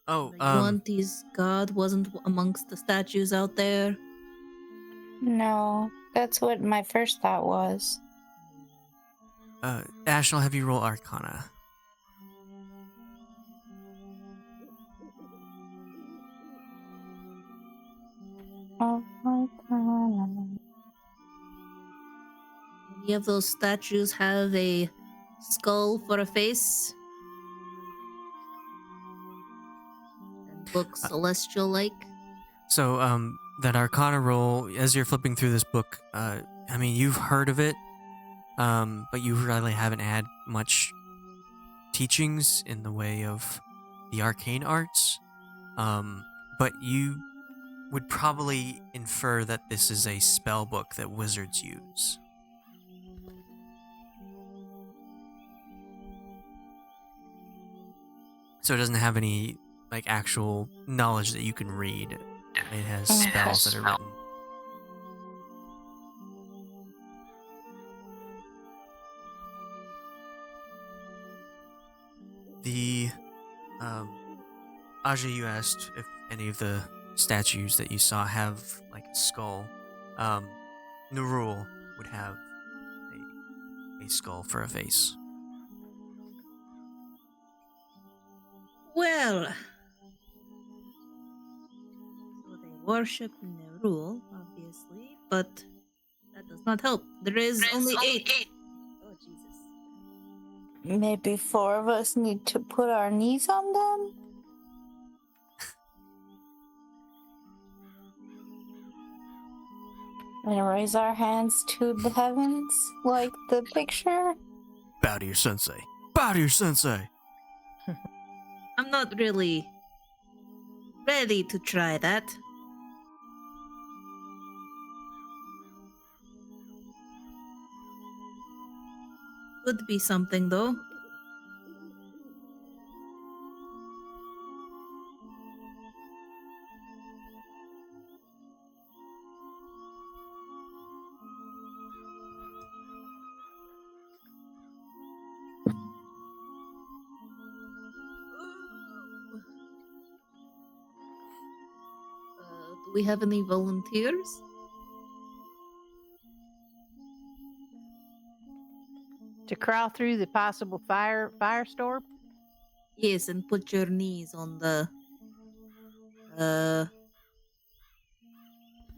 Oh, The Yuan-Ti's god wasn't amongst the statues out there. No, that's what my first thought was. Ashe, I'll have you roll Arcana. Oh my god. Any of those statues have a skull for a face? And look celestial-like? So, that Arcana roll, as you're flipping through this book, I mean, you've heard of it, but you really haven't had much teachings in the way of the arcane arts. But you would probably infer that this is a spell book that wizards use. So it doesn't have any, like, actual knowledge that you can read. It has spells that are written. The, Aja, you asked if any of the statues that you saw have, like, a skull. Nurul would have a skull for a face. Well, so they worship Nerul, obviously, but that does not help. There is only 8. Oh, Jesus. Maybe 4 of us need to put our knees on them? And raise our hands to the heavens, like the picture? Bow to your sensei. Bow to your sensei! I'm not really ready to try that. Could be something, though. Do we have any volunteers? To crawl through the possible firestorm? Yes, and put your knees on the Well,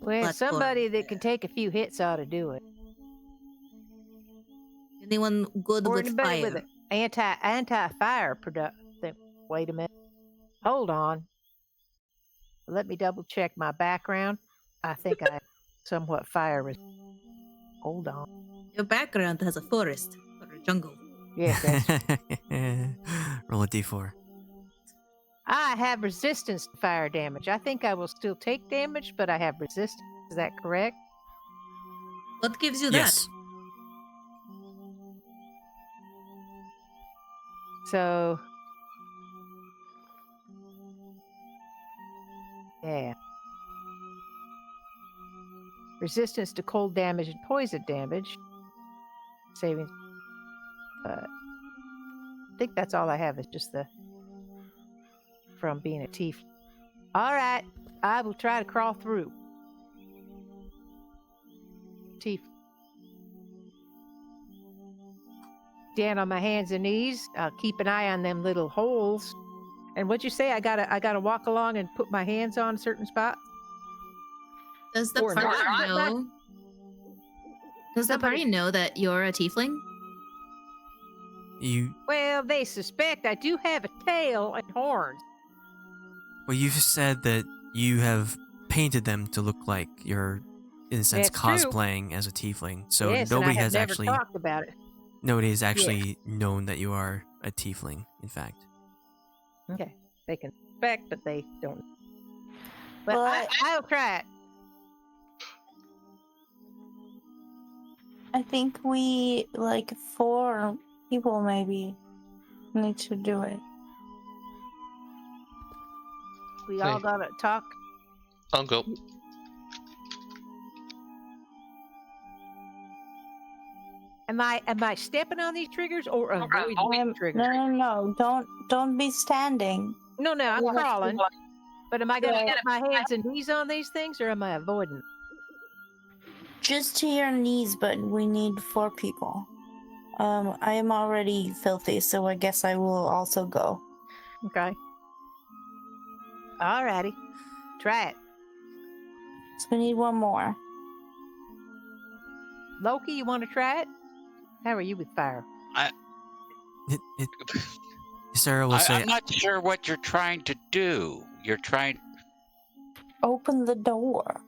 platform somebody there. that can take a few hits ought to do it. Anyone good Or with anybody fire? with an anti-fire thing. Wait a minute. Hold on. Let me double check my background. I think I somewhat fire resistant. Hold on. Your background has a forest or a jungle. Yes, that's Roll a d4. I have resistance to fire damage. I think I will still take damage, but I have resistance. Is that correct? What gives you Yes. So, yeah. Resistance to cold damage and poison damage. Saving. I think that's all I have is just the from being a thief. All right, I will try to crawl through. Thief. Down on my hands and knees. I'll keep an eye on them little holes. And what'd you say? I gotta walk along and put my hands on certain spots. Does the Or party not. know? Does the Somebody- party know that you're a tiefling? Well, they suspect I do have a tail and horns. You've said that you have painted them to look like you're, in a sense, That's true. cosplaying as a tiefling. So yes, nobody and I have has never actually talked about it. nobody has actually known that you are a tiefling. In fact, Okay, they can suspect, but they don't. But But- I'll try it. I think we, like, 4 people maybe need to do it. We all Hey. gotta talk. I'll go. Am I stepping on these triggers or avoiding triggers? No. Don't be standing. No, I'm Yeah. crawling. But am I gonna Yeah. get my hands and knees on these things, or am I avoiding? Just to your knees, but we need 4 people. I am already filthy, so I guess I will also go. Okay. Alrighty. Try it. So we need 1 more. Loki, you want to try it? How are you with fire? Sarah will say, I'm not sure what you're trying to do. You're trying. Open the door.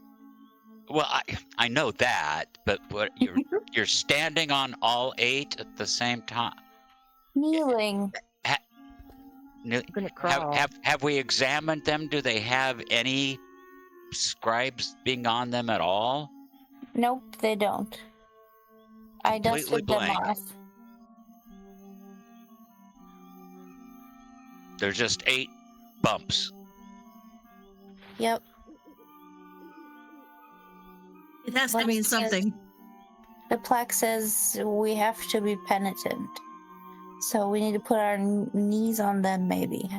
Well, I know that, but what you're standing on all 8 at the same time. Kneeling. No, I'm gonna crawl. have we examined them? Do they have any scribes being on them at all? Nope, they don't. I Completely dusted them blank. off. There's just 8 bumps. Yep. It has to What mean is it? something. The plaque says we have to be penitent. So we need to put our knees on them, maybe.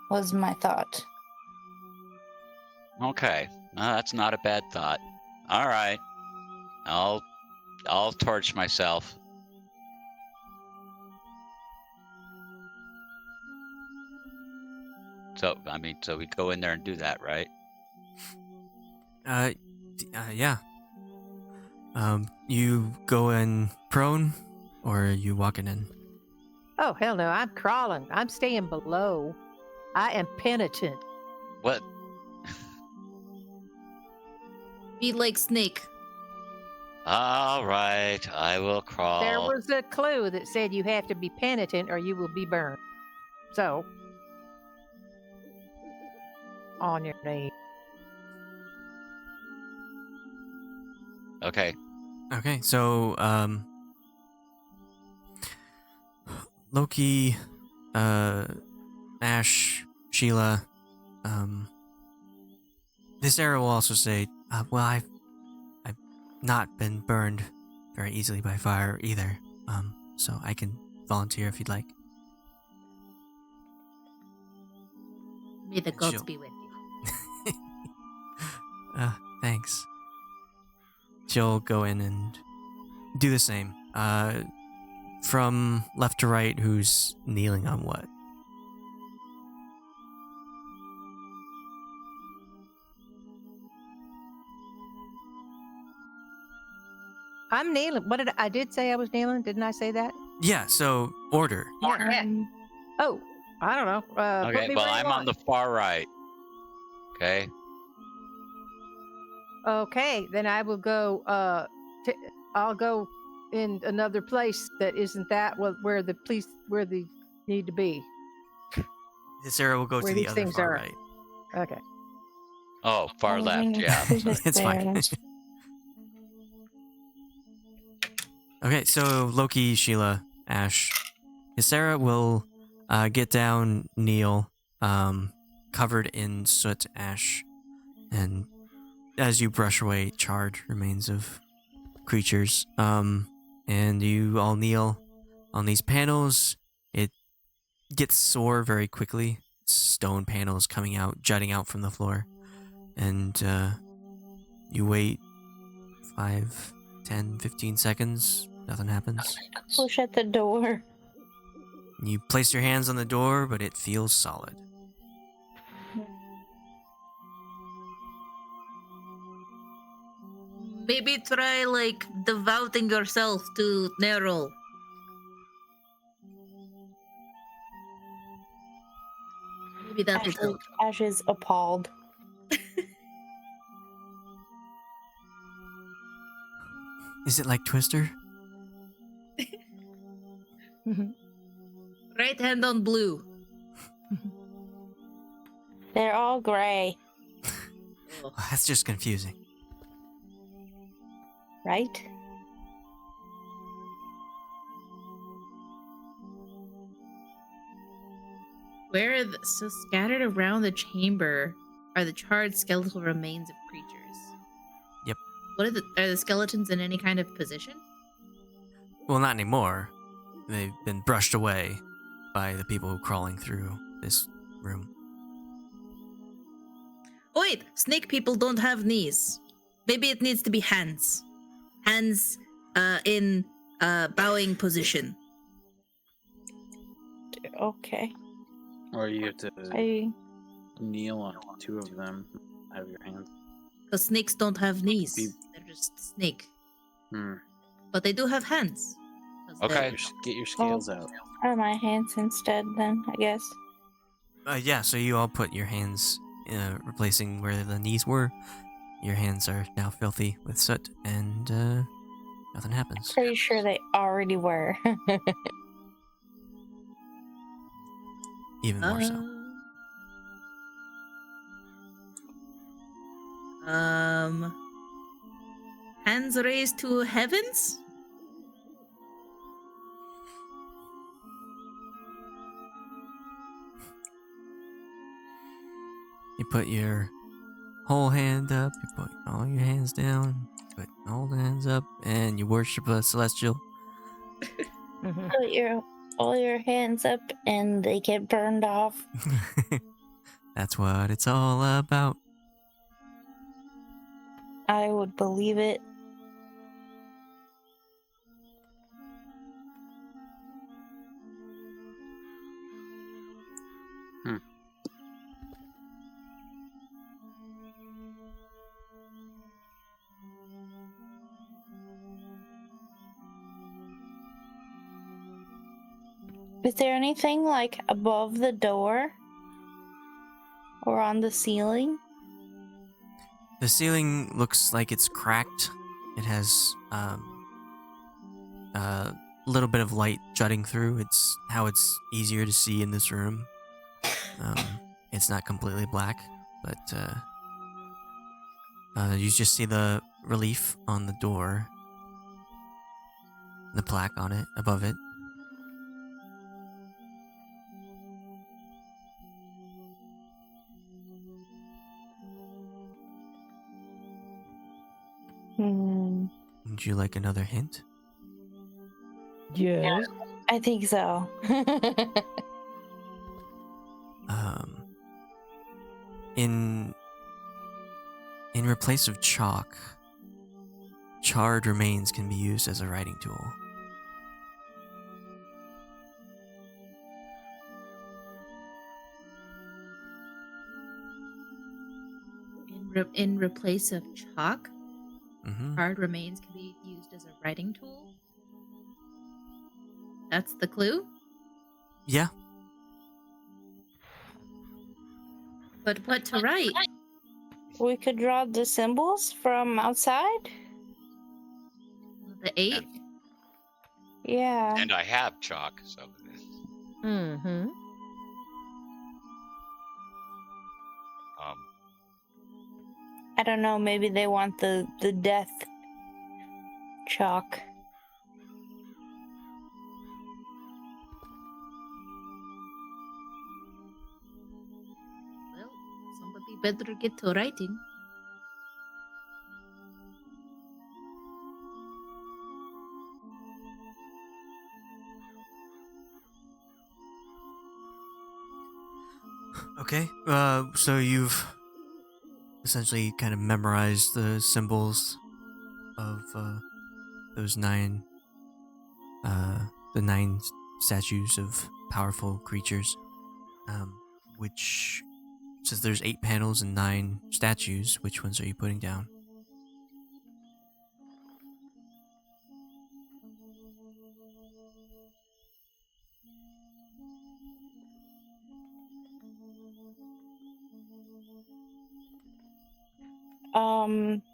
Was my thought. Okay, that's not a bad thought. All right, I'll torch myself. So so we go in there and do that, right? yeah. You go in prone, or are you walking in? Oh, hell no. I'm crawling. I'm staying below. I am penitent. What? Be like Snake. All right, I will crawl. There was a clue that said you have to be penitent or you will be burned. So, on your knees. Okay. Okay, so Loki, Ashe, Sheila, this arrow will also say, well, I've not been burned very easily by fire either, so I can volunteer if you'd like. May the gods She'll- be with you. Thanks. She'll go in and do the same. From left to right, who's kneeling on what? I'm kneeling. What I did say I was kneeling? Didn't I say that? Yeah, so order. Oh, I don't know. Put Okay. me Well, where you I'm on want. the far right. Okay. Okay, then I will go. I'll go in another place that isn't that where the police where they need to be. This arrow will go Where to the these other things far are. right. Okay. Oh, far left. Yeah. sorry. It's fine. Okay, so Loki, Sheila, Ashe, Ysera will get down, kneel, covered in soot, ash, and as you brush away charred remains of creatures, and you all kneel on these panels. It gets sore very quickly. Stone panels coming out, jutting out from the floor, and you wait 5, 10, 15 seconds. Nothing happens. Push at the door. You place your hands on the door, but it feels solid. Maybe try like devoting yourself to Nero. Maybe that would help. Ash is appalled. Is it like Twister? Right hand on blue. They're all gray. Ugh. That's just confusing. Right? So scattered around the chamber are the charred skeletal remains of creatures. Yep. Are the skeletons in any kind of position? Well, not anymore. They've been brushed away by the people crawling through this room. Oh wait, snake people don't have knees. Maybe it needs to be hands. Hands in bowing position. Okay. Or you have to I kneel on two of them. Have your hands. Because snakes don't have knees. Be- They're just snake. Hmm. But they do have hands. 'Cause Okay. they're- Get your scales out. are my hands instead then, I guess. Yeah, so you all put your hands, replacing where the knees were. Your hands are now filthy with soot, and nothing happens. Pretty sure they already were. Even more so. Hands raised to heavens? You put your whole hand up, you put all your hands down, you put all the hands up, and you worship a celestial. Put all your hands up and they get burned off. That's what it's all about. I would believe it. Is there anything like above the door or on the ceiling? The ceiling looks like it's cracked. It has a little bit of light jutting through. It's how it's easier to see in this room. It's not completely black, but you just see the relief on the door, the plaque on it, above it. Would you like another hint? Yes. I think so. In replace of chalk, charred remains can be used as a writing tool. In replace of chalk, Mm-hmm. hard remains can be used as a writing tool. That's the clue? Yeah. But what to write? We could draw the symbols from outside? The 8? Yeah. And I have chalk, so Mm-hmm. I don't know, maybe they want the death chalk. Well, somebody better get to writing. Okay. So you've essentially kind of memorized the symbols of those nine, the 9 statues of powerful creatures, which says there's 8 panels and 9 statues. Which ones are you putting down?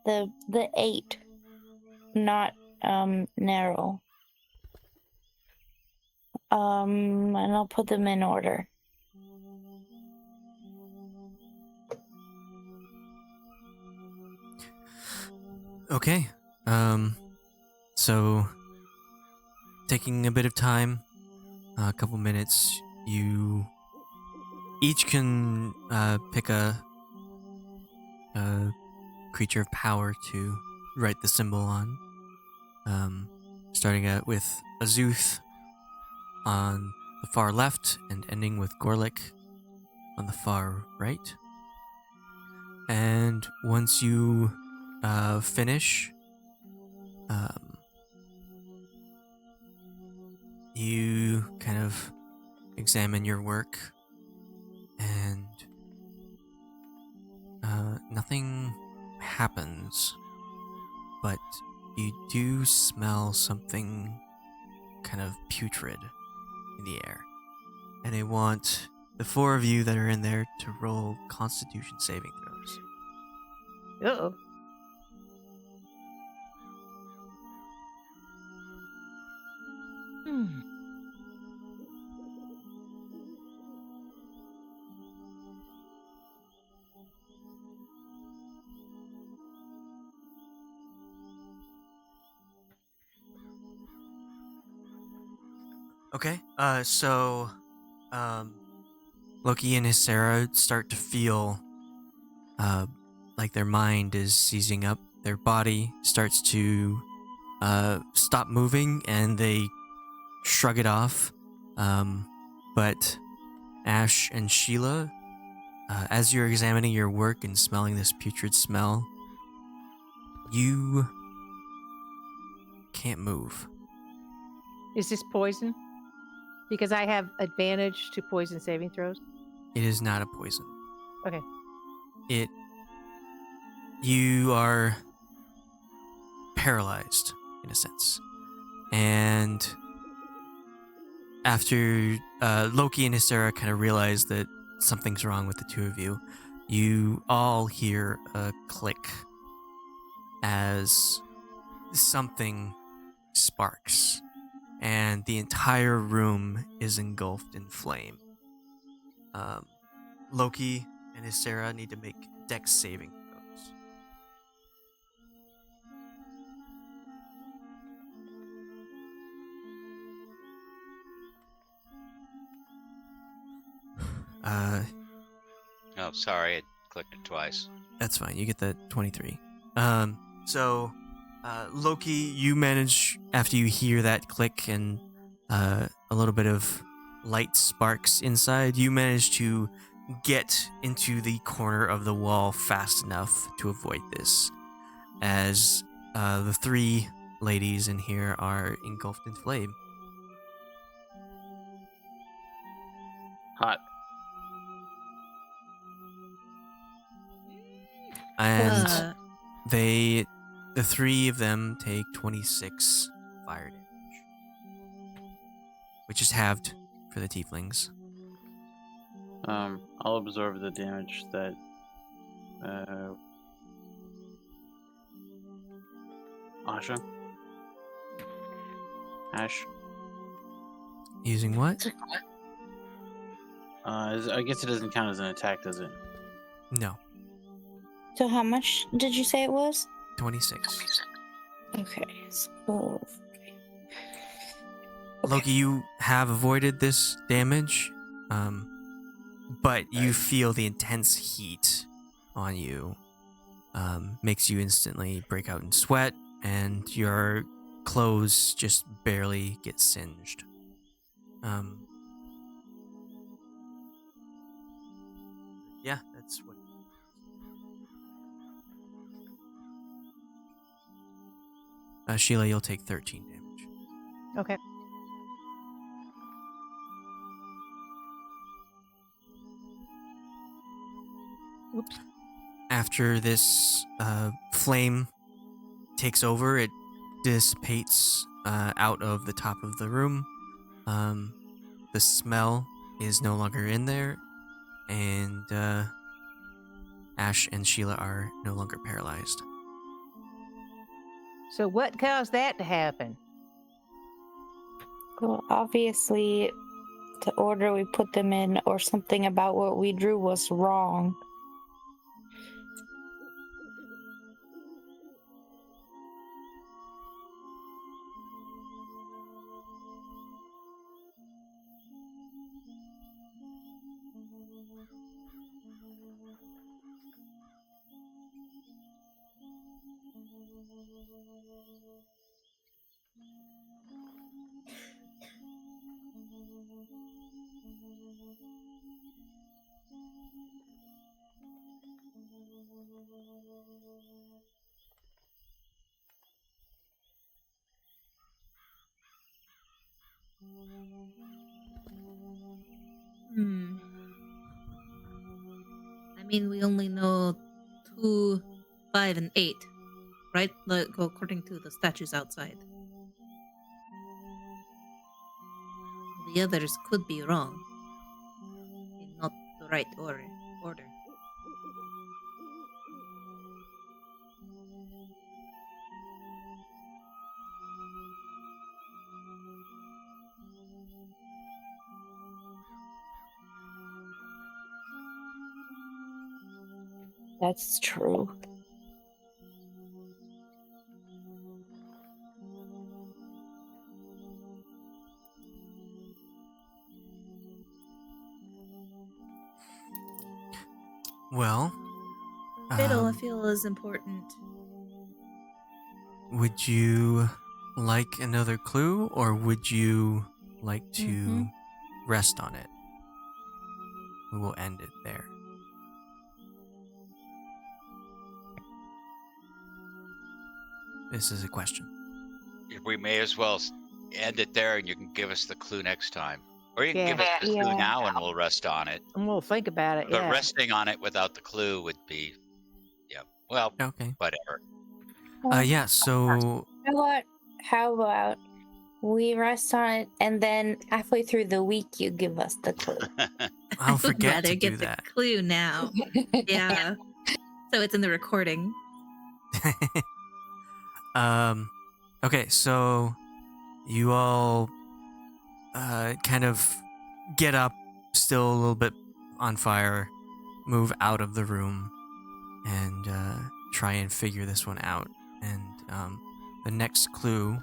The 8, not narrow. And I'll put them in order. Okay. So taking a bit of time, a couple minutes, you each can pick a creature of power to write the symbol on. Starting out with Azuth on the far left and ending with Gorlick on the far right. And once you finish, you kind of examine your work, and nothing happens, but you do smell something kind of putrid in the air. And I want the four of you that are in there to roll Constitution saving throws. Uh-oh. Okay, so Loki and his Sarah start to feel like their mind is seizing up. Their body starts to stop moving, and they shrug it off. But Ashe and Sheila, as you're examining your work and smelling this putrid smell, you can't move. Is this poison? Because I have advantage to poison saving throws. It is not a poison. Okay. You are paralyzed, in a sense. And after Loki and Hysera kind of realize that something's wrong with the two of you, you all hear a click as something sparks, and the entire room is engulfed in flame. Loki and Hysera need to make dex saving throws. Oh, sorry, I clicked it twice. That's fine. You get the 23. So, Loki, you manage, after you hear that click and a little bit of light sparks inside, you manage to get into the corner of the wall fast enough to avoid this, as the three ladies in here are engulfed in flame. Hot. And the three of them take 26 fire damage, which is halved for the tieflings. I'll absorb the damage that Ashe. Using what? I guess it doesn't count as an attack, does it? No, So how much did you say it was? 26. Okay. So Loki, you have avoided this damage, but you feel the intense heat on you. Makes you instantly break out in sweat, and your clothes just barely get singed. Yeah, that's what. Sheila, you'll take 13 damage. Okay. Oops. After this flame takes over, it dissipates out of the top of the room. The smell is no longer in there, and Ashe and Sheila are no longer paralyzed. So what caused that to happen? Well, obviously, the order we put them in or something about what we drew was wrong. I mean, we only know 2, 5, and 8, right? Like, according to the statues outside. The others could be wrong. In not the right order. That's true. Well, Riddle, I feel, is important. would you like another clue, or would you like to rest on it? We will end it there. This is a question. We may as well end it there, and you can give us the clue next time. Or you can give us the clue Yeah. now, and we'll rest on it. And we'll think about it. But Yeah. resting on it without the clue would be, well, Okay. whatever. Yeah, so How about we rest on it, and then halfway through the week you give us the clue? I'll I would forget rather to get do that. the clue now. Yeah. So it's in the recording. Okay, so you all kind of get up, still a little bit on fire, move out of the room, and try and figure this one out. And the next clue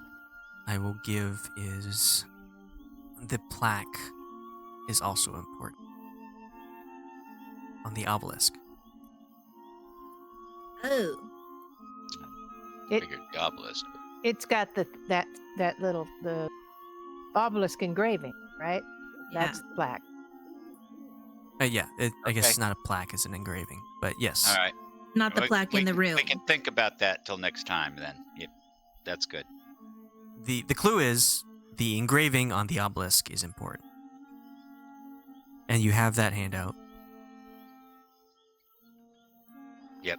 I will give is the plaque is also important on the obelisk. Oh. It- Figured obelisk. It's got that little the obelisk engraving, right? That's the plaque. Yeah, I guess Okay. it's not a plaque, it's an engraving. But yes. All right. Not the plaque in the room. We can think about that till next time, then. Yep. That's good. The clue is the engraving on the obelisk is important. And you have that handout. Yep.